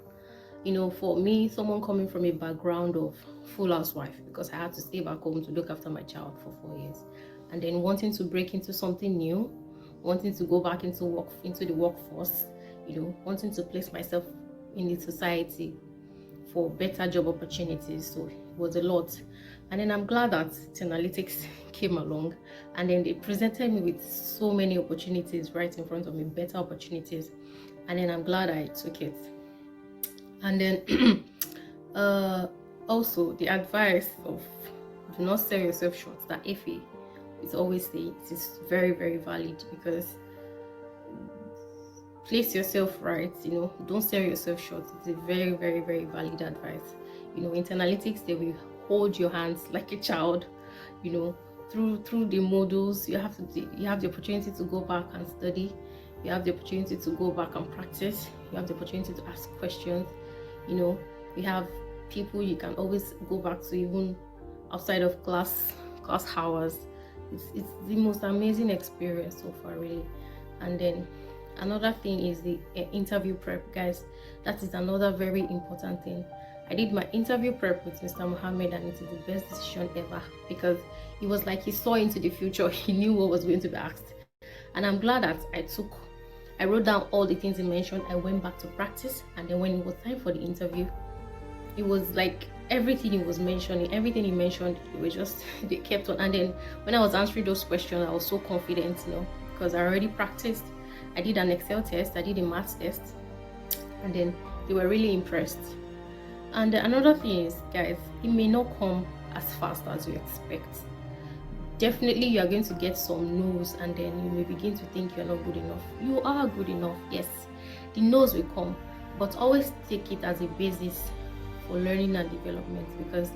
You know, for me, someone coming from a background of full housewife, because I had to stay back home to look after my child for 4 years, and then wanting to break into something new, wanting to go back into the workforce, you know, wanting to place myself in the society for better job opportunities. So it was a lot. And then I'm glad that Analytics came along, and then they presented me with so many opportunities right in front of me, better opportunities. And then I'm glad I took it. And then also the advice of do not sell yourself short, that Effie is always saying, it is very, very valid, because place yourself right, you know, don't sell yourself short. It's a very, very, very valid advice. You know, in analytics, they will hold your hands like a child, you know, through the modules. You have the opportunity to go back and study. You have the opportunity to go back and practice. You have the opportunity to ask questions. You know, you have people you can always go back to, even outside of class hours. It's the most amazing experience so far, really. And then another thing is the interview prep, guys. That is another very important thing. I did my interview prep with Mr. Mohammed, and it is the best decision ever, because it was like he saw into the future. He knew what was going to be asked, and I'm glad that I wrote down all the things he mentioned. I went back to practice, and then when it was time for the interview, it was like everything he was mentioning, everything he mentioned, it was just they kept on. And then when I was answering those questions, I was so confident, you know, because I already practiced. I did an Excel test, I did a math test, and then they were really impressed. And another thing is, guys, it may not come as fast as you expect. Definitely, you are going to get some no's, and then you may begin to think you're not good enough. You are good enough, yes. The no's will come, but always take it as a basis for learning and development, because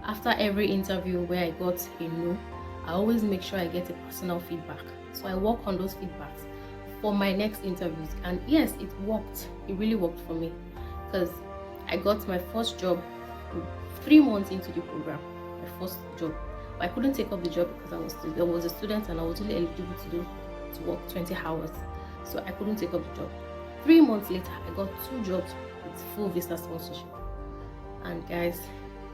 after every interview where I got a no, I always make sure I get a personal feedback. So I work on those feedbacks for my next interviews. And yes, it worked. It really worked for me, because I got my first job 3 months into the program, my first job. But I couldn't take up the job because I was a student, and I was only eligible to work 20 hours. So I couldn't take up the job. 3 months later, I got 2 jobs with full visa sponsorship. And guys,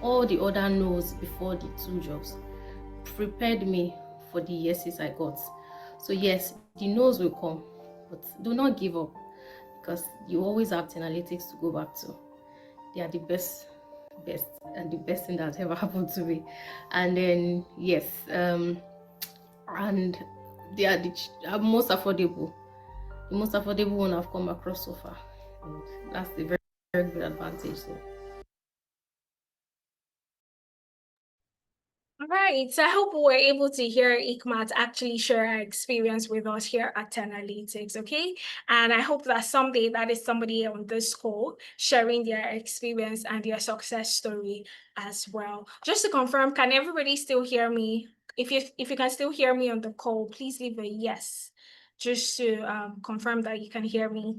all the other no's before the 2 jobs prepared me for the yeses I got. So yes, the no's will come, but do not give up, because you always have analytics to go back to. They are the best, and the best thing that's ever happened to me. And then yes, and they are the most affordable, one I've come across so far. And that's the very, very good advantage. So All right, so I hope we were able to hear Ikmat actually share her experience with us here at 10 Analytics, okay? And I hope that someday that is somebody on this call sharing their experience and their success story as well. Just to confirm, can everybody still hear me? If you can still hear me on the call, please leave a yes, just to confirm that you can hear me.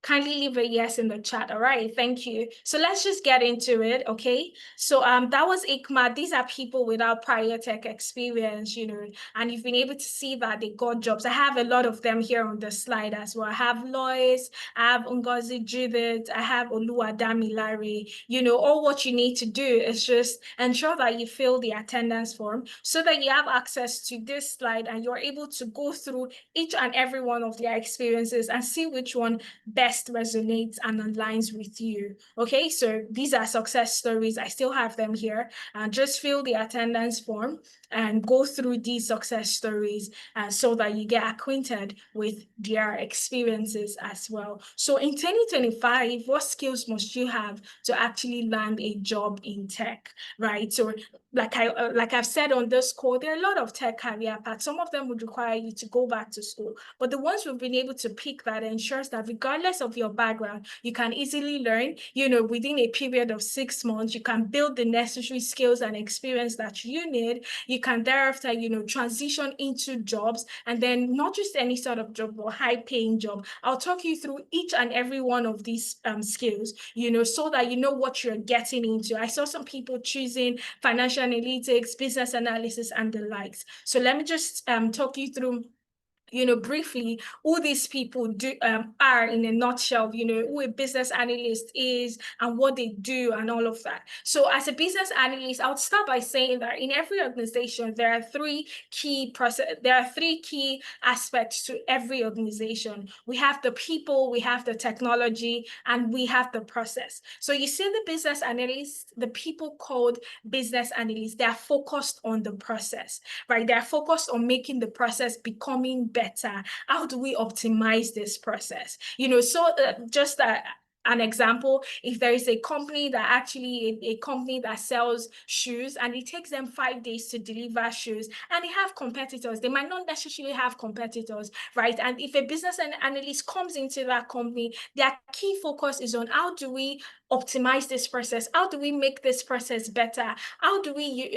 Kindly leave a yes in the chat. All right, thank you. So let's just get into it, okay? So that was ICMA. These are people without prior tech experience, you know, and you've been able to see that they got jobs. I have a lot of them here on the slide as well. I have Lois, I have Ngozi Judith, I have Oluwadami Larry. You know, all what you need to do is just ensure that you fill the attendance form so that you have access to this slide and you're able to go through each and every one of their experiences and see which one best resonates and aligns with you. Okay, so these are success stories. I still have them here. Just fill the attendance form and go through these success stories so that you get acquainted with their experiences as well. So in 2025, what skills must you have to actually land a job in tech, right? So like I've said on this call, there are a lot of tech career paths. Some of them would require you to go back to school, but the ones we've been able to pick that ensures that regardless of your background, you can easily learn, within a period of 6 months, you can build the necessary skills and experience that you need. You can thereafter, transition into jobs, and then not just any sort of job, but high paying job. I'll talk you through each and every one of these skills, so that you know what you're getting into. I saw some people choosing financial analytics, business analysis, and the likes. So let me just talk you through briefly who these people are in a nutshell, who a business analyst is and what they do and all of that. So as a business analyst, I would start by saying that in every organization, there are three key aspects to every organization. We have the people, we have the technology, and we have the process. So you see the business analysts, the people called business analysts, they are focused on the process, right? They're focused on making the process becoming better. How do we optimize this process? Just an example, if there is a company that sells shoes and it takes them 5 days to deliver shoes, and they have competitors, they might not necessarily have competitors, right? And if a business analyst comes into that company, their key focus is on how do we optimize this process? How do we make this process better? How do we,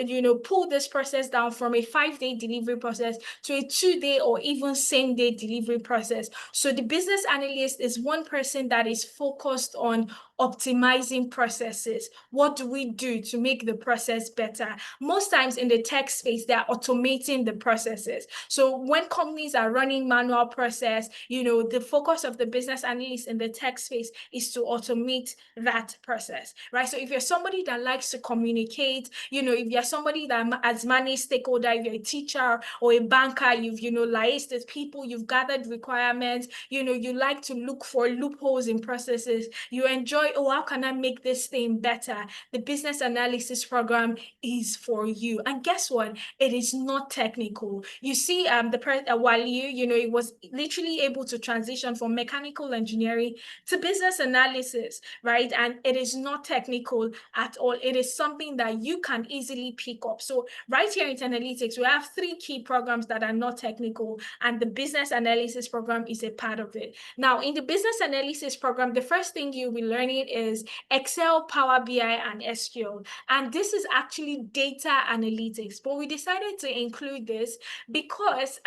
pull this process down from a 5-day delivery process to a 2-day or even same-day delivery process? So the business analyst is one person that is focused on optimizing processes. What do we do to make the process better? Most times in the tech space, they're automating the processes. So when companies are running manual process, the focus of the business analyst in the tech space is to automate that process, right? So if you're somebody that likes to communicate, if you're somebody that has managed stakeholder, if you're a teacher or a banker, you've, liaised with people, you've gathered requirements, you like to look for loopholes in processes, you enjoy, oh, how can I make this thing better? The business analysis program is for you. And guess what? It is not technical. You see, Waliu, he was literally able to transition from mechanical engineering to business analysis, right? And it is not technical at all. It is something that you can easily pick up. So right here in Analytics, we have 3 key programs that are not technical, and the business analysis program is a part of it. Now, in the business analysis program, the first thing you'll be learning is Excel, Power BI, and SQL. And this is actually data analytics, but we decided to include this because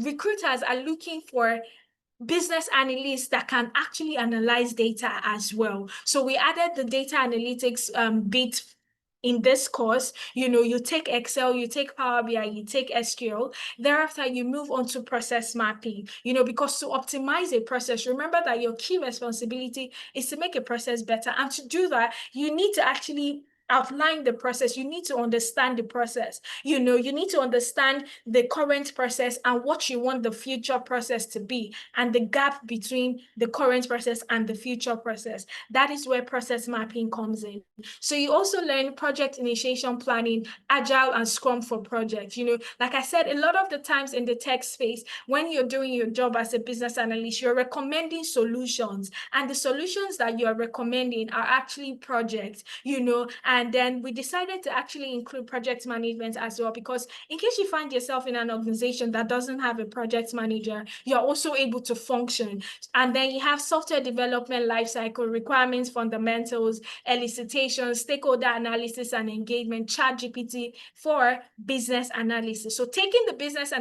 recruiters are looking for business analysts that can actually analyze data as well. So we added the data analytics bit in this course. You take Excel, you take Power BI, you take SQL. Thereafter, you move on to process mapping, because to optimize a process, remember that your key responsibility is to make a process better. And to do that, you need to actually outline the process. You need to understand the process. You need to understand the current process and what you want the future process to be, and the gap between the current process and the future process. That is where process mapping comes in. So you also learn project initiation planning, agile and scrum for projects. Like I said, a lot of the times in the tech space, when you're doing your job as a business analyst, you're recommending solutions, and the solutions that you're recommending are actually projects, and then we decided to actually include project management as well, because in case you find yourself in an organization that doesn't have a project manager, you're also able to function. And then you have software development lifecycle, requirements, fundamentals, elicitation, stakeholder analysis and engagement, ChatGPT for business analysis. So taking the business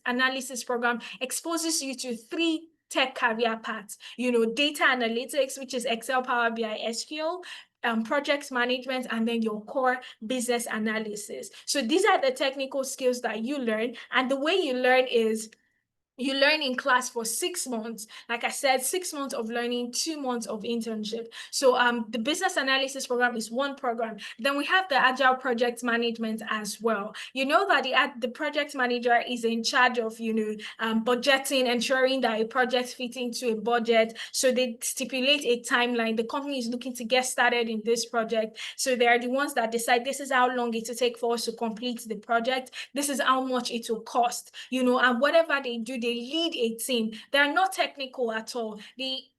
analysis program exposes you to 3 tech career paths, data analytics, which is Excel, Power BI, SQL, project management, and then your core business analysis. So these are the technical skills that you learn. And the way you learn is you learn in class for 6 months. Like I said, 6 months of learning, 2 months of internship. So the business analysis program is one program. Then we have the agile project management as well. You know that the project manager is in charge of, budgeting, ensuring that a project fits into a budget. So they stipulate a timeline. The company is looking to get started in this project. So they are the ones that decide this is how long it will take for us to complete the project. This is how much it will cost, and whatever they do, they lead a team. They're not technical at all.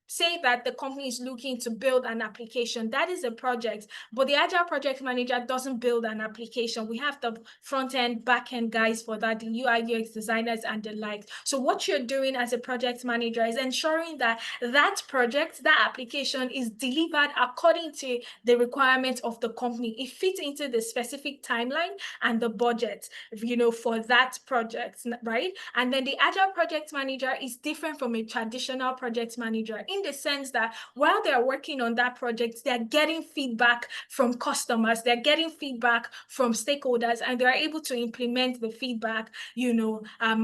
say that the company is looking to build an application. That is a project, but the Agile project manager doesn't build an application. We have the front end, back end guys for that, the UI, UX designers and the like. So what you're doing as a project manager is ensuring that that project, that application is delivered according to the requirements of the company. It fits into the specific timeline and the budget, for that project, right? And then the Agile project manager is different from a traditional project manager in the sense that while they're working on that project, they're getting feedback from customers, they're getting feedback from stakeholders, and they're able to implement the feedback,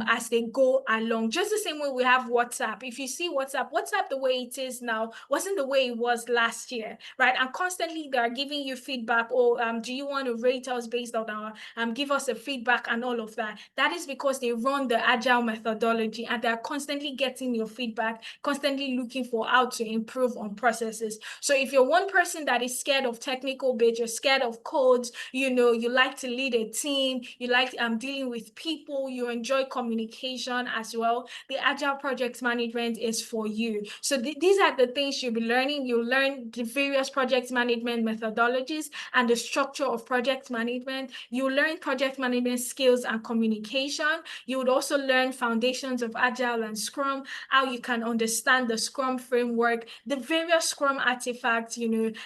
as they go along. Just the same way we have WhatsApp. If you see WhatsApp the way it is now wasn't the way it was last year, right? And constantly they're giving you feedback. Do you want to rate us based on our, give us a feedback and all of that. That is because they run the Agile methodology and they're constantly getting your feedback, constantly looking for how to improve on processes. So if you're one person that is scared of technical bits, you're scared of codes, you like to lead a team, you like dealing with people, you enjoy communication as well, the Agile project management is for you. So these are the things you'll be learning. You'll learn the various project management methodologies and the structure of project management. You'll learn project management skills and communication. You would also learn foundations of Agile and Scrum, how you can understand the Scrum framework, the various Scrum artifacts,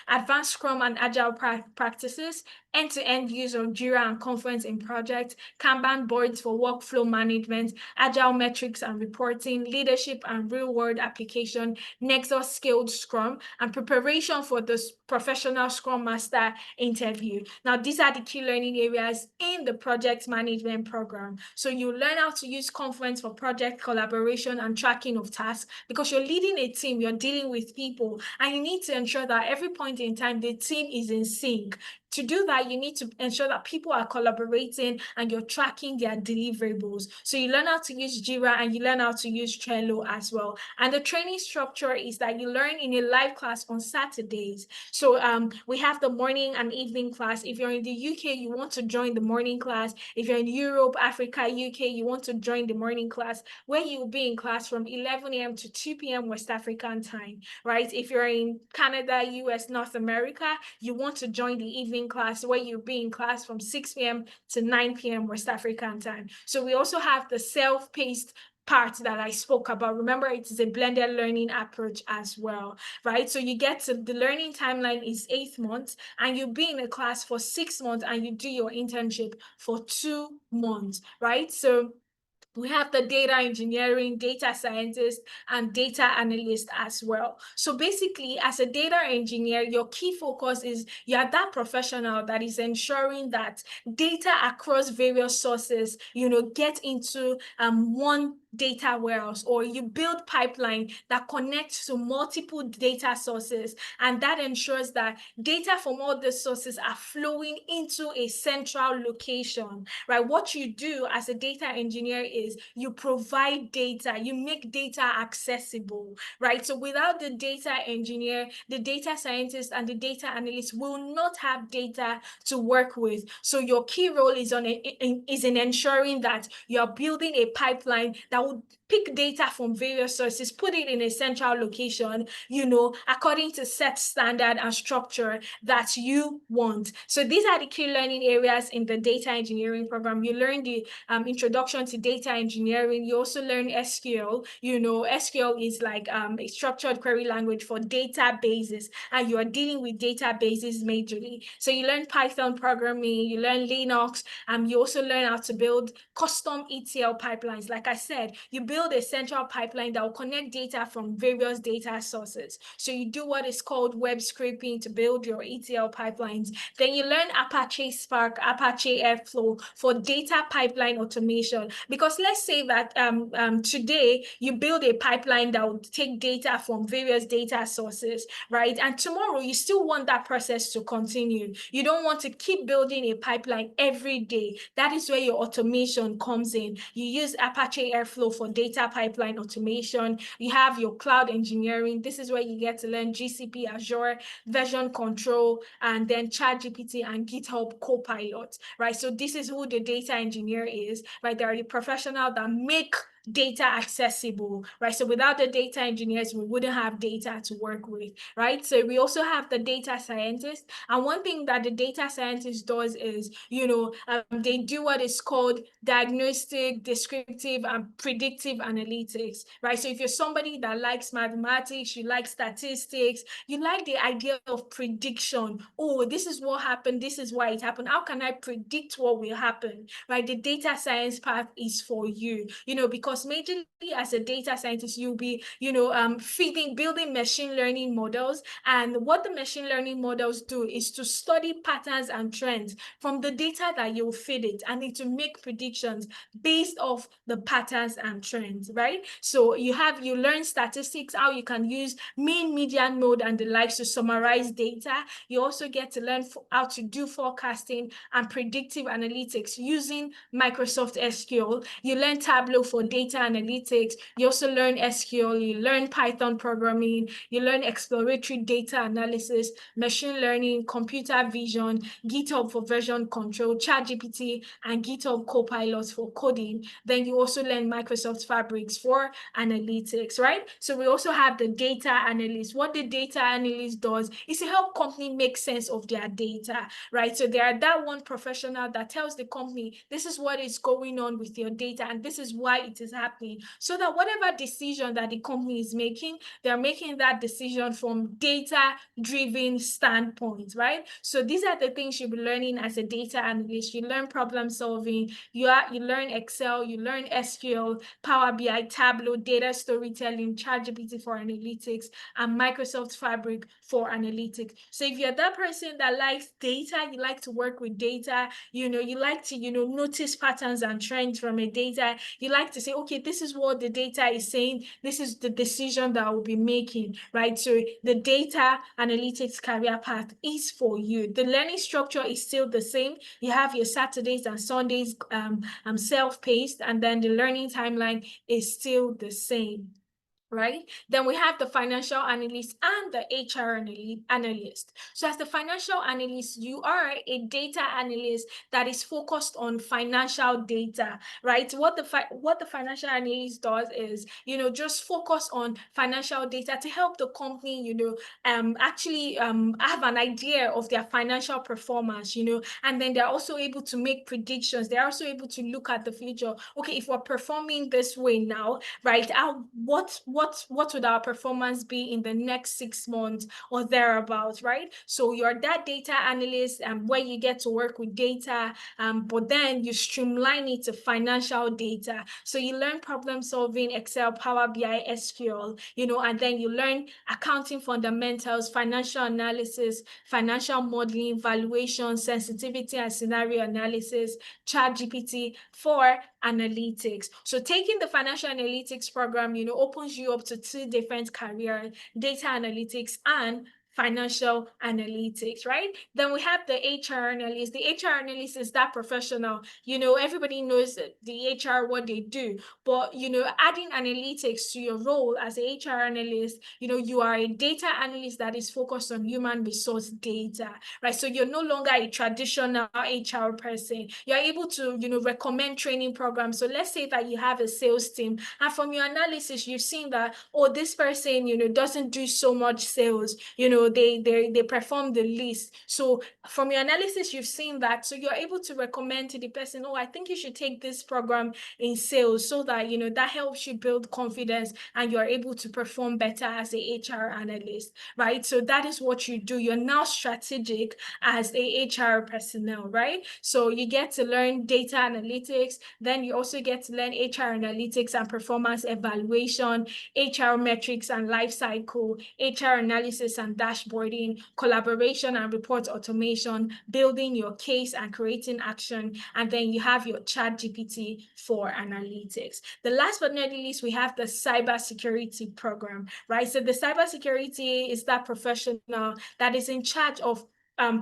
advanced Scrum and Agile practices, end-to-end use of Jira and Confluence in projects, Kanban boards for workflow management, Agile metrics and reporting, leadership and real-world application, Nexus scaled Scrum, and preparation for the professional Scrum Master interview. Now, these are the key learning areas in the project management program. So you learn how to use Confluence for project collaboration and tracking of tasks because you're leading a team, you're dealing with people, and you need to ensure that every point in time the team is in sync. To do that, you need to ensure that people are collaborating and you're tracking their deliverables. So you learn how to use Jira and you learn how to use Trello as well. And the training structure is that you learn in a live class on Saturdays. So we have the morning and evening class. If you're in the UK, you want to join the morning class. If you're in Europe, Africa, UK, you want to join the morning class, where you'll be in class from 11 a.m. to 2 p.m. West African time, right? If you're in Canada, US, North America, you want to join the evening class, where you'll be in class from 6 p.m. to 9 p.m. West African time. So we also have the self-paced part that I spoke about. Remember, it is a blended learning approach as well, right? So you get to the learning timeline is 8 months, and you'll be in a class for 6 months, and you do your internship for 2 months, right? So we have the data engineering, data scientist, and data analyst as well. So basically, as a data engineer, your key focus is you're that professional that is ensuring that data across various sources, get into one data warehouse, or you build pipeline that connects to multiple data sources, and that ensures that data from all the sources are flowing into a central location, right? What you do as a data engineer is you provide data, you make data accessible, right? So without the data engineer, the data scientist, and the data analyst will not have data to work with. So your key role is in ensuring that you're building a pipeline that would pick data from various sources, put it in a central location, according to set standard and structure that you want. So these are the key learning areas in the data engineering program. You learn the introduction to data engineering. You also learn SQL. SQL is like a structured query language for databases, and you are dealing with databases majorly. So you learn Python programming, you learn Linux, you also learn how to build custom ETL pipelines. Like I said, you build a central pipeline that will connect data from various data sources. So you do what is called web scraping to build your ETL pipelines. Then you learn Apache Spark, Apache Airflow for data pipeline automation. Because let's say that today you build a pipeline that would take data from various data sources, right? And tomorrow you still want that process to continue. You don't want to keep building a pipeline every day. That is where your automation comes in. You use Apache Airflow for data pipeline automation. You have your cloud engineering. This is where you get to learn GCP, Azure, version control, and then ChatGPT and GitHub Copilot, right? So this is who the data engineer is, right? They are the professional that make data accessible, right? So without the data engineers, we wouldn't have data to work with, right? So we also have the data scientists. And one thing that the data scientist does is, they do what is called diagnostic, descriptive, and predictive analytics, right? So if you're somebody that likes mathematics, you like statistics, you like the idea of prediction. Oh, this is what happened. This is why it happened. How can I predict what will happen, right? The data science path is for you, because majorly as a data scientist, you'll be, building machine learning models. And what the machine learning models do is to study patterns and trends from the data that you feed it, and it to make predictions based off the patterns and trends, right? So you learn statistics, how you can use mean, median, mode, and the likes to summarize data. You also get to learn how to do forecasting and predictive analytics using Microsoft SQL. You learn Tableau for data analytics. You also learn SQL. You learn Python programming. You learn exploratory data analysis, machine learning, computer vision, GitHub for version control, ChatGPT, and GitHub Copilot for coding. Then you also learn Microsoft Fabrics for analytics, right? So we also have the data analyst. What the data analyst does is to help company make sense of their data, right? So they are that one professional that tells the company, this is what is going on with your data, and this is why it is happening. So that whatever decision that the company is making, they're making that decision from data-driven standpoint, right? So these are the things you'll be learning as a data analyst. You learn problem solving, you learn Excel, you learn SQL, Power BI, Tableau, data storytelling, ChatGPT for analytics, and Microsoft Fabric for analytics. So if you're that person that likes data, you like to work with data, you like to, notice patterns and trends from a data, you like to say, okay, this is what the data is saying, this is the decision that I will be making, right? So the data analytics career path is for you. The learning structure is still the same. You have your Saturdays and Sundays self-paced, and then the learning timeline is still the same, right? Then we have the financial analyst and the HR analyst. So as the financial analyst, you are a data analyst that is focused on financial data, right? What the financial analyst does is, just focus on financial data to help the company, actually have an idea of their financial performance, and then they're also able to make predictions. They're also able to look at the future. Okay, if we're performing this way now, right? What would our performance be in the next 6 months or thereabouts, right? So you're that data analyst where you get to work with data, but then you streamline it to financial data. So you learn problem solving, Excel, Power BI, SQL, and then you learn accounting fundamentals, financial analysis, financial modeling, valuation, sensitivity and scenario analysis, ChatGPT for analytics. So taking the financial analytics program, opens you up to 2 different careers, data analytics and financial analytics, right? Then we have the HR analyst. The HR analyst is that professional. Everybody knows the HR, what they do, but, adding analytics to your role as a HR analyst, you are a data analyst that is focused on human resource data, right? So you're no longer a traditional HR person. You're able to, recommend training programs. So let's say that you have a sales team, and from your analysis, you've seen that, oh, this person, doesn't do so much sales, they perform the least. So from your analysis, you've seen that. So you're able to recommend to the person, oh, I think you should take this program in sales, so that, that helps you build confidence and you're able to perform better as a HR analyst, right? So that is what you do. You're now strategic as a HR personnel, right? So you get to learn data analytics, then you also get to learn HR analytics and performance evaluation, HR metrics and life cycle, HR analysis and dashboarding, collaboration and report automation, building your case and creating action, and then you have your ChatGPT for analytics. The last but not least, we have the cybersecurity program, right? So the cybersecurity is that professional that is in charge of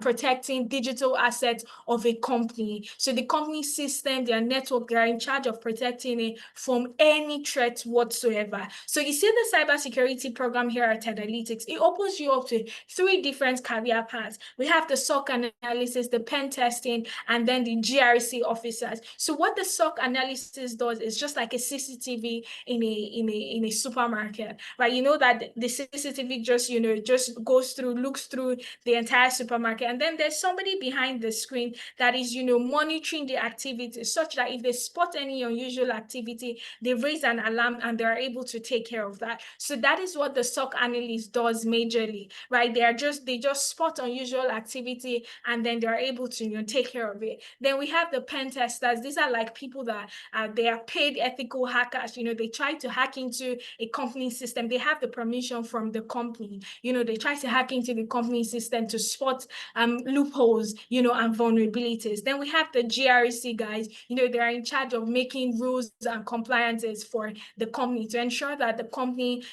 protecting digital assets of a company. So the company system, their network, they are in charge of protecting it from any threat whatsoever. So you see the cybersecurity program here at 10Alytics, it opens you up to 3 different career paths. We have the SOC analysis, the pen testing, and then the GRC officers. So what the SOC analysis does is just like a CCTV in a supermarket, right? You know that the CCTV just goes through, looks through the entire supermarket, and then there's somebody behind the screen that is monitoring the activity, such that if they spot any unusual activity, they raise an alarm and they are able to take care of that. So that is what the SOC analyst does majorly, right? They just spot unusual activity and then they're able to take care of it. Then we have the pen testers. These are like people that they are paid ethical hackers. They try to hack into a company system. They have the permission from the company. They try to hack into the company system to spot loopholes, and vulnerabilities. Then we have the GRC guys. They are in charge of making rules and compliances for the company to ensure that the company,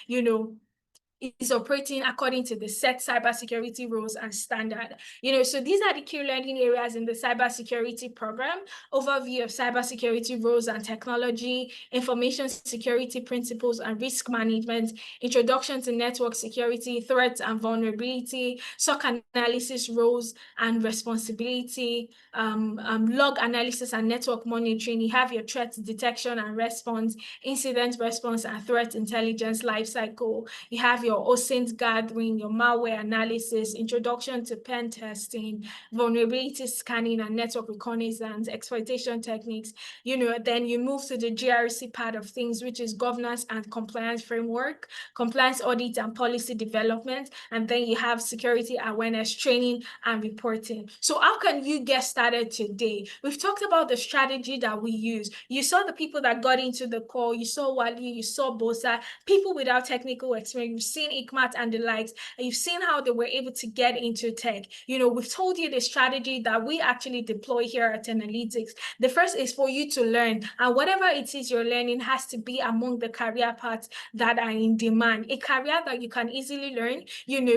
is operating according to the set cybersecurity rules and standard. So these are the key learning areas in the cybersecurity program: overview of cybersecurity rules and technology, information security principles and risk management, introduction to network security, threats and vulnerability, SOC analysis roles and responsibility, log analysis and network monitoring. You have your threat detection and response, incident response and threat intelligence lifecycle. You have your OSINT gathering, your malware analysis, introduction to pen testing, vulnerability scanning and network reconnaissance, exploitation techniques. Then you move to the GRC part of things, which is governance and compliance framework, compliance audit and policy development, and then you have security awareness training and reporting. So how can you get started today? We've talked about the strategy that we use. You saw the people that got into the call. You saw Wally, you saw Bosa, people without technical experience. You've seen Ikmat and the likes, and you've seen how they were able to get into tech. We've told you the strategy that we actually deploy here at 10Alytics. The first is for you to learn, and whatever it is you're learning has to be among the career paths that are in demand. A career that you can easily learn,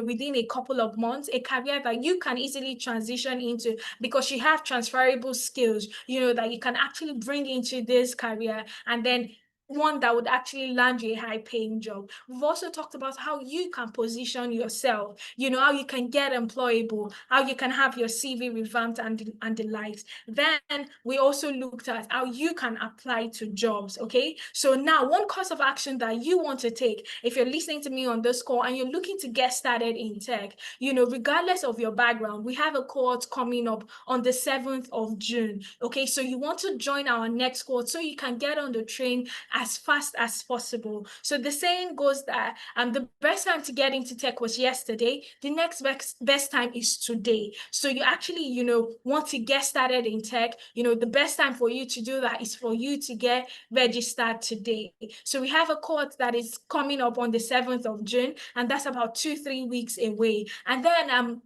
within a couple of months, a career that you can easily transition into because you have transferable skills, that you can actually bring into this career, and then one that would actually land you a high-paying job. We've also talked about how you can position yourself, how you can get employable, how you can have your CV revamped and the likes. Then we also looked at how you can apply to jobs, okay? So now one course of action that you want to take, if you're listening to me on this call and you're looking to get started in tech, regardless of your background, we have a cohort coming up on the 7th of June, okay? So you want to join our next cohort so you can get on the train as fast as possible. So the saying goes that the best time to get into tech was yesterday. The next best time is today. So you actually, want to get started in tech, the best time for you to do that is for you to get registered today. So we have a cohort that is coming up on the 7th of June, and that's about 2-3 weeks away. And then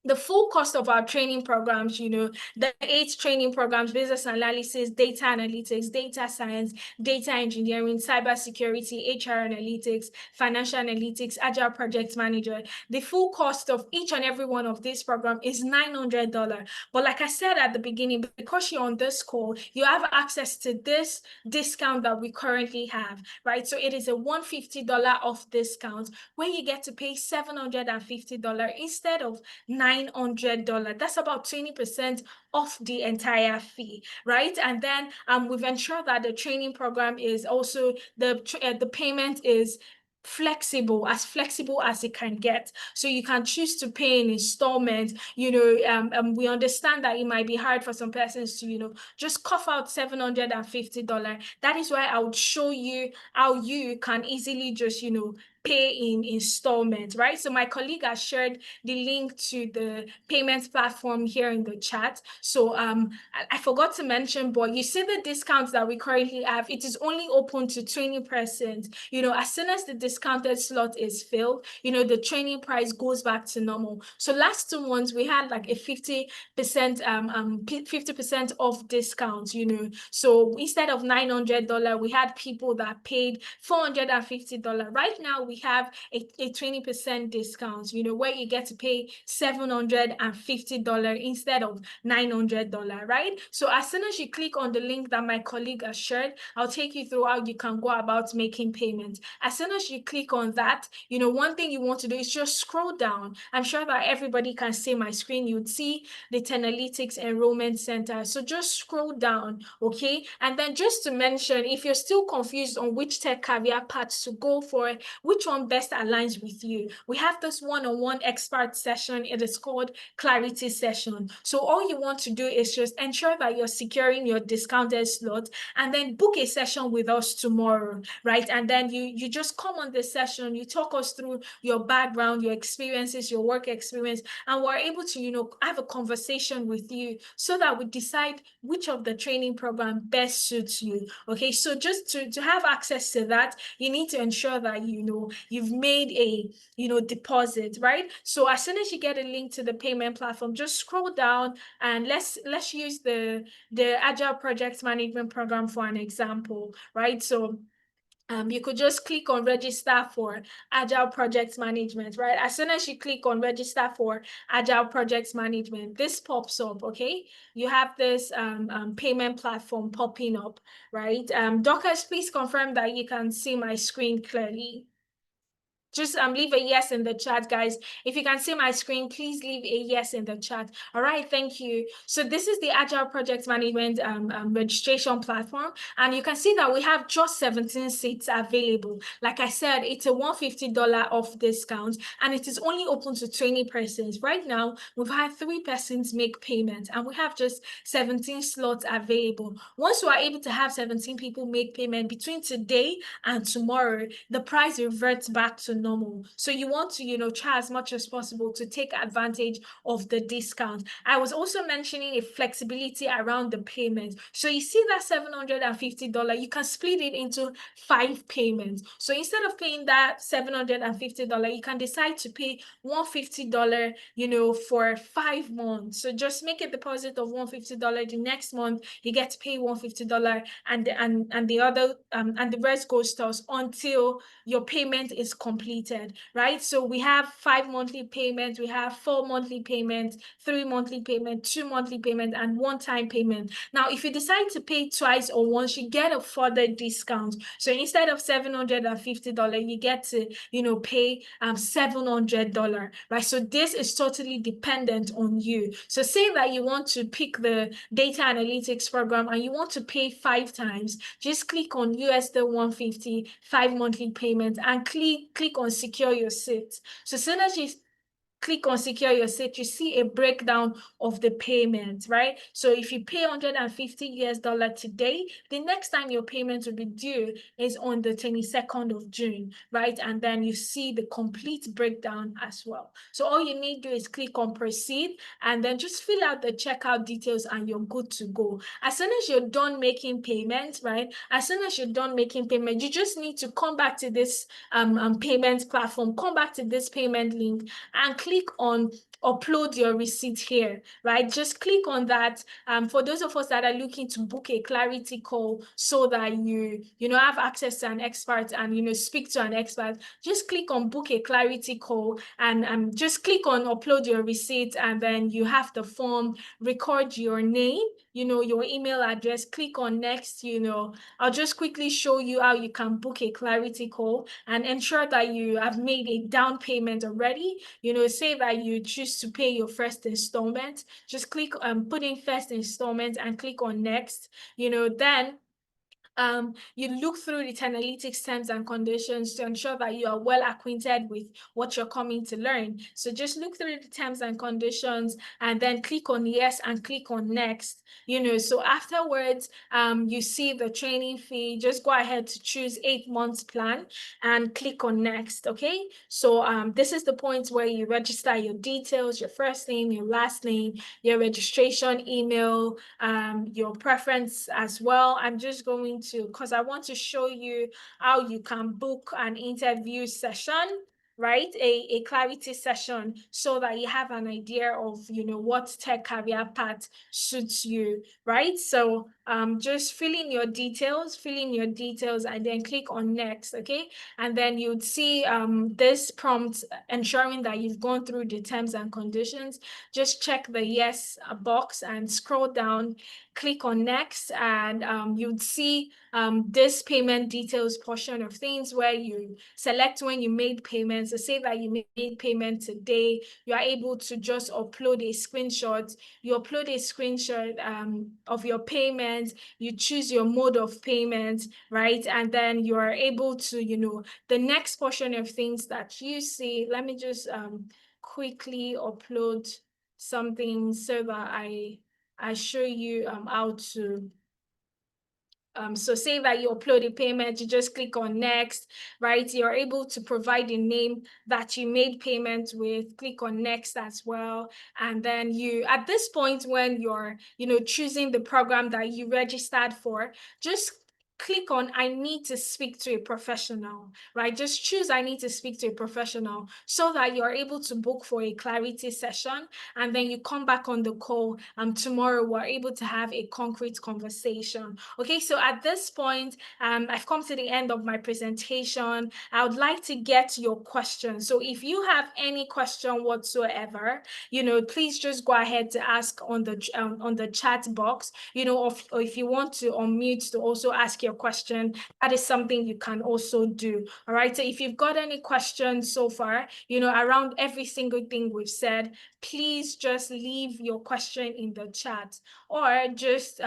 the full cost of our training programs, the 8 training programs: business analysis, data analytics, data science, data engineering, cybersecurity, HR analytics, financial analytics, agile project manager. The full cost of each and every one of these programs is $900. But like I said at the beginning, because you're on this call, you have access to this discount that we currently have, right? So it is a $150 off discount where you get to pay $750 instead of $900. That's about 20% off the entire fee, right? And then we've ensured that the training program is also, the payment is flexible as it can get. So you can choose to pay in installments. We understand that it might be hard for some persons to, just cough out $750. That is why I would show you how you can easily just, pay in installments, right? So my colleague has shared the link to the payments platform here in the chat. So I forgot to mention, but you see the discounts that we currently have, it is only open to 20%. As soon as the discounted slot is filled, the training price goes back to normal. So last 2 months, we had like a 50% off discount, So instead of $900, we had people that paid $450. Right now, we we have a 20% discount, where you get to pay $750 instead of $900, right? So as soon as you click on the link that my colleague has shared, I'll take you through how you can go about making payments. As soon as you click on that, one thing you want to do is just scroll down. I'm sure that everybody can see my screen. You'd see the 10Alytics Enrollment Center. So just scroll down, okay? And then just to mention, if you're still confused on which tech career paths to go for, which one best aligns with you, we have this one-on-one expert session. It is called Clarity Session. So all you want to do is just ensure that you're securing your discounted slot and then book a session with us tomorrow, right? And then you just come on this session, you talk us through your background, your experiences, your work experience, and we're able to, have a conversation with you so that we decide which of the training program best suits you. Okay, so just to have access to that, you need to ensure that you've made a deposit, right? So as soon as you get a link to the payment platform, just scroll down and let's use the Agile Project Management Program for an example, right? So you could just click on register for Agile Project Management, right? As soon as you click on register for Agile Project Management, this pops up, okay? You have this payment platform popping up, right? Dockers, please confirm that you can see my screen clearly. Just leave a yes in the chat, guys. If you can see my screen, please leave a yes in the chat. All right, thank you. So this is the Agile Project Management registration platform. And you can see that we have just 17 seats available. Like I said, it's a $150 off discount, and it is only open to 20 persons. Right now, we've had 3 persons make payment, and we have just 17 slots available. Once we are able to have 17 people make payment between today and tomorrow, the price reverts back to normal. So you want to, try as much as possible to take advantage of the discount. I was also mentioning a flexibility around the payment. So you see that $750, you can split it into 5 payments. So instead of paying that $750, you can decide to pay $150, for 5 months. So just make a deposit of $150. The next month you get to pay $150, and the other and the rest goes to us until your payment is completed, right? So we have 5 monthly payments, we have 4 monthly payments, 3 monthly payments, 2 monthly payments, and one-time payment. Now, if you decide to pay twice or once, you get a further discount. So instead of $750, you get to, pay $700, right? So this is totally dependent on you. So say that you want to pick the data analytics program and you want to pay 5 times, just click on USD 150, 5 monthly payments, and click on secure your seat. So as soon as you click on secure your seat, you see a breakdown of the payment, right? So if you pay $150 today, the next time your payment will be due is on the 22nd of June, right? And then you see the complete breakdown as well. So all you need to do is click on proceed and then just fill out the checkout details and you're good to go. As soon as you're done making payments, right? As soon as you're done making payment, you just need to come back to this payment platform, come back to this payment link and click on upload your receipt here, right? Just click on that. For those of us that are looking to book a clarity call so that you have access to an expert and speak to an expert, just click on book a clarity call and just click on upload your receipt, and then you have the form, record your name, your email address, click on next. I'll just quickly show you how you can book a clarity call and ensure that you have made a down payment already. Say that you choose to pay your first installment, just click put in first installment and click on next. Then you look through the 10Alytics terms and conditions to ensure that you are well acquainted with what you're coming to learn. So just look through the terms and conditions and then click on yes and click on next. So afterwards, you see the training fee. Just go ahead to choose 8 months plan and click on next. Okay. So this is the point where you register your details, your first name, your last name, your registration email, your preference as well. I'm just going to, because I want to show you how you can book an interview session, right? A clarity session, so that you have an idea of what tech career path suits you, right? So just fill in your details, and then click on next, okay? And then you'd see this prompt ensuring that you've gone through the terms and conditions. Just check the yes box and scroll down, click on next, and you'd see this payment details portion of things where you select when you made payments. So say that you made payment today, you are able to just upload a screenshot. You upload a screenshot of your payment, you choose your mode of payment, right? And then you are able to, the next portion of things that you see, let me just quickly upload something so that I show you how to. So say that you upload a payment, you just click on next, right? You're able to provide a name that you made payment with, click on next as well. And then at this point, when you're, choosing the program that you registered for, just click on I need to speak to a professional, right? Just choose I need to speak to a professional so that you're able to book for a clarity session. And then you come back on the call tomorrow, we're able to have a concrete conversation. Okay, so at this point, I've come to the end of my presentation. I would like to get your questions. So if you have any question whatsoever, please just go ahead to ask on the chat box, or if you want to unmute to also ask your question, that is something you can also do. All right, so if you've got any questions so far, around every single thing we've said, please just leave your question in the chat, or just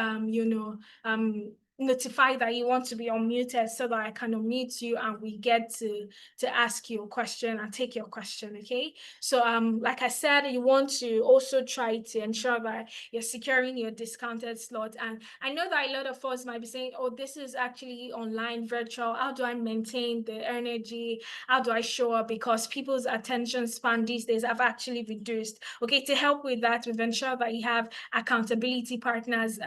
notify that you want to be unmuted so that I can unmute you and we get to ask you a question and take your question. Okay, so like I said, you want to also try to ensure that you're securing your discounted slot. And I know that a lot of us might be saying, oh, this is actually online virtual, how do I maintain the energy, how do I show up, because people's attention span these days have actually reduced. Okay, to help with that, we've ensured that you have accountability partners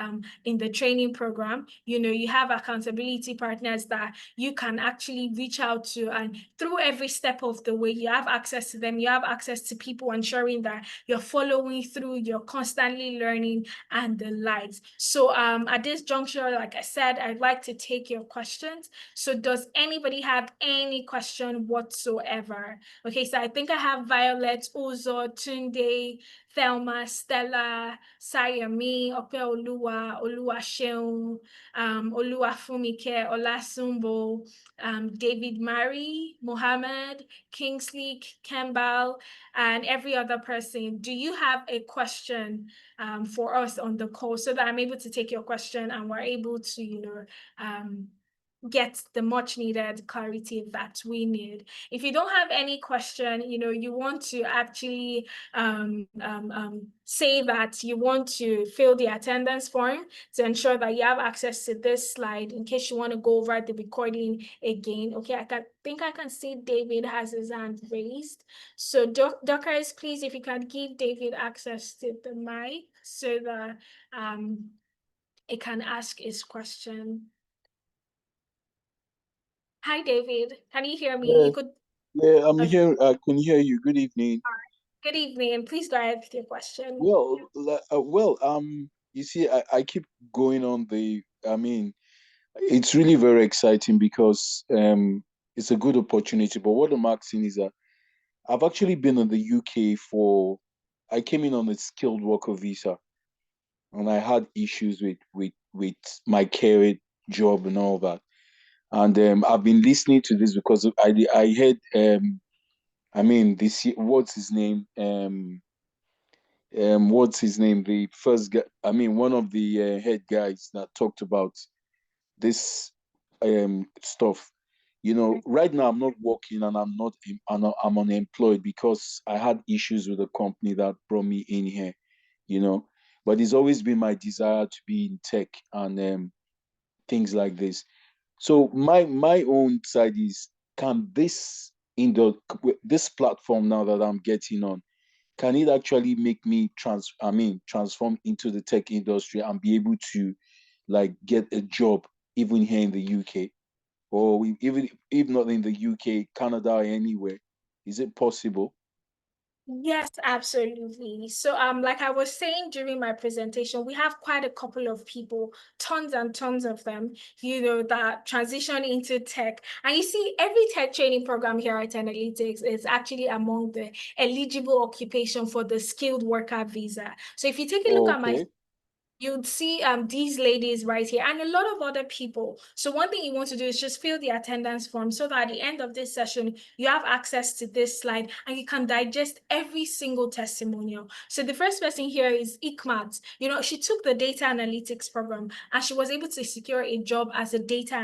in the training program. You have accountability partners that you can actually reach out to, and through every step of the way, you have access to them. You have access to people ensuring that you're following through, you're constantly learning, and the likes. So at this juncture, like I said, I'd like to take your questions. So does anybody have any question whatsoever? Okay, so I think I have Violet, Uzo, Tunde, Thelma, Stella, Sayami, Opeoluwa, Oluwaseun, Oluwafumike, Olasumbo, David Murray, Mohammed, Kingsley, Campbell, and every other person. Do you have a question for us on the call so that I'm able to take your question and we're able to, get the much needed clarity that we need? If you don't have any question, you want to actually say that you want to fill the attendance form to ensure that you have access to this slide in case you want to go over the recording again. Okay, I can see David has his hand raised. So Dockers, please, if you can give David access to the mic so that it can ask his question. Hi, David. Can you hear me? Yeah, You could. I'm Okay. here. I can hear you. Good evening. Good evening. Please go ahead with your question. You see, I keep going on it's really very exciting because it's a good opportunity. But what I'm asking is that I've actually been in the UK I came in on a skilled worker visa, and I had issues with my career job and all that. And I've been listening to this because I heard what's his name? What's his name? The first guy. One of the head guys that talked about this stuff. Right now I'm not working and I'm unemployed because I had issues with the company that brought me in here. But it's always been my desire to be in tech and things like this. So my own side is, can this platform now that I'm getting on, can it actually make me transform into the tech industry and be able to like get a job even here in the UK, or even if not in the UK, Canada, or anywhere? Is it possible? Yes, absolutely. So, like I was saying during my presentation, we have quite a couple of people, tons and tons of them, that transition into tech. And you see, every tech training program here at Analytics is actually among the eligible occupation for the skilled worker visa. So if you take a look at my, Okay. you'd see these ladies right here and a lot of other people. So one thing you want to do is just fill the attendance form so that at the end of this session, you have access to this slide and you can digest every single testimonial. So the first person here is Ikmat. She took the data analytics program and she was able to secure a job as a data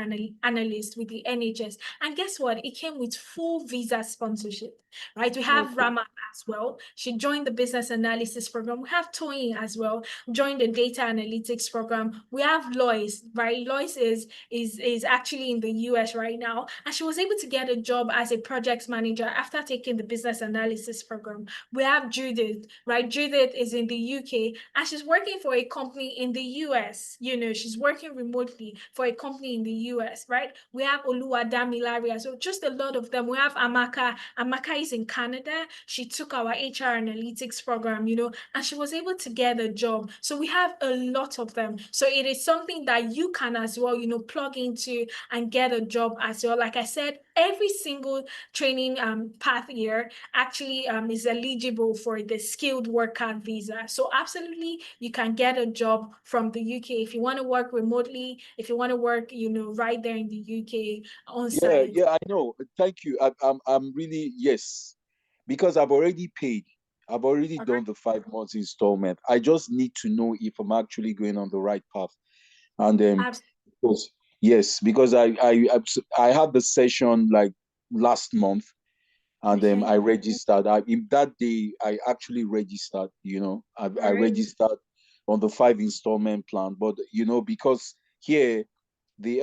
analyst with the NHS. And guess what? It came with full visa sponsorship, right? We have Okay. Rama as well. She joined the business analysis program. We have Toyin as well, joined the data analytics program. We have Lois, right? Lois is actually in the US right now, and she was able to get a job as a project manager after taking the business analysis program. We have Judith, right? Judith is in the UK and she's working for a company in the US. She's working remotely for a company in the US, right? We have Oluwadamilaria, so just a lot of them. We have Amaka. Amaka is in Canada. She took our HR analytics program, and she was able to get a job. So we have a lot of them. So it is something that you can as well, plug into and get a job as well. Like I said, every single training path here actually is eligible for the skilled worker visa. So absolutely, you can get a job from the UK if you want to work remotely, if you want to work, right there in the UK on Yeah, site. yeah, I know. Thank you. I'm really, yes, because I've already paid. I've already Okay. done the 5 months installment. I just need to know if I'm actually going on the right path. And because, yes, because I had the session like last month, and Okay. I registered. In that day, I actually registered. I All right. registered on the 5 installment plan, but because here they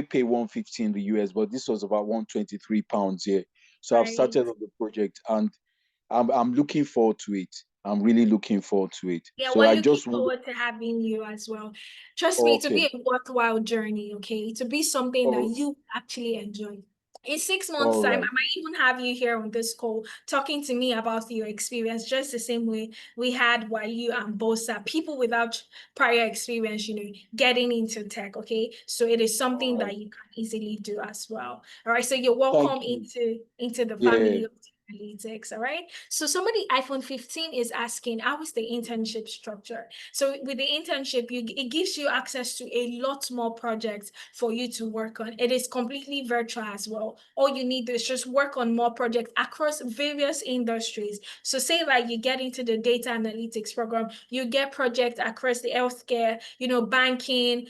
pay 150 in the US, but this was about 123 pounds here. So I've Right. started on the project, and I'm looking forward to it. I'm really looking forward to it. Yeah, So we're I looking just want. forward to having you as well. Trust me, to be Okay. a worthwhile journey, okay? To be something that Oh, you actually enjoy. In 6 months' all time, right. I might even have you here on this call talking to me about your experience, just the same way we had while you and Bosa, people without prior experience, getting into tech, okay? So it is All something right. that you can easily do as well. All right, so you're welcome Thank you. into the Yeah. family of analytics. All right. So somebody iPhone 15 is asking, how is the internship structure? So with the internship, it gives you access to a lot more projects for you to work on. It is completely virtual as well. All you need is just work on more projects across various industries. So say like you get into the data analytics program, you get projects across the healthcare, banking,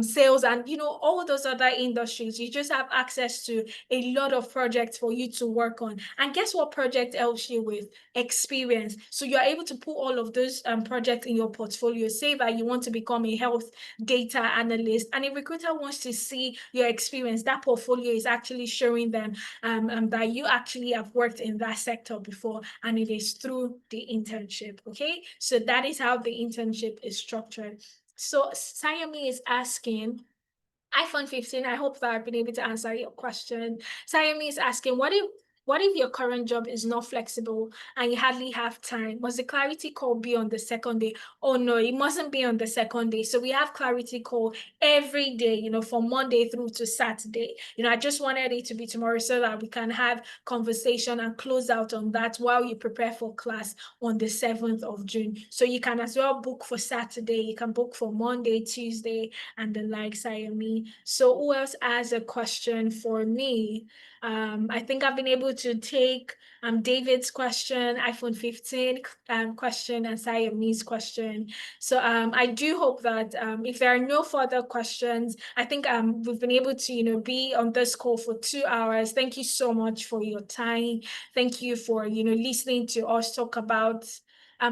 sales, and all those other industries. You just have access to a lot of projects for you to work on. And guess what project helps you with? Experience. So you're able to put all of those projects in your portfolio. Say that you want to become a health data analyst, and a recruiter wants to see your experience. That portfolio is actually showing them that you actually have worked in that sector before, and it is through the internship. Okay, so that is how the internship is structured. So Sayami is asking, iPhone 15, I hope that I've been able to answer your question. Sayemi is asking, what if your current job is not flexible and you hardly have time? Must the clarity call be on the second day? Oh no, it mustn't be on the second day. So we have clarity call every day, from Monday through to Saturday. I just wanted it to be tomorrow so that we can have conversation and close out on that while you prepare for class on the 7th of June. So you can as well book for Saturday, you can book for Monday, Tuesday, and the likes, Sayemi. So who else has a question for me? I think I've been able to take David's question, iPhone 15 question, and Sayemi's question. So I do hope that if there are no further questions, I think we've been able to be on this call for 2 hours. Thank you so much for your time. Thank you for listening to us talk about.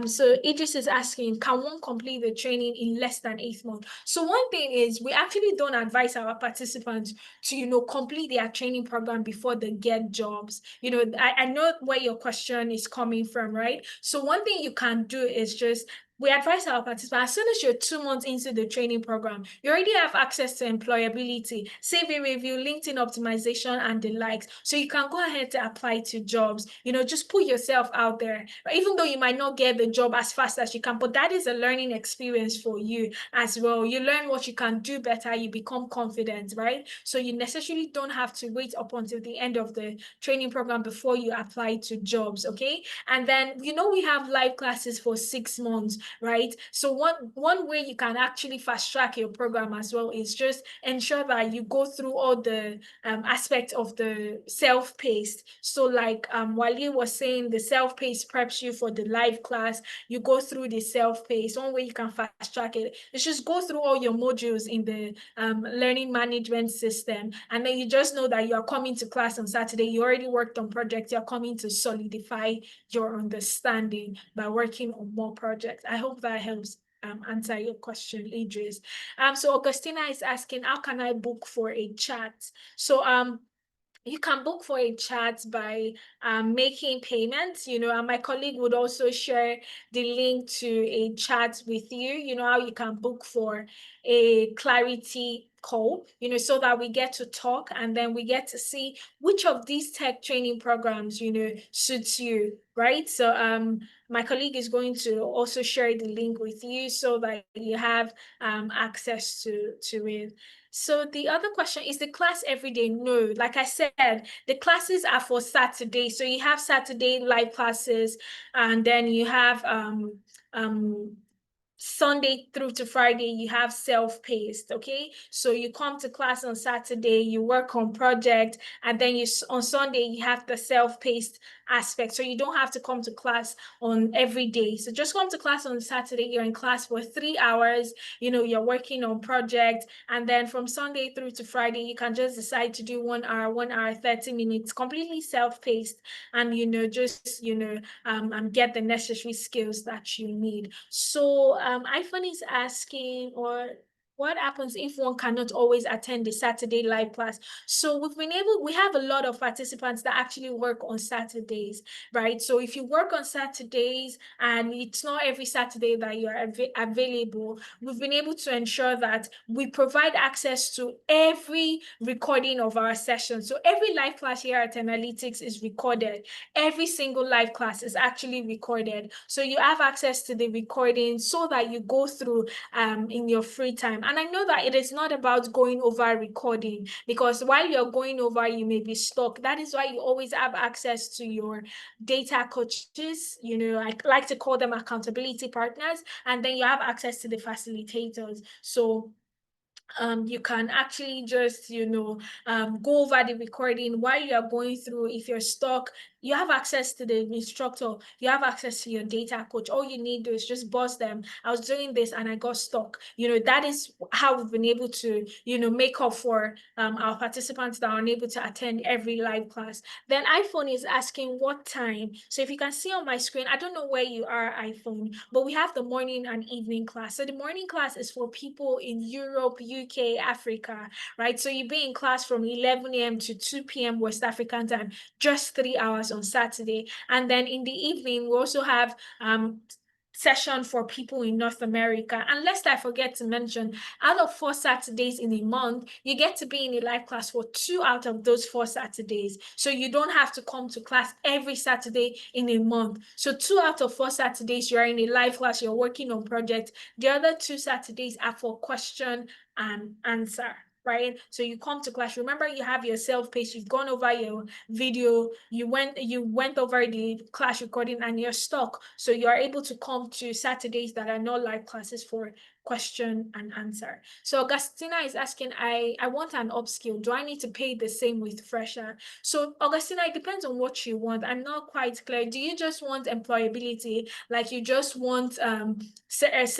So Idris is asking, can one complete the training in less than 8 months? So one thing is we actually don't advise our participants to, complete their training program before they get jobs. I know where your question is coming from, right? So one thing you can do is just we advise our participants, as soon as you're 2 months into the training program, you already have access to employability, CV review, LinkedIn optimization, and the likes. So you can go ahead to apply to jobs, just put yourself out there. Even though you might not get the job as fast as you can, but that is a learning experience for you as well. You learn what you can do better, you become confident, right? So you necessarily don't have to wait up until the end of the training program before you apply to jobs, okay? And then, we have live classes for 6 months, right? So one way you can actually fast track your program as well is just ensure that you go through all the aspects of the self-paced. So like Wale was saying, the self-paced preps you for the live class. You go through the self-paced. One way you can fast track it is just go through all your modules in the learning management system, and then you just know that you're coming to class on Saturday. You already worked on projects. You're coming to solidify your understanding by working on more projects. I hope that helps answer your question, Idris. So Augustina is asking, how can I book for a chat? So you can book for a chat by making payments, and my colleague would also share the link to a chat with you, how you can book for a clarity call, so that we get to talk and then we get to see which of these tech training programs, suits you, right? So my colleague is going to also share the link with you so that you have access to it. So the other question, is the class every day? No, like I said, the classes are for Saturday. So you have Saturday live classes, and then you have Sunday through to Friday, you have self-paced, okay? So you come to class on Saturday, you work on project, and then on Sunday, you have the self-paced aspect. So you don't have to come to class on every day. So just come to class on Saturday, you're in class for 3 hours, you're working on project, and then from Sunday through to Friday, you can just decide to do 1 hour, 30 minutes, completely self-paced, and, get the necessary skills that you need. So iPhone is asking, or what happens if one cannot always attend the Saturday live class? So we have a lot of participants that actually work on Saturdays, right? So if you work on Saturdays and it's not every Saturday that you're available, we've been able to ensure that we provide access to every recording of our session. So every live class here at Analytics is recorded. Every single live class is actually recorded. So you have access to the recording so that you go through in your free time. And I know that it is not about going over recording, because while you're going over, you may be stuck. That is why you always have access to your data coaches. I like to call them accountability partners. And then you have access to the facilitators. So you can actually just, go over the recording while you are going through. If you're stuck, you have access to the instructor, you have access to your data coach. All you need to do is just buzz them. I was doing this and I got stuck. That is how we've been able to, make up for our participants that are unable to attend every live class. Then iPhone is asking what time. So if you can see on my screen, I don't know where you are, iPhone, but we have the morning and evening class. So the morning class is for people in Europe, UK, Africa, right? So you be in class from 11 a.m. to 2 p.m. West African time, just 3 hours on Saturday. And then in the evening, we also have session for people in North America. And lest I forget to mention, out of 4 Saturdays in a month, you get to be in a live class for 2 out of those 4 Saturdays. So you don't have to come to class every Saturday in a month. So 2 out of 4 Saturdays, you're in a live class, you're working on projects. The other 2 Saturdays are for question and answer, right? So you come to class. Remember, you have your self-paced, you've gone over your video, you went over the class recording, and you're stuck. So you are able to come to Saturdays that are not live classes for question and answer. So Augustina is asking, I want an upskill. Do I need to pay the same with fresher? So Augustina, it depends on what you want. I'm not quite clear. Do you just want employability? Like you just want access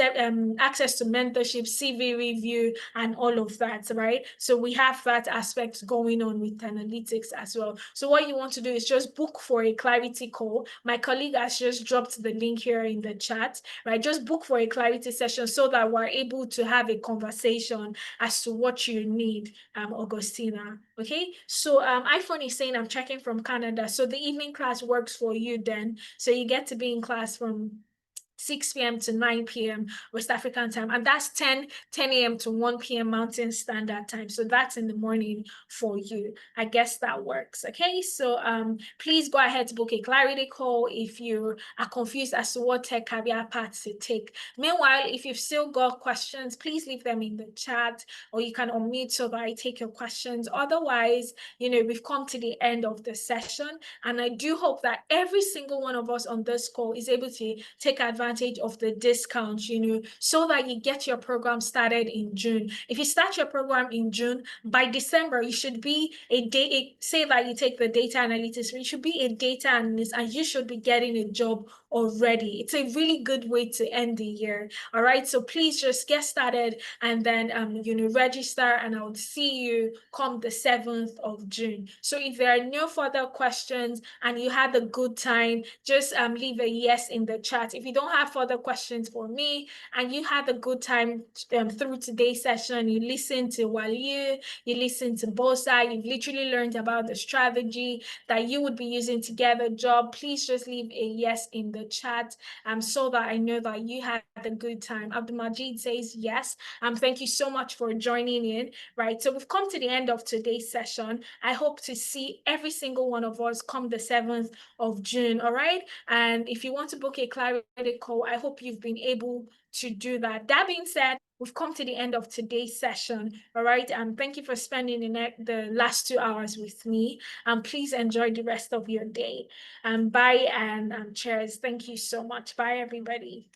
to mentorship, CV review, and all of that, right? So we have that aspect going on with analytics as well. So what you want to do is just book for a clarity call. My colleague has just dropped the link here in the chat, right? Just book for a clarity session so that we're able to have a conversation as to what you need, Augustina. Okay, so iPhone is saying I'm checking from Canada. So the evening class works for you then. So you get to be in class from 6 p.m. to 9 p.m. West African time. And that's 10 a.m. to 1 p.m. Mountain Standard Time. So that's in the morning for you. I guess that works. Okay. So please go ahead to book a clarity call if you are confused as to what tech career path to take. Meanwhile, if you've still got questions, please leave them in the chat, or you can unmute so that I take your questions. Otherwise, we've come to the end of the session, and I do hope that every single one of us on this call is able to take advantage of the discount, so that you get your program started in June. If you start your program in June, by December, you should be say that you take the data analytics, you should be a data analyst and you should be getting a job already. It's a really good way to end the year. All right. So please just get started and then register, and I'll see you come the 7th of June. So if there are no further questions and you had a good time, just leave a yes in the chat. If you don't have further questions for me and you had a good time through today's session, you listened to Waliu, you listened to Bosa, you've literally learned about the strategy that you would be using to get a job, please just leave a yes in the chat so that I know that you had a good time. Abdul Majid says yes. Thank you so much for joining in. Right, so we've come to the end of today's session. I hope to see every single one of us come the 7th of June. All right, and if you want to book a clarity call, I hope you've been able to do that. That being said, we've come to the end of today's session. All right, thank you for spending the last 2 hours with me. Please enjoy the rest of your day. Bye and cheers. Thank you so much. Bye, everybody.